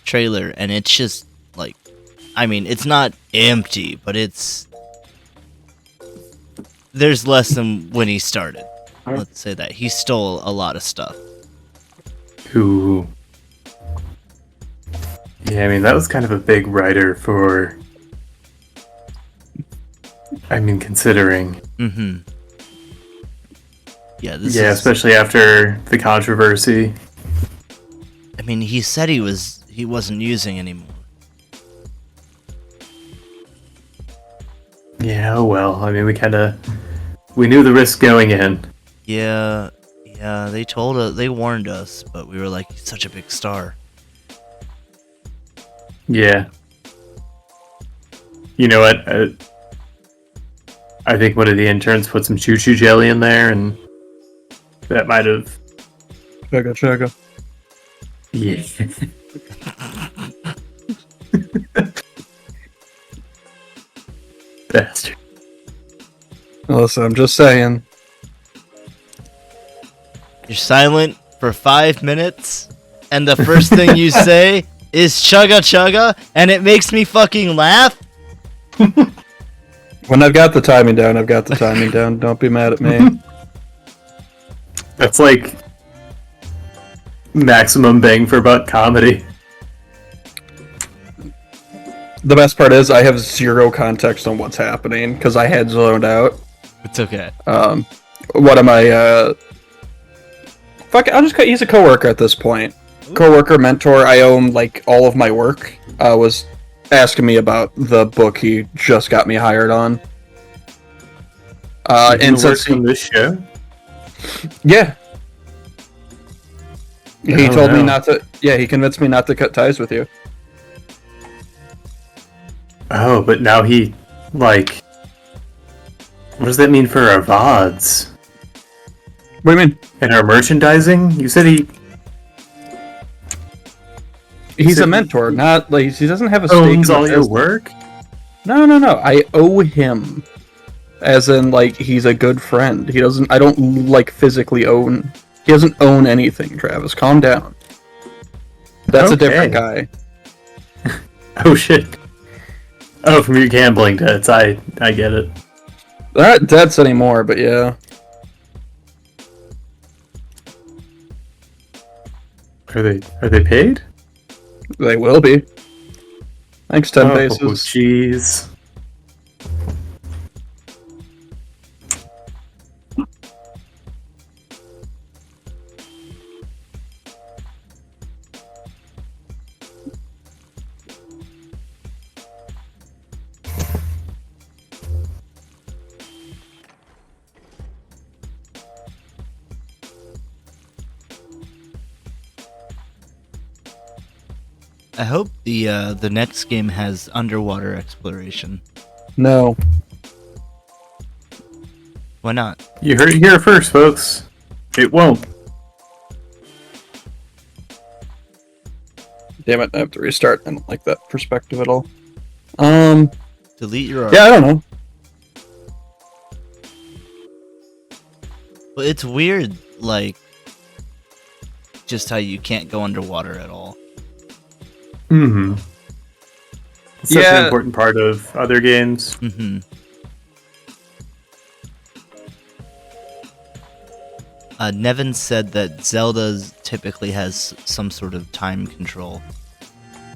trailer, and it's just, like, I mean, it's not empty, but there's less than when he started. Let's say that. He stole a lot of stuff. Ooh. Yeah, I mean, that was kind of a big writer for... I mean, considering... Mm-hmm. Yeah, especially after the controversy. I mean, he said he wasn't using anymore. Yeah, oh well. I mean, we knew the risk going in. Yeah, they warned us, but we were like, he's such a big star. Yeah. You know what? I think one of the interns put some choo-choo jelly in there, and that might have... Chugga. Yeah. Bastard. Listen, I'm just saying. You're silent for 5 minutes, and the first thing you say is chugga chugga, and it makes me fucking laugh. When I've got the timing down, I've got the timing down. Don't be mad at me. That's like maximum bang for buck comedy. The best part is I have zero context on what's happening because I had zoned out. It's okay. What am I? Fuck it, he's a coworker at this point. Coworker, mentor. I owe him like all of my work. Was asking me about the book he just got me hired on. And since on this show, yeah, he Oh, told me no. not to. Yeah, he convinced me not to cut ties with you. oh, but now he like, what does that mean for our VODs What do you mean? and our merchandising? You said He's So- a mentor, not like he doesn't have a stake owns in the all your business. work. No. I owe him, as in like he's a good friend. He doesn't. I don't like physically own. He doesn't own anything. Travis, calm down. That's a different Okay. guy. Oh shit. Oh, from your gambling debts. I get it. Not debts anymore, but yeah. Are they paid? They will be. Thanks, 10 Oh, bases. jeez. I hope the next game has underwater exploration. No. Why not? You heard it here first, folks. It won't. Damn it, I have to restart. I don't like that perspective at all. Delete your. Yeah, I don't know. But it's weird, like, just how you can't go underwater at all. Mm-hmm. It's such Yeah. an important part of other games. Mm-hmm. Nevin said that Zelda typically has some sort of time control,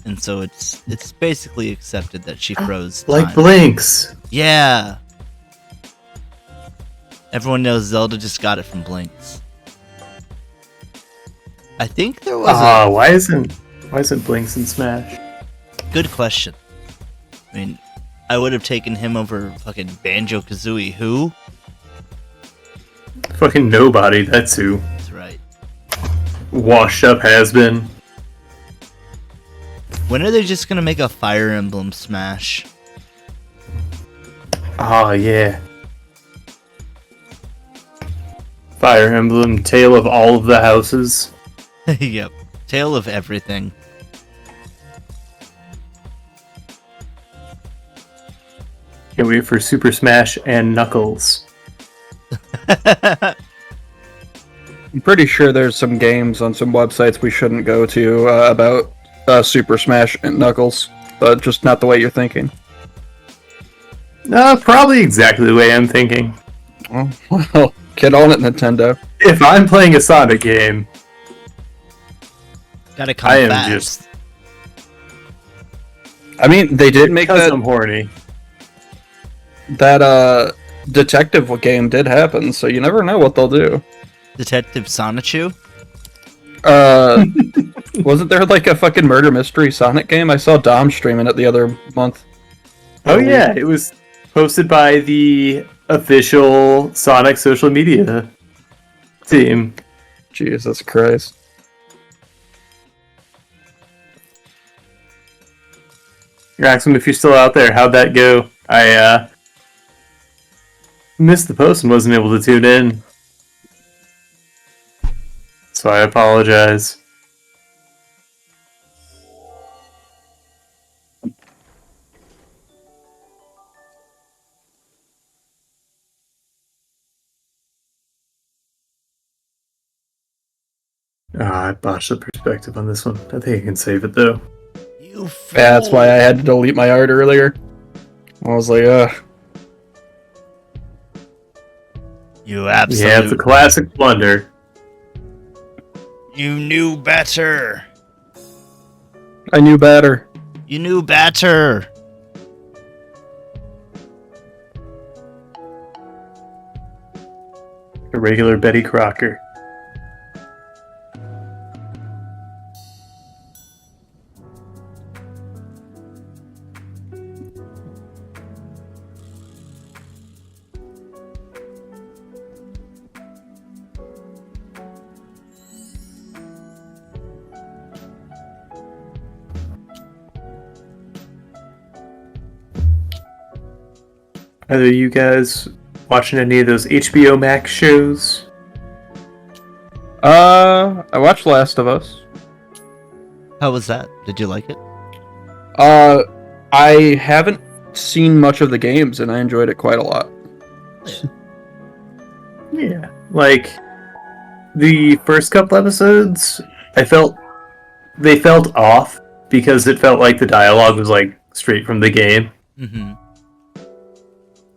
and so it's basically accepted that she froze Like time. Blinks. Yeah. Everyone knows Zelda just got it from Blinks. I think there was a Why isn't Blinks in Smash? good question. I mean, I would have taken him over fucking Banjo-Kazooie. Who? Fucking nobody, that's who. That's right. Washed up has been. When are they just gonna make a Fire Emblem Smash? Oh, yeah. Fire Emblem, Tale of all of the houses. Yep. Tale of everything. Can't wait for Super Smash and Knuckles. I'm pretty sure there's some games on some websites we shouldn't go to about Super Smash and Knuckles, but just not the way you're thinking. No, probably exactly the way I'm thinking. Well, get on it, Nintendo. If I'm playing a Sonic game, Gotta come I am fast. just I mean, they did make because I'm horny. that detective game did happen, so you never know what they'll do. Detective Sonichu? Wasn't there like a fucking murder mystery Sonic game? I saw Dom streaming it the other month. Oh yeah, it was posted by the official Sonic social media team. Jesus Christ. Raxum, if you're still out there, how'd that go? I missed the post and wasn't able to tune in. So I apologize. I botched the perspective on this one. I think I can save it though. You fool. Yeah, that's why I had to delete my art earlier. I was like, You absolute. Yeah, it's a classic blunder. You knew better. I knew better. You knew better. A regular Betty Crocker. Are you guys watching any of those HBO Max shows? I watched Last of Us. How was that? Did you like it? I haven't seen much of the games, and I enjoyed it quite a lot. Yeah. Like, the first couple episodes, they felt off because it felt like the dialogue was like straight from the game. Mm-hmm.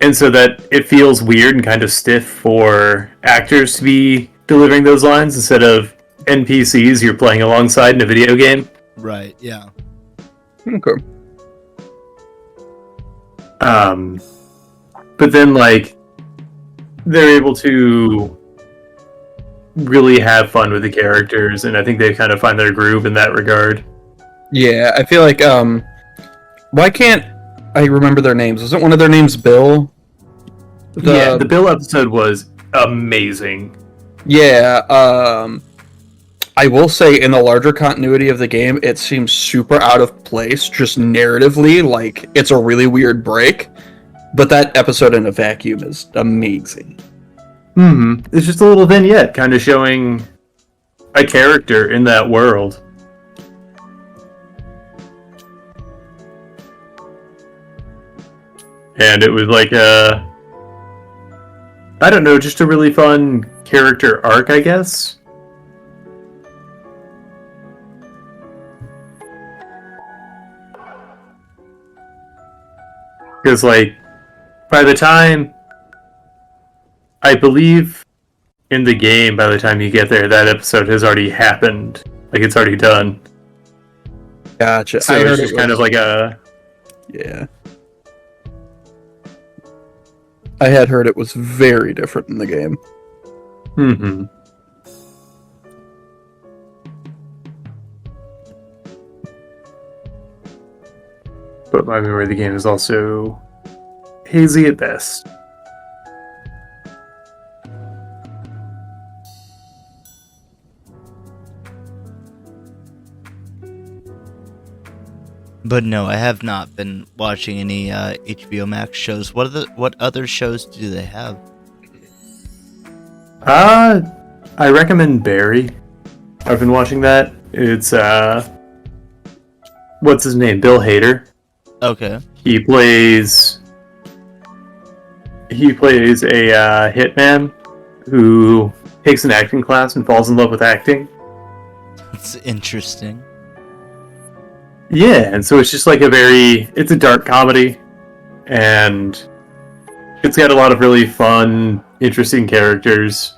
And so that it feels weird and kind of stiff for actors to be delivering those lines instead of NPCs you're playing alongside in a video game. Right, yeah. Okay. But then, like, they're able to really have fun with the characters, and I think they kind of find their groove in that regard. Yeah, I feel like, why can't I remember their names? Wasn't one of their names Bill? Yeah, the Bill episode was amazing. Yeah, I will say in the larger continuity of the game, it seems super out of place, just narratively, like, it's a really weird break. But that episode in a vacuum is amazing. It's just a little vignette kind of showing a character in that world. And it was like I don't know, just a really fun character arc, I guess. Because, like, by the time, I believe in the game, by the time you get there, that episode has already happened. Like, it's already done. Gotcha. So it's just kind of like a... Yeah. I had heard it was very different in the game. Mm-hmm. But my memory of the game is also hazy at best. But no, I have not been watching any HBO Max shows. What other shows do they have? I recommend Barry. I've been watching that. It's what's his name? Bill Hader. Okay. He plays he plays a hitman who takes an acting class and falls in love with acting. It's interesting. Yeah, and so it's just like it's a dark comedy, and it's got a lot of really fun, interesting characters.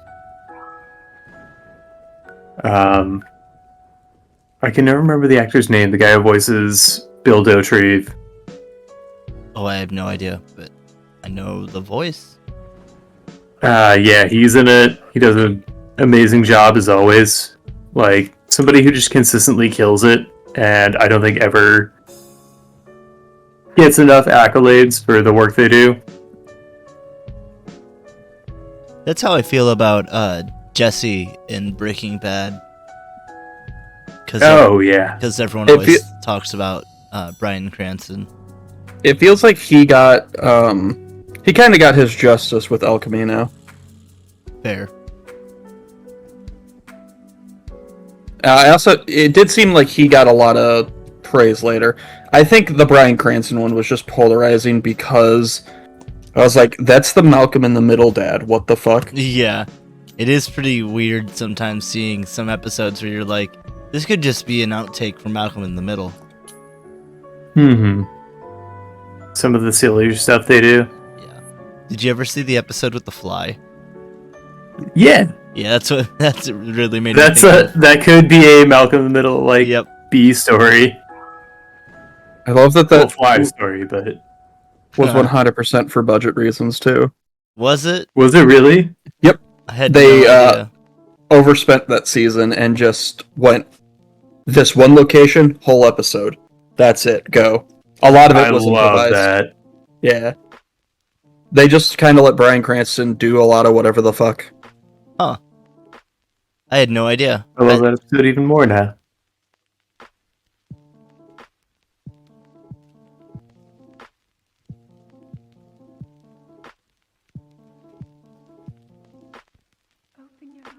I can never remember the actor's name, the guy who voices Bill Dauterive. Oh, I have no idea, but I know the voice. Yeah, he's in it. He does an amazing job as always. Like, somebody who just consistently kills it, and I don't think ever gets enough accolades for the work they do. That's how I feel about Jesse in Breaking Bad. Oh, yeah. Because everyone If always talks about Bryan Cranston. It feels like he got he kind of got his justice with El Camino. Fair. It did seem like he got a lot of praise later. I think the Bryan Cranston one was just polarizing because I was like, that's the Malcolm in the Middle dad. What the fuck? Yeah. It is pretty weird sometimes seeing some episodes where you're like, this could just be an outtake from Malcolm in the Middle. Some of the sillier stuff they do. Yeah. Did you ever see the episode with the fly? Yeah. Yeah, that's what really made me That's think that could be a Malcolm in the Middle, like, Yep. B story. I love that Well, that fly story, but... was 100% for budget reasons too. Was it? Was it really? I had They, no idea. Overspent that season and just went this one location, whole episode. That's it. Go. A lot of it I was love improvised. that. Yeah. They just kind of let Bryan Cranston do a lot of whatever the fuck. Huh. I had no idea. I love that episode even more now. Open your eyes.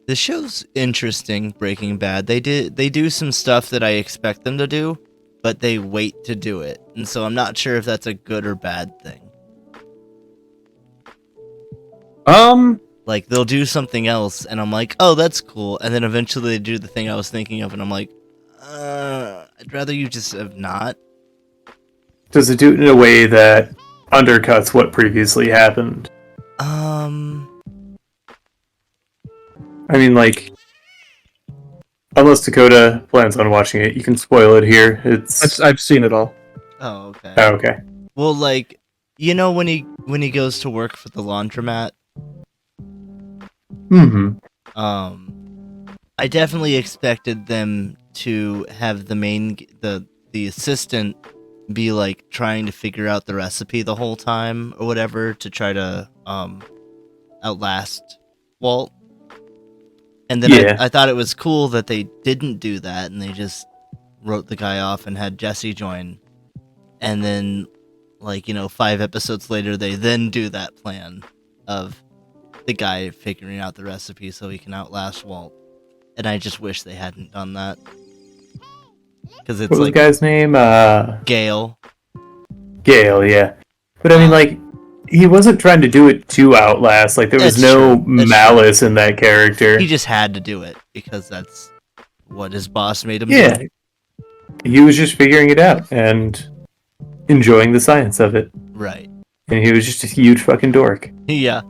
The show's interesting, Breaking Bad. They do some stuff that I expect them to do, but they wait to do it. And so I'm not sure if that's a good or bad thing. Like, they'll do something else, and I'm like, oh, that's cool. And then eventually they do the thing I was thinking of, and I'm like, I'd rather you just have not. Does it do it in a way that undercuts what previously happened? I mean, like, unless Dakota plans on watching it, you can spoil it here. I've seen it all. Oh, okay. Oh, okay. Well, like, you know when he goes to work for the laundromat? I definitely expected them to have the assistant be like trying to figure out the recipe the whole time or whatever to try to outlast Walt. And then Yeah. I thought it was cool that they didn't do that and they just wrote the guy off and had Jesse join. And then, like, 5 episodes later, they then do that plan of the guy figuring out the recipe so he can outlast Walt. And I just wish they hadn't done that. Because it's What was like the guy's name? Gale. Gale, yeah. But I mean, like, he wasn't trying to do it to outlast. Like, there was That's no true. That's malice in that character. He just had to do it because that's what his boss made him Yeah. do. He was just figuring it out and enjoying the science of it. Right. And he was just a huge fucking dork. Yeah.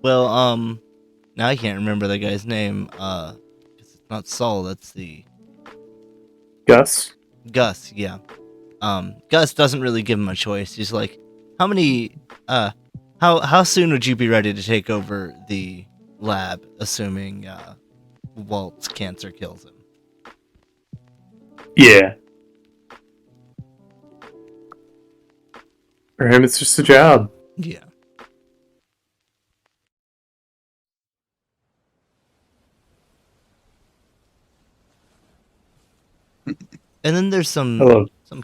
Well, now I can't remember the guy's name. 'Cause it's not Saul, that's the Gus? Gus, yeah. Gus doesn't really give him a choice. He's like, how soon would you be ready to take over the lab, assuming Walt's cancer kills him? Yeah. For him, it's just a job. Yeah. And then there's some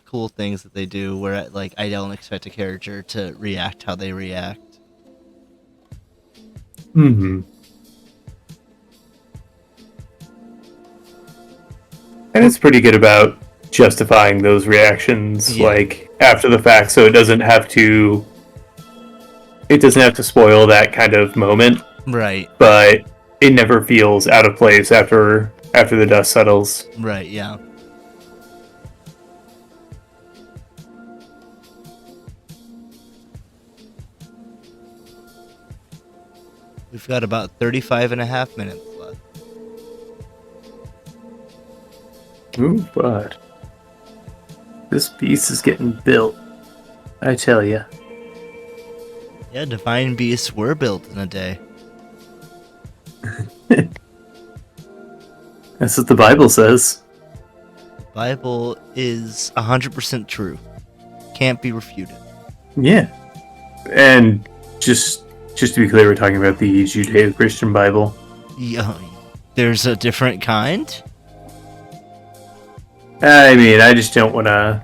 cool things that they do where like I don't expect a character to react how they react. And it's pretty good about justifying those reactions, Yeah. like, after the fact, so it doesn't have to spoil that kind of moment, Right. but it never feels out of place after the dust settles. Right. Yeah. We've got about 35 and a half minutes left. Ooh, but this beast is getting built, I tell ya. Yeah, divine beasts were built in a day. That's what the Bible says. Bible is 100% true. Can't be refuted. Yeah. And just to be clear, we're talking about the Judeo-Christian Bible. Yeah, there's a different kind? I mean, I just don't want to...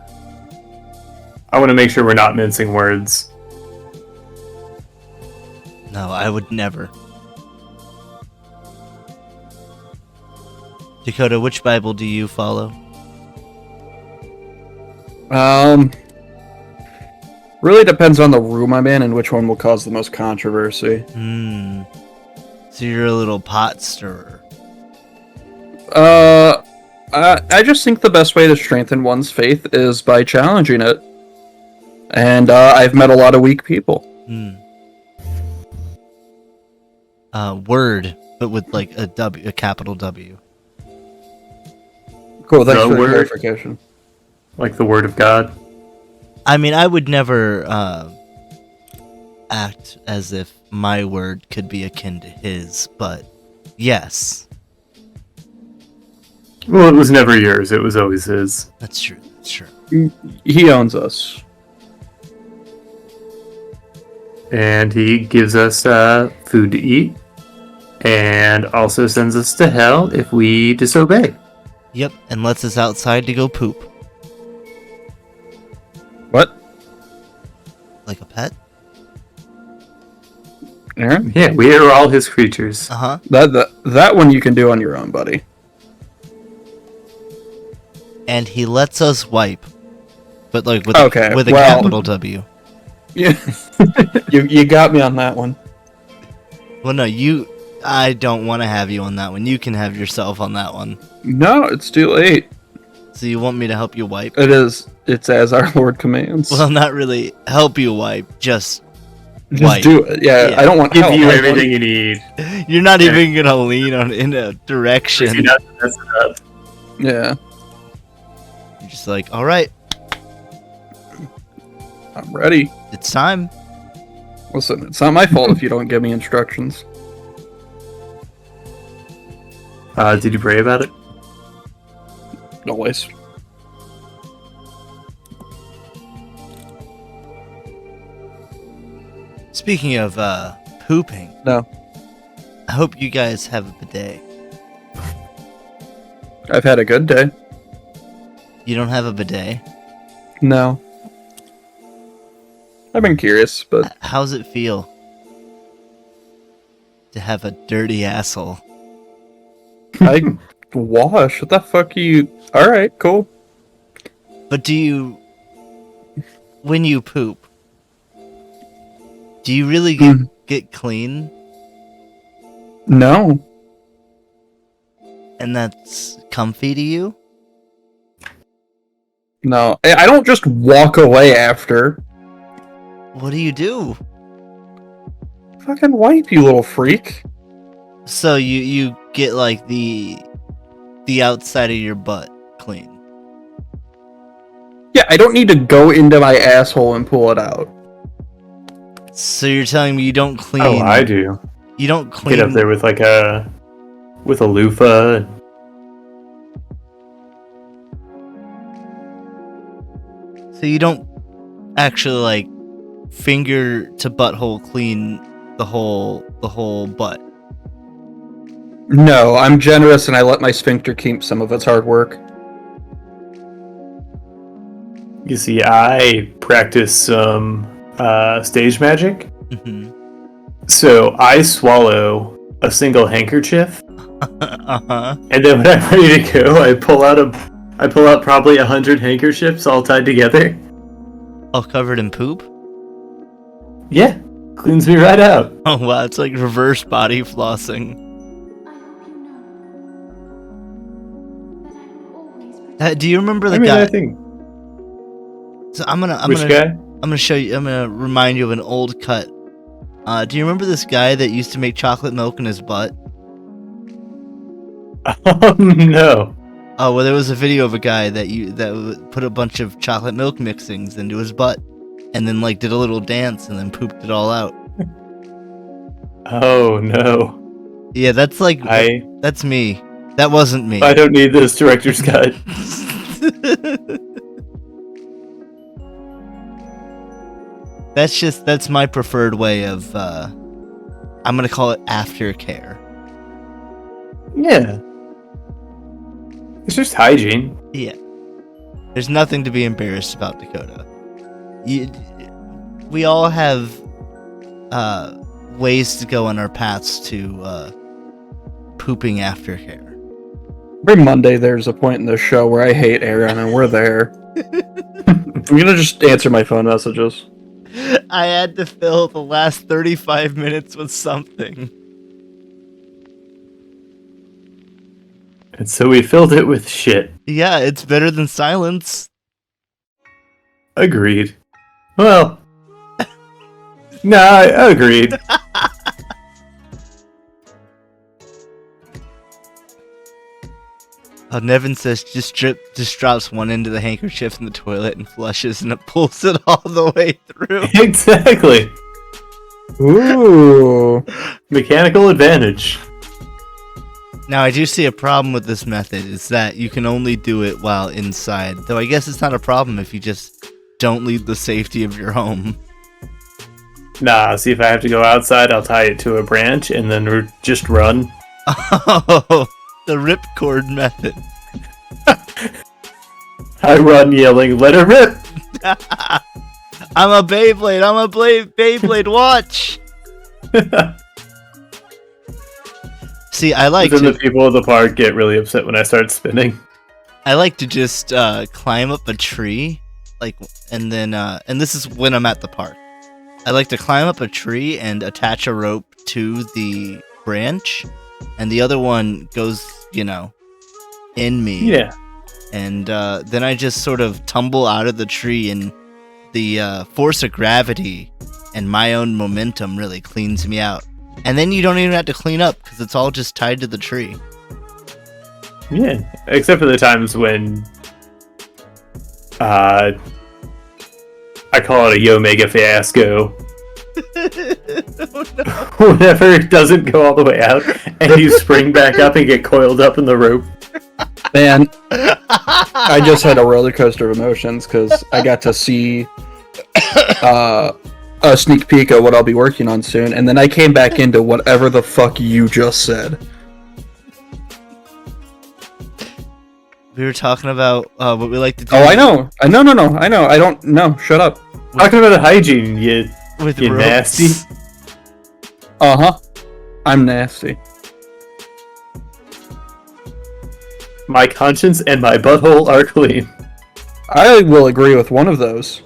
I want to make sure we're not mincing words. No, I would never. Dakota, which Bible do you follow? Really depends on the room I'm in and which one will cause the most controversy. So you're a little pot stirrer. I just think the best way to strengthen one's faith is by challenging it. And I've met a lot of weak people. Word, but with like a W, a capital W. Cool, thanks The for the word. clarification. Like the Word of God. I mean, I would never act as if my word could be akin to his, but yes, Well, it was never yours. It was always his. that's true. That's true. He owns us. And he gives us food to eat. And also sends us to hell if we disobey. Yep, and lets us outside to go poop What? like a pet. Aaron? Yeah, we are all his creatures. Uh huh. That one you can do on your own, buddy. And he lets us wipe, but like with Okay, with a well- capital W. Yeah. you got me on that one. Well, no, you. I don't want to have you on that one. You can have yourself on that one. No, it's too late. So you want me to help you wipe? It is. It's as our Lord commands. Well, not really help you wipe, just Just wipe. do it. Yeah, Yeah. I don't want Give help. you I everything you need. You're not even gonna lean on in a direction. You not to mess it up. Yeah, You're just like, all right, I'm ready. it's time. Listen, it's not my fault if you don't give me instructions. Did you pray about it? Always. Speaking of pooping, No, I hope you guys have a bidet. I've had a good day. You don't have a bidet? No. I've been curious, but How's it feel to have a dirty asshole? I wash. What the fuck are you? Alright, cool. But do you, when you poop, do you really get clean? No. And that's comfy to you? No. I don't just walk away after. What do you do? Fucking wipe, you little freak. So you get like the outside of your butt clean. Yeah, I don't need to go into my asshole and pull it out. So you're telling me you don't clean? Oh, I do. You don't clean. Get up there with a loofah. So you don't actually like finger to butthole clean the whole butt. No, I'm generous and I let my sphincter keep some of its hard work. You see, I practice some stage magic. Mm-hmm. So I swallow a single handkerchief, Uh-huh. and then when I'm ready to go, I pull out probably 100 handkerchiefs all tied together. All covered in poop? Yeah, cleans me right out. Oh wow, it's like reverse body flossing. Do you remember the guy? I think So I'm gonna show you. I'm gonna remind you of an old cut. Do you remember this guy that used to make chocolate milk in his butt? No. Oh well, there was a video of a guy that put a bunch of chocolate milk mixings into his butt, and then like did a little dance and then pooped it all out. Oh no. Yeah, that's that's me. That wasn't me. I don't need this director's cut. That's my preferred way of I'm gonna call it aftercare. Yeah. It's just hygiene. Yeah. There's nothing to be embarrassed about, Dakota. We all have ways to go on our paths to pooping aftercare. Every Monday, there's a point in the show where I hate Aaron, and we're there. I'm gonna just answer my phone messages. I had to fill the last 35 minutes with something. And so we filled it with shit. Yeah, it's better than silence. Agreed. Well, no, I agreed. Nevin says just drops one into the handkerchief in the toilet and flushes, and it pulls it all the way through. Exactly. Ooh. Mechanical advantage. Now, I do see a problem with this method, is that you can only do it while inside. Though I guess it's not a problem if you just don't leave the safety of your home. Nah, see, if I have to go outside, I'll tie it to a branch and then just run. Oh, the ripcord method. I run yelling, "Let her rip!" I'm a Beyblade, Beyblade, watch! See, I like Then the people in the park get really upset when I start spinning. I like to just climb up a tree, and then and this is when I'm at the park. I like to climb up a tree and attach a rope to the branch, and the other one goes, in me. Yeah. And then I just sort of tumble out of the tree, and the force of gravity and my own momentum really cleans me out. And then you don't even have to clean up because it's all just tied to the tree. Yeah, except for the times when I call it a Yo-Mega fiasco. Oh, no. Whenever it doesn't go all the way out, and you spring back up and get coiled up in the rope. Man, I just had a roller coaster of emotions because I got to see a sneak peek of what I'll be working on soon, and then I came back into whatever the fuck you just said. We were talking about what we like to do. Oh, I know. I know. I don't know. Shut up. Talking about hygiene, you With ropes. Nasty. Uh-huh. I'm nasty. My conscience and my butthole are clean. I will agree with one of those.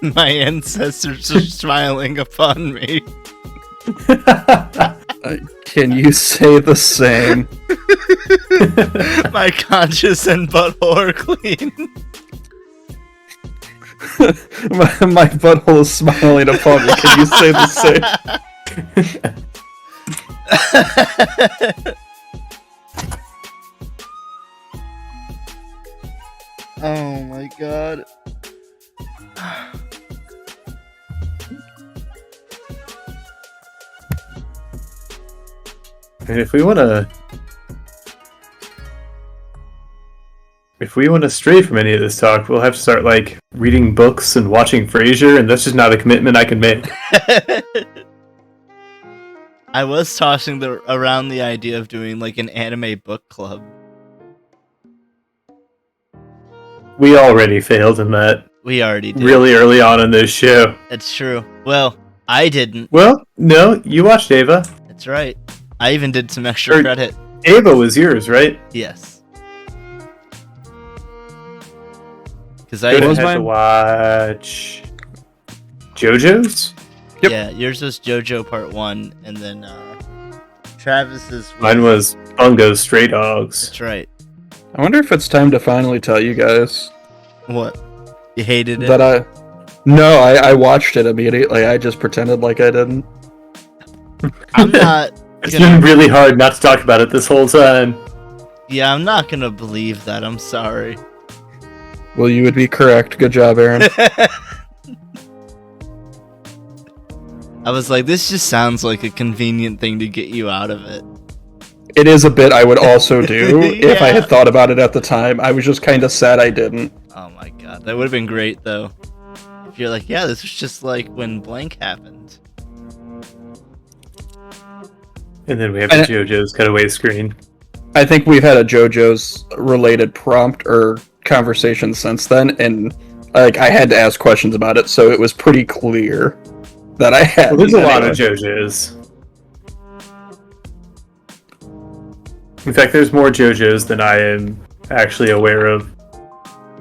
My ancestors are smiling upon me. Can you say the same? My conscience and butthole are clean. my butthole is smiling upon me. Can you say the same? Oh my god. And if we want to stray from any of this talk, we'll have to start reading books and watching Frasier, and that's just not a commitment I can make. I was tossing around the idea of doing an anime book club. We already failed in that We already did. really early on in this show. It's true. Well, I didn't. Well, no, you watched Ava. That's right. I even did some extra Or- credit. Ava was yours, right? Yes. Because I Dakota was had to mine? watch JoJo's. Yep. Yeah, yours was JoJo Part 1, and then Travis's. Mine was Bungo's Stray Dogs. That's right. I wonder if it's time to finally tell you guys What? You hated it? that I watched it immediately. I just pretended like I didn't. I'm not. It's Gonna, been really hard not to talk about it this whole time. yeah, I'm not gonna believe that. I'm sorry. Well, you would be correct. Good job, Aaron. I was like, this just sounds like a convenient thing to get you out of it. It is a bit I would also do if I Yeah. had thought about it at the time. I was just kind of sad I didn't. Oh my god, that would have been great though. If you're like, yeah, this was just like when blank happened. And then we have the JoJo's cutaway screen. I think we've had a JoJo's related prompt or conversation since then, and like I had to ask questions about it, so it was pretty clear that I had. Well, there's a lot anyway. of JoJo's. In fact, there's more JoJo's than I am actually aware of.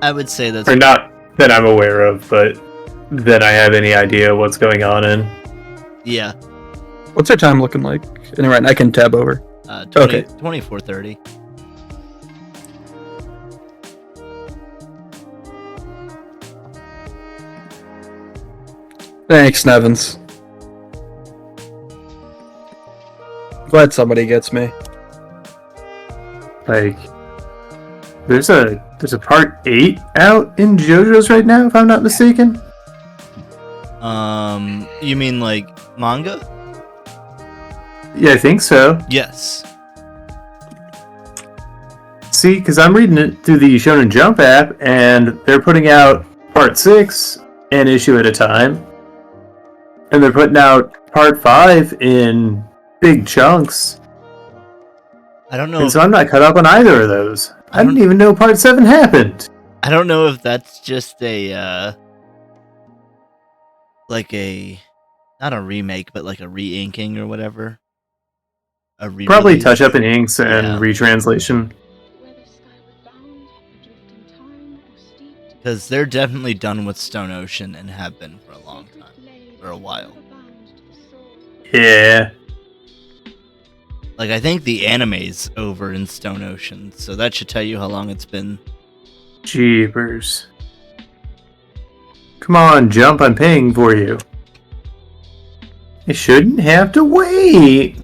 I would say that's Or not that I'm aware of, but that I have any idea what's going on in. yeah. What's our time looking like? Anyway, I can tab over. 24:30. Thanks, Nevins. Glad somebody gets me. Like, there's a part 8 out in JoJo's right now, if I'm not mistaken. You mean like manga? Yeah, I think so. Yes. See, because I'm reading it through the Shonen Jump app, and they're putting out part 6 an issue at a time. And they're putting out part 5 in big chunks. I don't know. And so I'm not caught up on either of those. I didn't even know part 7 happened. I don't know if that's just a like a not a remake, but like a re-inking or whatever. A re-release. Probably touch up in inks and Yeah. retranslation. Whether skyward bound, adrift in time, or steeped in Because they're definitely done with Stone Ocean and have been for a long sacred time. blade, For a while. ever bound to the sword. Yeah. Like, I think the anime's over in Stone Ocean, so that should tell you how long it's been. Jeepers. Come on, Jump, I'm paying for you. You shouldn't have to wait.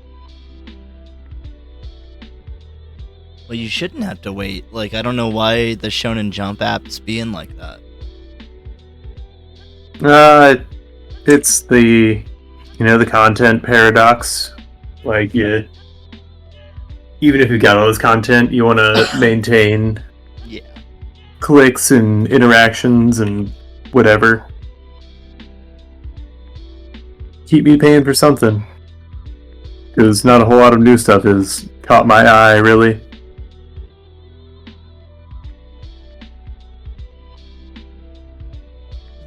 Well, you shouldn't have to wait. Like, I don't know why the Shonen Jump app's being like that. It's the, the content paradox. Like, even if you got all this content, you want to maintain Yeah. clicks and interactions and whatever. Keep me paying for something. Because not a whole lot of new stuff has caught my eye, really.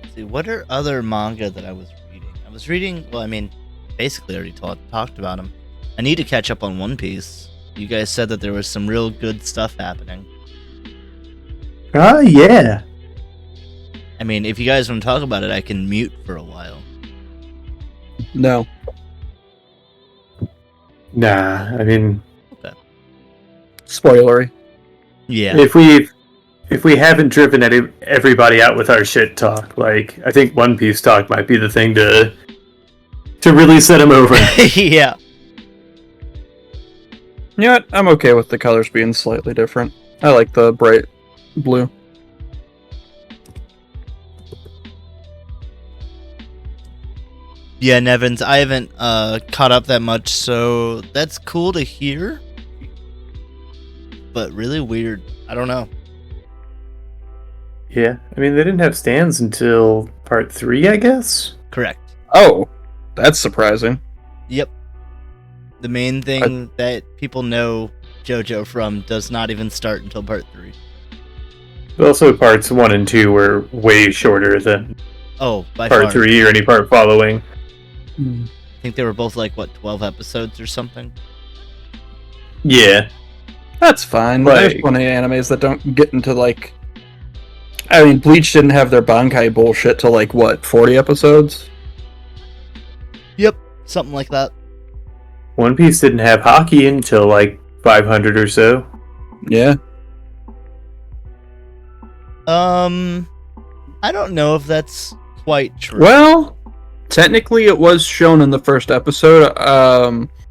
Let's see, what are other manga that I was reading? I was reading, well, I mean, basically already talked about them. I need to catch up on One Piece. You guys said that there was some real good stuff happening. Ah, yeah. I mean, if you guys want to talk about it, I can mute for a while. No. Nah, I mean, Spoilery. Yeah. if we haven't driven everybody out with our shit talk, like, I think One Piece talk might be the thing to really set them over. Yeah. You know what? I'm okay with the colors being slightly different. I like the bright blue. Yeah, Nevins, I haven't caught up that much, so that's cool to hear. But really weird. I don't know. Yeah, I mean, they didn't have stands until part 3, I guess? Correct. Oh, that's surprising. Yep. The main thing that people know JoJo from does not even start until part 3. But also, parts 1 and 2 were way shorter than Oh, by part far. 3 or any part following. I think they were both like, what, 12 episodes or something? Yeah. That's fine. Like- There's plenty of animes that don't get into like. I mean, Bleach didn't have their Bankai bullshit till like what, 40 episodes? Yep, something like that. One Piece didn't have hockey until like 500 or so. Yeah. I don't know if that's quite true. Well, technically it was shown in the first episode,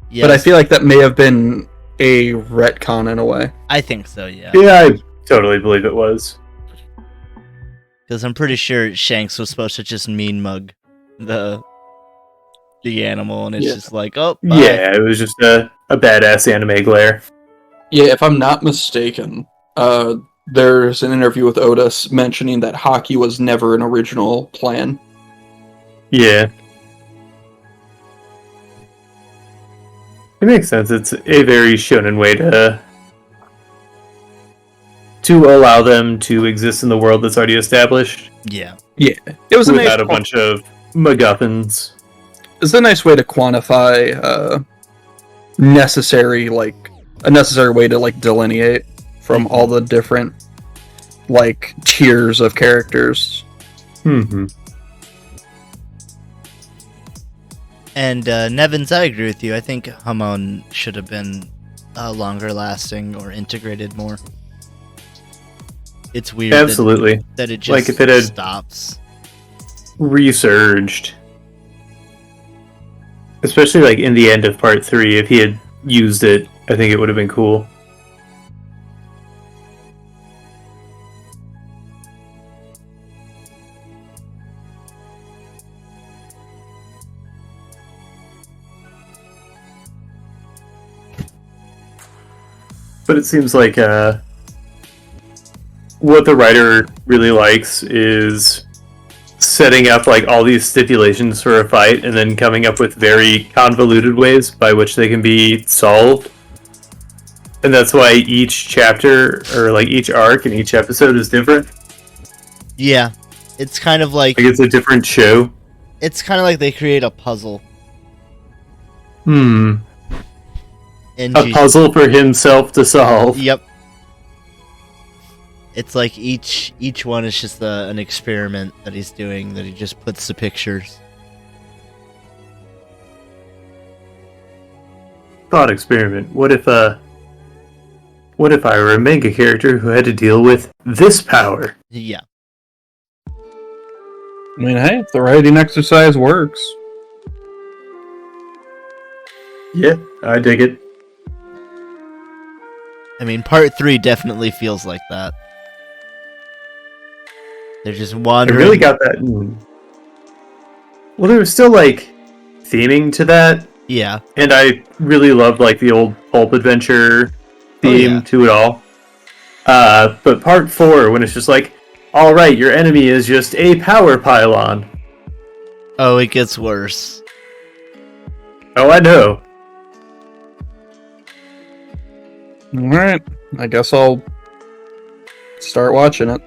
yes, but I feel like that may have been a retcon in a way. I think so, yeah. Yeah, I totally believe it was. Because I'm pretty sure Shanks was supposed to just mean mug the animal, and it's Yeah. just like, oh, bye. Yeah, it was just a badass anime glare. Yeah, if I'm not mistaken, there's an interview with Otis mentioning that hockey was never an original plan. Yeah. It makes sense. It's a very shonen way to allow them to exist in the world that's already established Yeah. It was without a bunch of MacGuffins. It's a nice way to quantify necessary, like a necessary way to like delineate from all the different like tiers of characters. Mm-hmm. And Nevins, I agree with you. I think Hamon should have been longer lasting or integrated more. It's weird Absolutely. that it just Like if it had- stops. Resurged. Especially like in the end of part 3, if he had used it, I think it would have been cool. But it seems like what the writer really likes is setting up like all these stipulations for a fight and then coming up with very convoluted ways by which they can be solved. And that's why each chapter or like each arc and each episode is different. Yeah. It's kind of like Like it's a different show. it's kind of like they create a puzzle. A And puzzle for himself to solve. Yep. It's like each one is just an experiment that he's doing, that he just puts the pictures. Thought experiment. What if I were a manga character who had to deal with this power? Yeah. I mean, hey, if the writing exercise works. Yeah, I dig it. I mean, part 3 definitely feels like that. They're just I wandering. really got that. Well, there was still like theming to that, Yeah. and I really loved like the old pulp adventure theme yeah. to it all. But part 4, when it's just like, all right, your enemy is just a power pylon. Oh, it gets worse. Oh, I know. Alright, I guess I'll start watching it.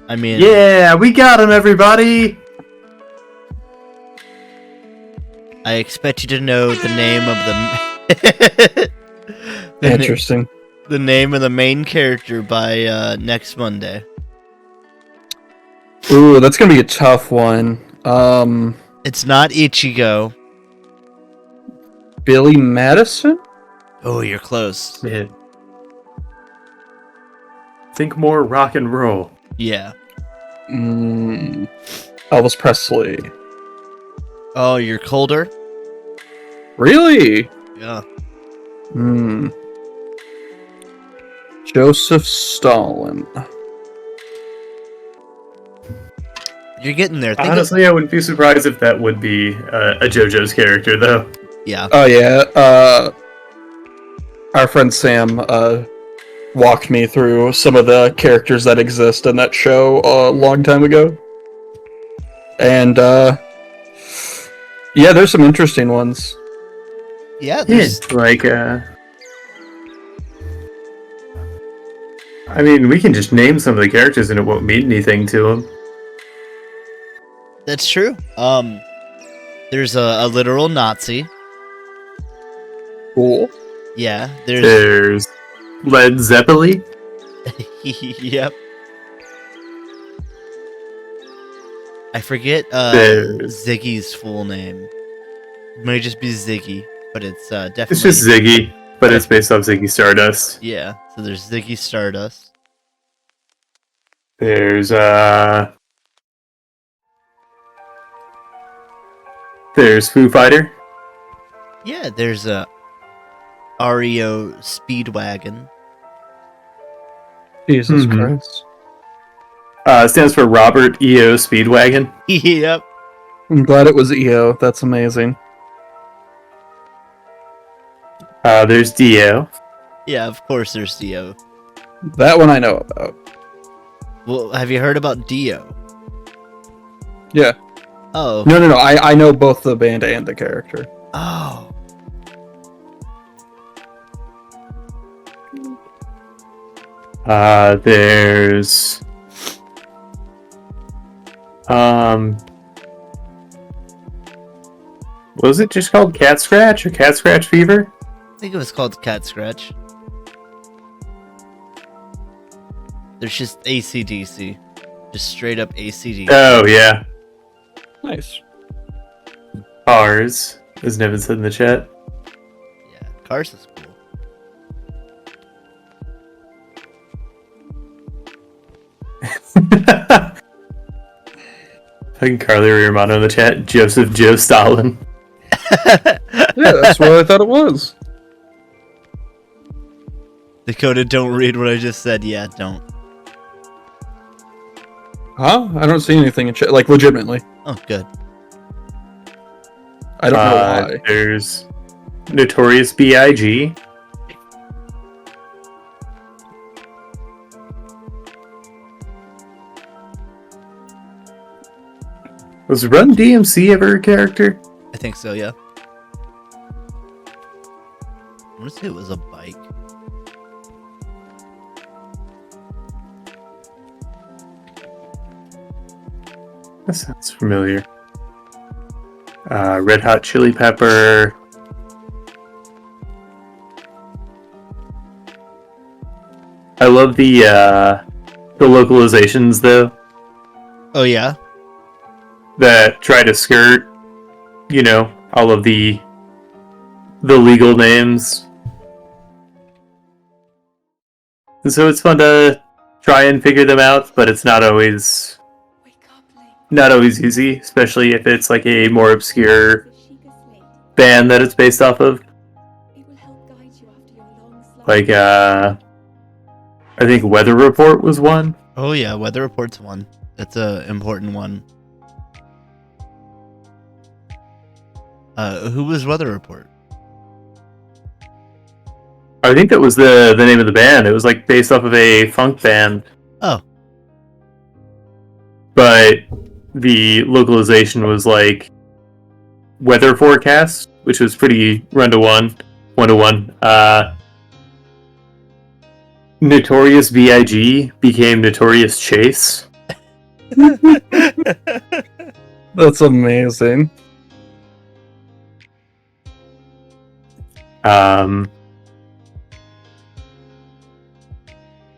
I mean, Yeah, we got him, everybody. I expect you to know the name of the Interesting. the name of the main character by next Monday. Ooh, that's gonna be a tough one. It's not Ichigo. Billy Madison? Oh, you're close. Man. Think more rock and roll. Yeah. Elvis Presley. Oh, you're colder? Really? Yeah. Joseph Stalin. You're getting there. Think Honestly, I wouldn't be surprised if that would be a JoJo's character, though. yeah. Oh yeah, our friend Sam walked me through some of the characters that exist in that show a long time ago. And yeah, there's some interesting ones. Yeah, there's, Like, I mean, we can just name some of the characters and it won't mean anything to them. That's true. There's a literal Nazi. Cool. Yeah, there's. There's Led Zeppelin. Yep. I forget There's- Ziggy's full name. It might just be Ziggy, but it's definitely. It's just Ziggy, but it's based off Ziggy Stardust. Yeah, so there's Ziggy Stardust. There's Foo Fighter. Yeah, there's a REO Speedwagon. Jesus Mhm. Christ. It stands for Robert E.O. Speedwagon. Yep. I'm glad it was EO. That's amazing. There's Dio. Yeah, of course there's Dio. That one I know about. Well, have you heard about Dio? Yeah. Oh. No. I know both the band and the character. Oh. There's was it just called Cat Scratch or Cat Scratch Fever? I think it was called Cat Scratch. There's just AC/DC. Just straight up AC/DC. Oh yeah, Nice. Cars, as Nevin said in the chat. Yeah, Cars is cool. Fucking Carly Romano in the chat. Joseph Joe Stalin. Yeah, that's what I thought it was. Dakota, don't read what I just said. Yeah, don't. Huh? I don't see anything in chat. Like, legitimately. Oh, good. I don't know why. There's Notorious B.I.G. Was Run DMC ever a character? I think so, yeah. I want to say it was a bike. That sounds familiar. Red Hot Chili Pepper. I love the localizations though Oh, yeah? that try to skirt, all of the legal names. And so it's fun to try and figure them out, but it's not always easy, especially if it's like a more obscure band that it's based off of. Like, I think Weather Report was one. Oh, yeah, Weather Report's one. That's a important one. Who was Weather Report? I think that was the name of the band. It was like based off of a funk band. Oh. But the localization was like weather forecast, which was pretty one to one. Notorious B.I.G. became Notorious Chase. That's amazing.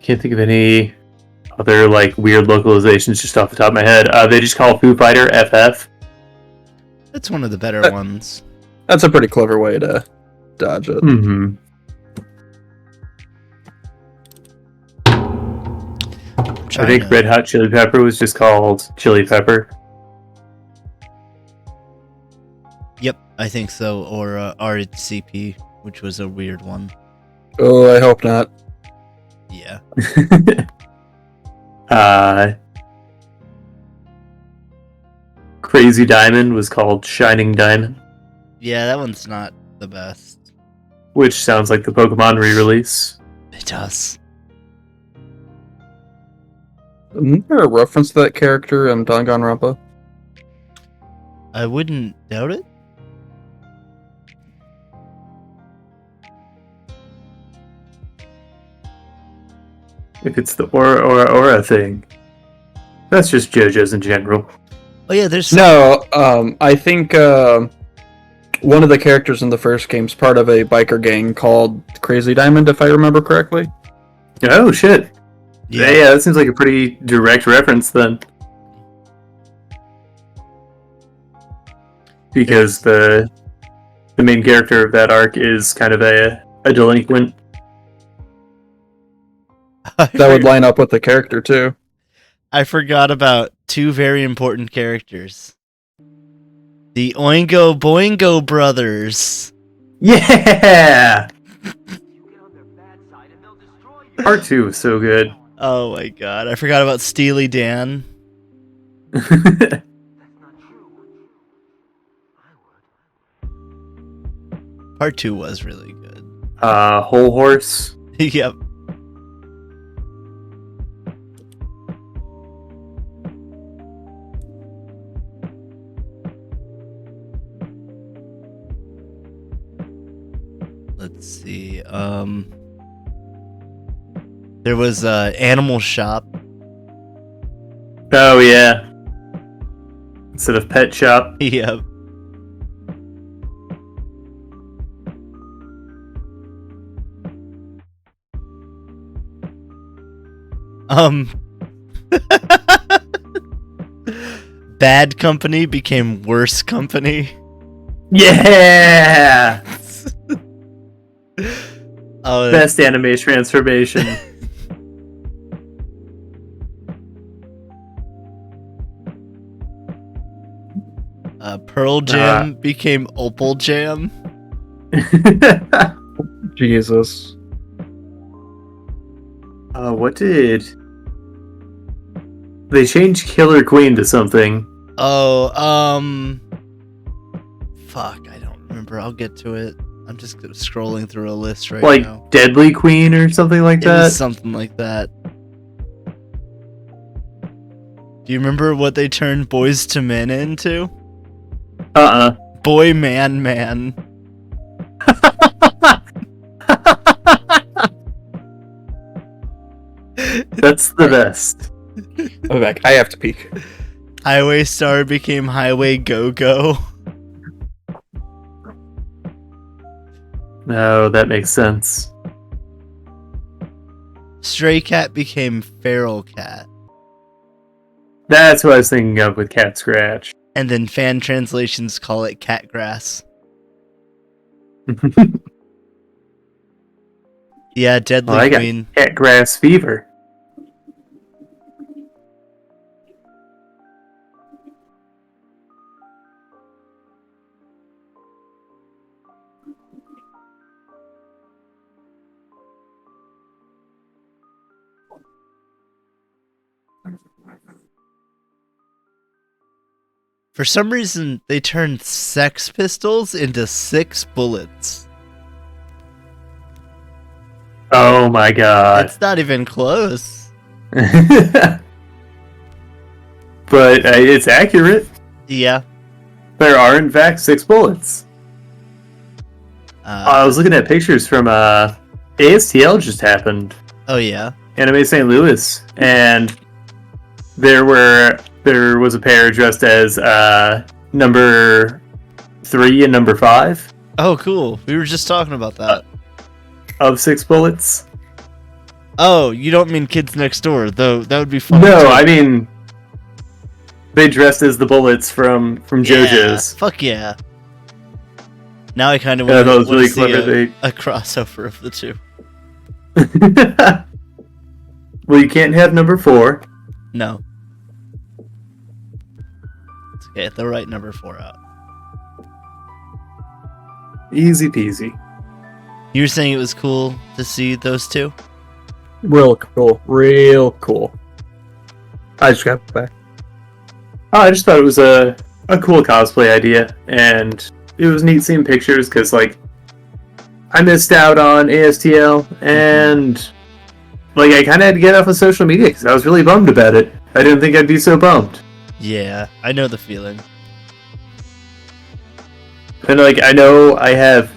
Can't think of any other like weird localizations just off the top of my head. They just call Foo Fighter FF. That's one of the better ones. That's a pretty clever way to dodge it. Mm-hmm. I think Red Hot Chili Pepper was just called Chili Pepper. Yep, I think so. Or RHCP, which was a weird one. Oh, I hope not. Yeah. Crazy Diamond was called Shining Diamond, Yeah, that one's not the best. which sounds like the Pokemon re-release. It does. Isn't there a reference to that character in Danganronpa? I wouldn't doubt it. If it's the Aura thing. That's just JoJo's in general. Oh yeah, there's No, I think one of the characters in the first game's part of a biker gang called Crazy Diamond, if I remember correctly. Oh shit! Yeah. Yeah, that seems like a pretty direct reference then. Because the main character of that arc is kind of a delinquent. That would line up with the character too. I forgot about two very important characters. The Oingo Boingo brothers. Yeah! Part 2 is so good. Oh my god, I forgot about Steely Dan. Part 2 was really good. Whole Horse. Yep. Let's see. There was Animal Shop. Oh yeah. Instead of Pet Shop. Yep. Bad Company became Worse Company. Yeah! Oh, Best anime transformation. Pearl Jam became Opal Jam. Jesus. What did... They changed Killer Queen to something. Oh, fuck, I don't remember. I'll get to it. I'm just scrolling through a list right Like now. Deadly Queen or something like It that? was something like that. Do you remember what they turned Boys to Men into? Boy Man Man. That's the best. I'm back. I have to peek. Highway Star became Highway Go Go. No, that makes sense. Stray Cat became Feral Cat. That's what I was thinking of with Cat Scratch. And then fan translations call it Catgrass. Yeah, Deadly Well, I got Queen. Cat Grass Fever. For some reason, they turned Sex Pistols into 6 bullets. Oh my god. It's not even close. But it's accurate. Yeah. There are, in fact, 6 bullets. I was looking at pictures from ASTL just happened. Oh yeah. Anime St. Louis, and there was a pair dressed as number 3 and number 5 Oh cool. We were just talking about that. of 6 bullets. Oh, you don't mean Kids Next Door, though that would be fun. No, I mean they dressed as the bullets from Yeah, JoJo's. fuck yeah. Now I kind of Yeah, want that was to really see clever. a crossover of the two. Well, you can't have number 4. No. It's okay, they'll write number 4 out. Easy peasy. You were saying it was cool to see those two? Real cool. Real cool. I just got back. Oh, I just thought it was a cool cosplay idea, and it was neat seeing pictures because, like, I missed out on ASTL, and like I kind of had to get off of social media because I was really bummed about it. I didn't think I'd be so bummed, Yeah, I know the feeling. and like I know I have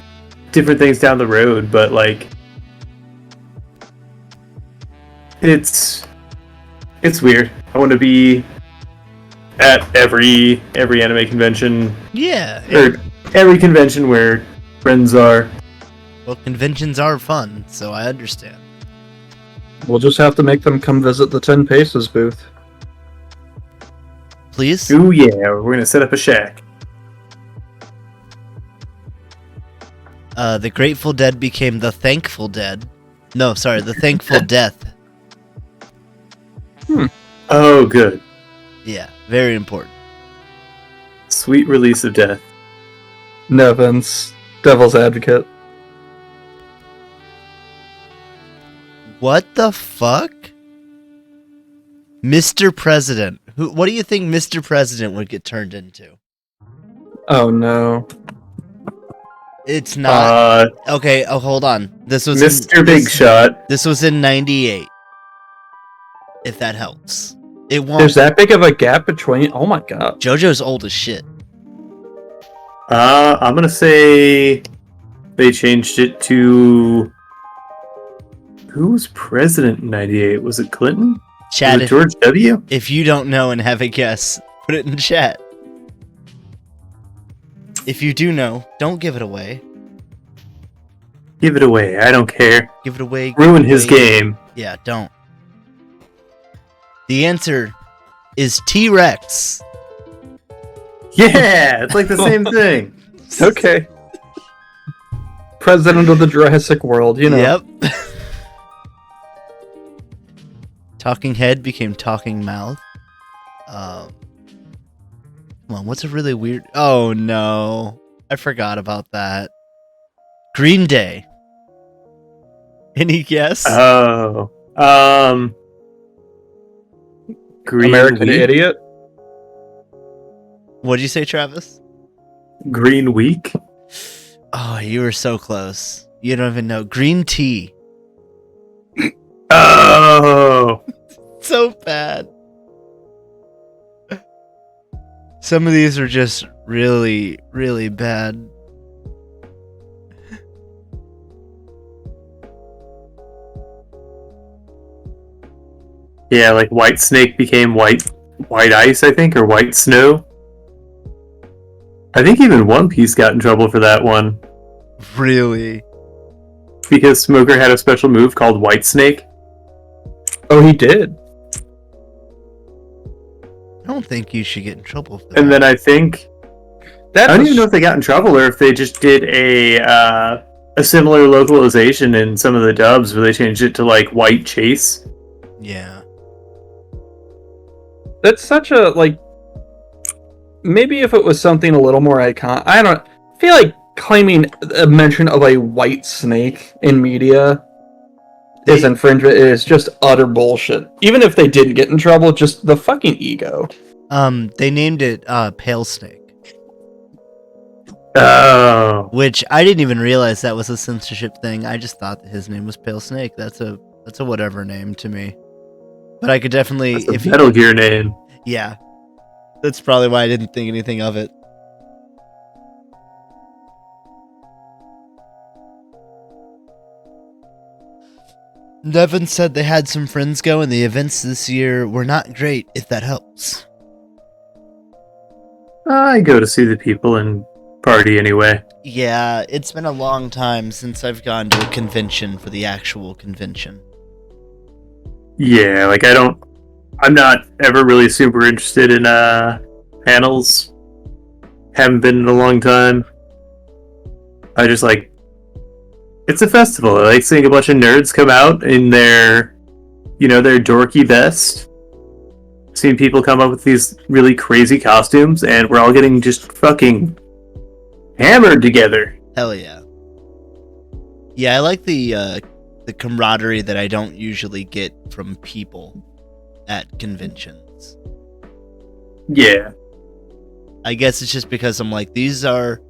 different things down the road, but like it's weird. I want to be at every anime convention, Yeah. or every convention where friends are. Well, conventions are fun, so I understand. We'll just have to make them come visit the 10 Paces booth. Please? Ooh yeah, we're gonna set up a shack. The Grateful Dead became the Thankful Dead. No, sorry, the Thankful Death. Oh, good. Yeah, very important. Sweet release of death. Nevins, Devil's Advocate. What the fuck? Mr. President. What do you think Mr. President would get turned into? Oh no. It's not. Uh, Okay, hold on. This was Mr. Big Shot. This was in 98. If that helps. It won't. There's that big of a gap between. Oh my god. JoJo's old as shit. I'm gonna say they changed it to. Who was president in '98? Was it Clinton? Chat, Was it George W? if you don't know and have a guess, put it in chat. If you do know, don't give it away. Give it away. I don't care. Give it away. Ruin give it his away. game. Yeah, don't. The answer is T-Rex. Yeah, it's like the same thing. Okay. President of the Jurassic World, you know. Yep. Talking head became talking mouth. Come on, what's a really weird... Oh, no. I forgot about that. Green Day. Any guess? Oh. Green American Week? Idiot. What'd you say, Travis? Green Week? Oh, you were so close. You don't even know. Green tea. Oh. So bad. Some of these are just really, really bad. Yeah, like White Snake became White Ice, I think, or White Snow. I think even One Piece got in trouble for that one. Really? Because Smoker had a special move called White Snake. Oh, he did. I don't think you should get in trouble for that. And then I think... That's I don't even know if they got in trouble or if they just did a similar localization in some of the dubs where they changed it to, like, White Chase. Yeah. That's such a, like... Maybe if it was something a little more iconic... I don't... feel like claiming a mention of a white snake in media is infringement. It is just utter bullshit. Even if they didn't get in trouble, just the fucking ego. They named it Pale Snake. Oh. Which I didn't even realize that was a censorship thing. I just thought that his name was Pale Snake. That's a whatever name to me. But I could definitely... That's a Metal Gear name. Yeah. That's probably why I didn't think anything of it. Nevin said they had some friends go and the events this year were not great, if that helps. I go to see the people and party anyway. Yeah, it's been a long time since I've gone to a convention for the actual convention. Yeah, like I'm not ever really super interested in panels. Haven't been in a long time. I just like... It's a festival. I like seeing a bunch of nerds come out in their dorky best. Seeing people come up with these really crazy costumes, and we're all getting just fucking hammered together. Hell yeah. Yeah, I like the camaraderie that I don't usually get from people at conventions. Yeah. I guess it's just because I'm like, these are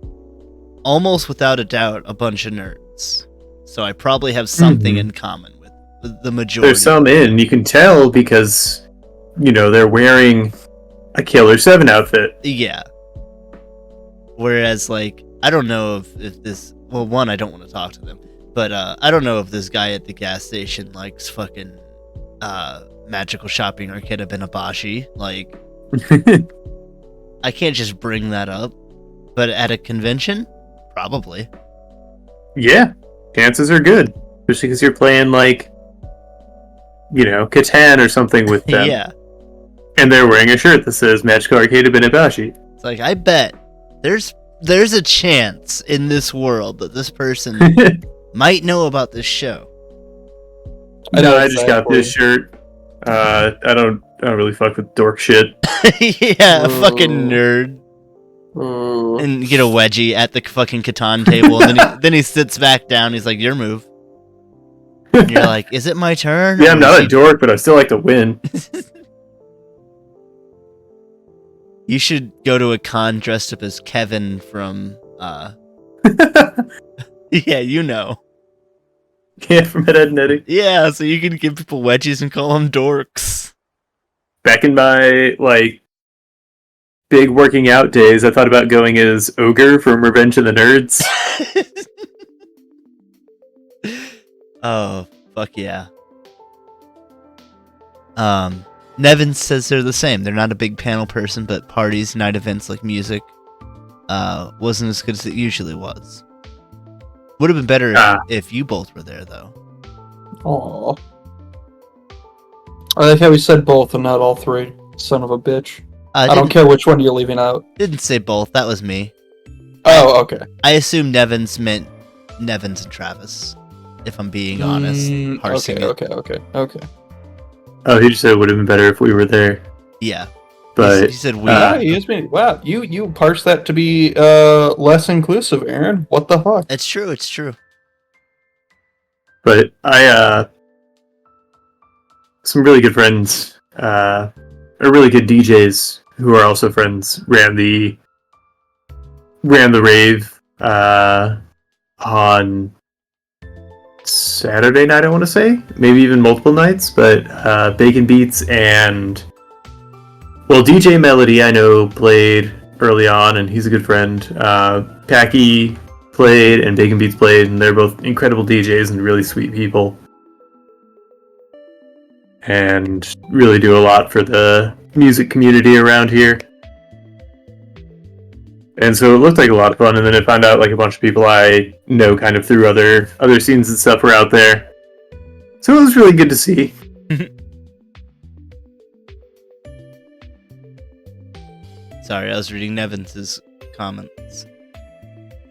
almost without a doubt a bunch of nerds. So I probably have something in common with the majority. There's some in, you can tell because, they're wearing a Killer 7 outfit. Yeah. Whereas, like, I don't know if this... Well, one, I don't want to talk to them. But I don't know if this guy at the gas station likes fucking magical shopping or Keta Benabashi. Like, I can't just bring that up. But at a convention, probably. Yeah, chances are good, especially because you're playing like, Catan or something with them. Yeah. And they're wearing a shirt that says Magical Arcade of Binabashi. It's like, I bet there's a chance in this world that this person might know about this show. I just got this shirt. I don't really fuck with dork shit. Yeah, a fucking nerd. And get a wedgie at the fucking Catan table, and then he sits back down. He's like, "Your move." And you're like, "Is it my turn?" Yeah, I'm not a dork, but I still like to win. You should go to a con dressed up as Kevin from, yeah, you know. Yeah, from Ed, Edd and Eddy. Yeah, so you can give people wedgies and call them dorks. Back in my, big working out days, I thought about going as Ogre from Revenge of the Nerds. Oh, fuck yeah. Nevin says they're the same. They're not a big panel person, but parties, night events like music, wasn't as good as it usually was. Would have been better if you both were there, though. Aww. I like how we said both and not all three. Son of a bitch. I don't care which one you're leaving out. Didn't say both. That was me. Oh, okay. I assume Nevins meant Nevins and Travis, if I'm being honest. Parsing it. Okay. Oh, he just said it would have been better if we were there. Yeah. But he said we. Wow, you parsed that to be less inclusive, Aaron. What the fuck? It's true. But I some really good friends, or really good DJs who are also friends, ran the rave on Saturday night, I want to say, maybe even multiple nights. But Bacon Beats and DJ Melody, I know, played early on, and he's a good friend. Packy played and Bacon Beats played, and they're both incredible DJs and really sweet people. And really do a lot for the music community around here. And so it looked like a lot of fun, and then I found out like a bunch of people I know kind of through other scenes and stuff were out there. So it was really good to see. Sorry, I was reading Nevin's comments.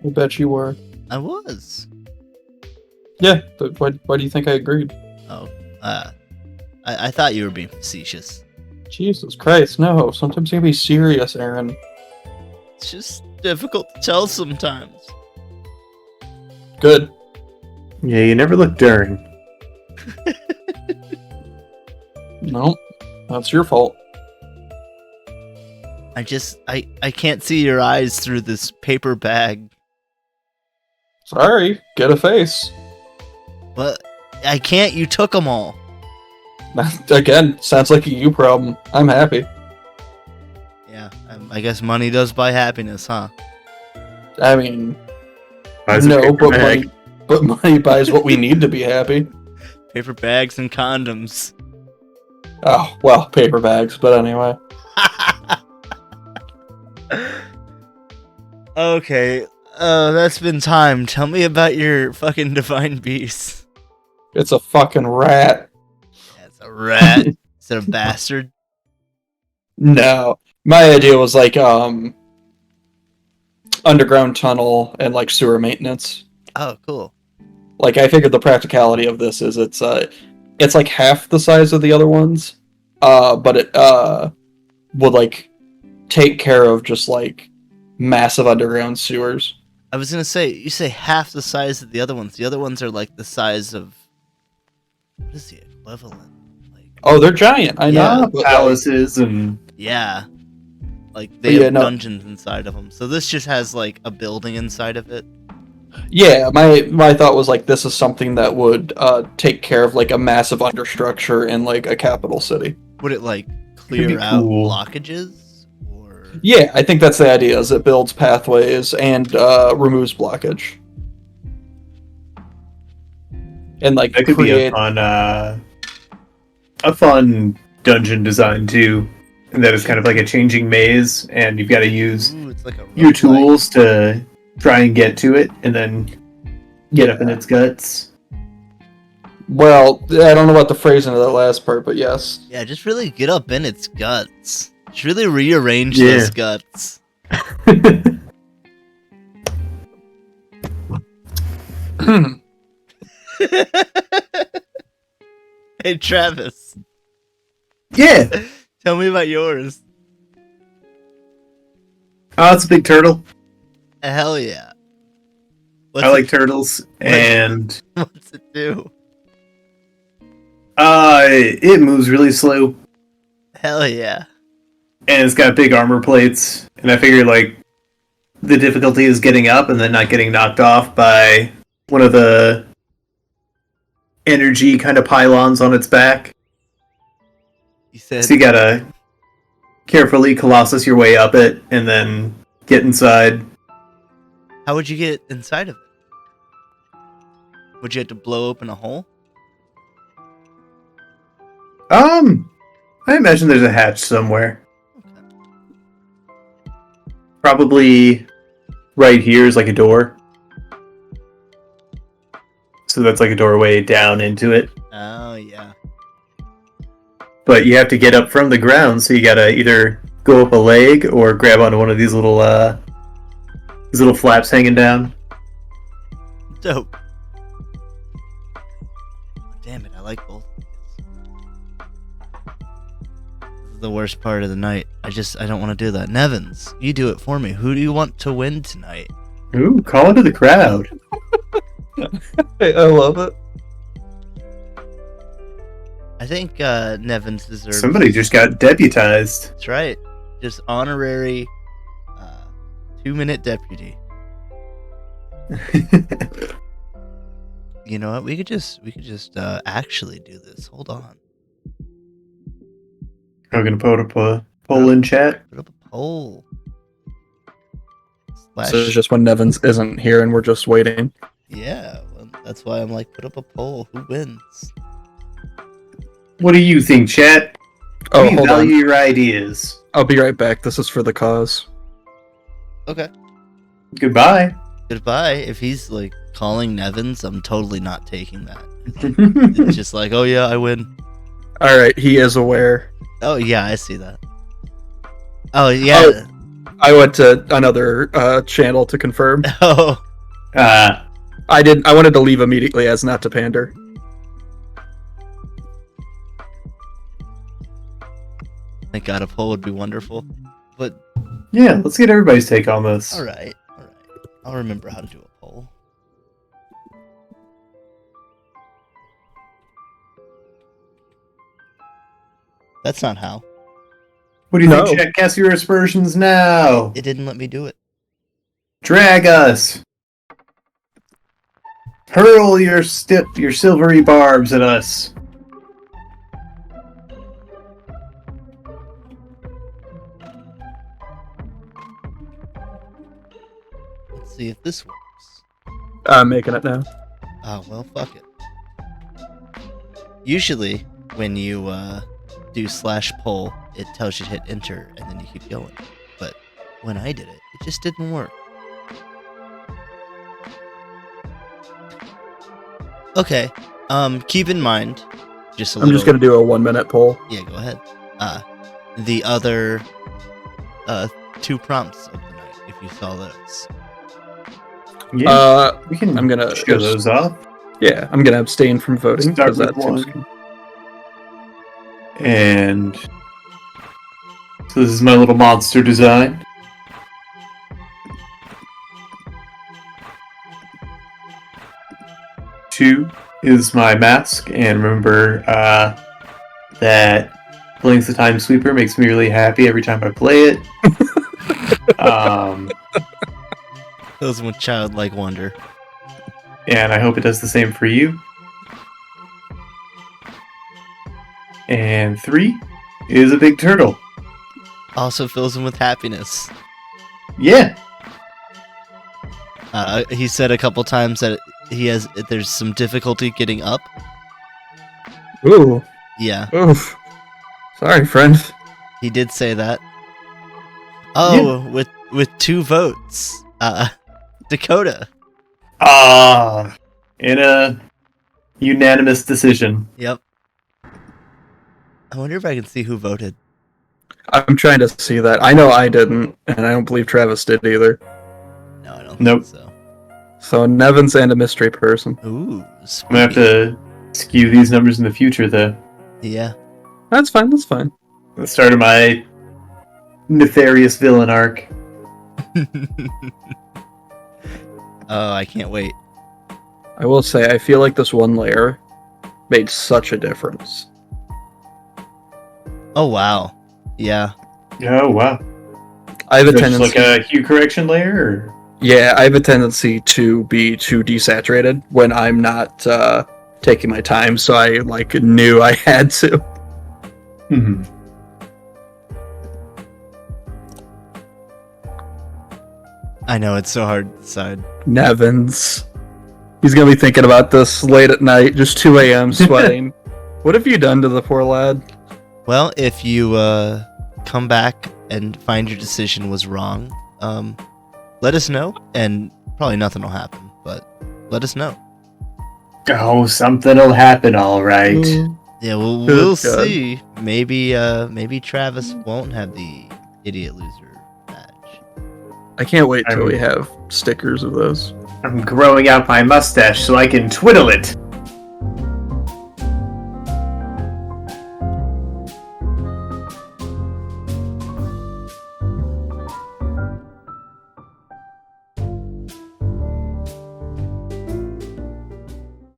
I bet you were. I was. Yeah, but why do you think I agreed? Oh, I thought you were being facetious. Jesus Christ, no. Sometimes you gotta be serious, Aaron. It's just difficult to tell sometimes. Good. Yeah, you never look during. No, that's your fault. I can't see your eyes through this paper bag. Sorry, get a face. But I can't, you took them all. Again, sounds like a you problem. I'm happy. Yeah, I guess money does buy happiness, huh? I mean, Buys a no, paper but bag. money buys what we need to be happy. Paper bags and condoms. Oh, well, paper bags, but anyway. Okay, that's been time. Tell me about your fucking divine beast. It's a fucking rat. Yeah, it's a rat. Is it a bastard? No. My idea was like, underground tunnel and like sewer maintenance. Oh, cool. Like, I figured the practicality of this is it's like half the size of the other ones, but it would like take care of just like massive underground sewers. I was gonna say, you say half the size of the other ones. The other ones are like the size of, what is the equivalent? Like, Oh, they're giant. I know. Yeah, but, Palaces and yeah, like they have no. dungeons inside of them. So this just has like a building inside of it. Yeah, my thought was like this is something that would take care of like a massive understructure in like a capital city. Would it like be clear out cool. blockages? Or Yeah, I think that's the idea. Is it builds pathways and removes blockage, and like that could create. be a fun dungeon design too. and that is kind of like a changing maze, and you've got to use Ooh, it's like a your roguelike. tools to try and get to it, and then get up in its guts. Well, I don't know about the phrasing of that last part, but yes. Yeah, just really get up in its guts. Just really rearrange Yeah. those guts. Hey, Travis, Yeah. tell me about yours. Oh, it's a big turtle. Hell yeah. I like turtles, and What's it do? it moves really slow, Hell yeah. and it's got big armor plates. And I figure like the difficulty is getting up and then not getting knocked off by one of the energy kind of pylons on its back. You said So you gotta carefully Colossus your way up it, and then get inside. how would you get inside of it? Would you have to blow open a hole? I imagine there's a hatch somewhere. Probably right here is like a door. So that's like a doorway down into it. Oh yeah. But you have to get up from the ground, so you gotta either go up a leg or grab onto one of these little flaps hanging down. Dope. Damn it, I like both. This is the worst part of the night. I don't want to do that. Nevins, you do it for me. Who do you want to win tonight? Ooh, call into the crowd. Hey, I love it. I think Nevins deserves. Somebody just got deputized. That's right. Just honorary 2-minute deputy. You know what? We could just actually do this. Hold on. I'm gonna put up a poll in chat. Put up a poll. So it's just when Nevins isn't here and we're just waiting. Yeah, well, that's why I'm like, put up a poll. Who wins? What do you think, chat? Oh, We hold value on. your ideas. I'll be right back. This is for the cause. Okay. Goodbye. Goodbye. If he's like calling Nevins, I'm totally not taking that. It's just like, oh yeah, I win. All right, he is aware. Oh yeah, I see that. Oh yeah. I went to another channel to confirm. Oh. Uh, I wanted to leave immediately as not to pander. Thank God a poll would be wonderful. But yeah, let's get everybody's take on this. all right. I'll remember how to do a poll. That's not how. What do you No. think, chat? Cast your aspersions now. It didn't let me do it. Drag us. Hurl your silvery barbs at us. Let's see if this works. I'm making it now. Oh, well, fuck it. Usually, when you do /poll, it tells you to hit enter and then you keep going. But when I did it, it just didn't work. Okay, keep in mind, just a I'm little... just gonna do a 1-minute poll. Yeah, go ahead. The other 2 prompts of the night, if you saw those. Yeah, we can. I'm gonna show those off. Yeah, I'm gonna abstain from voting Start because that with seems. one. And so this is my little monster design. Two is my mask, and remember that Blink's the Time Sweeper makes me really happy every time I play it. Those with childlike wonder. And I hope it does the same for you. And 3 is a big turtle. Also fills him with happiness. Yeah. He said a couple times that there's some difficulty getting up. Ooh, Yeah. oof. Sorry, friend. He did say that. Oh, with 2 votes. Dakota. In a unanimous decision. Yep. I wonder if I can see who voted. I'm trying to see that. I know I didn't, and I don't believe Travis did either. No, I don't Nope. think so. So Nevins and a mystery person. Ooh, I'm gonna have to skew these numbers in the future, though. Yeah. That's fine. That's fine. The start of my nefarious villain arc. Oh, I can't wait. I will say, I feel like this one layer made such a difference. Oh, wow. Yeah. Oh wow! I have a Just tendency. like a hue correction layer. Or... Yeah, I have a tendency to be too desaturated when I'm not taking my time. So I knew I had to. Mm-hmm. I know, it's so hard to decide. Nevins. He's gonna be thinking about this late at night, just 2 a.m. sweating. What have you done to the poor lad? Well, if you come back and find your decision was wrong, let us know, and probably nothing will happen, but let us know. Oh, something'll happen, all right. Yeah, we'll God. see. Maybe Travis won't have the idiot loser badge. I can't wait till I'm- we have stickers of those. I'm growing out my mustache so I can twiddle it.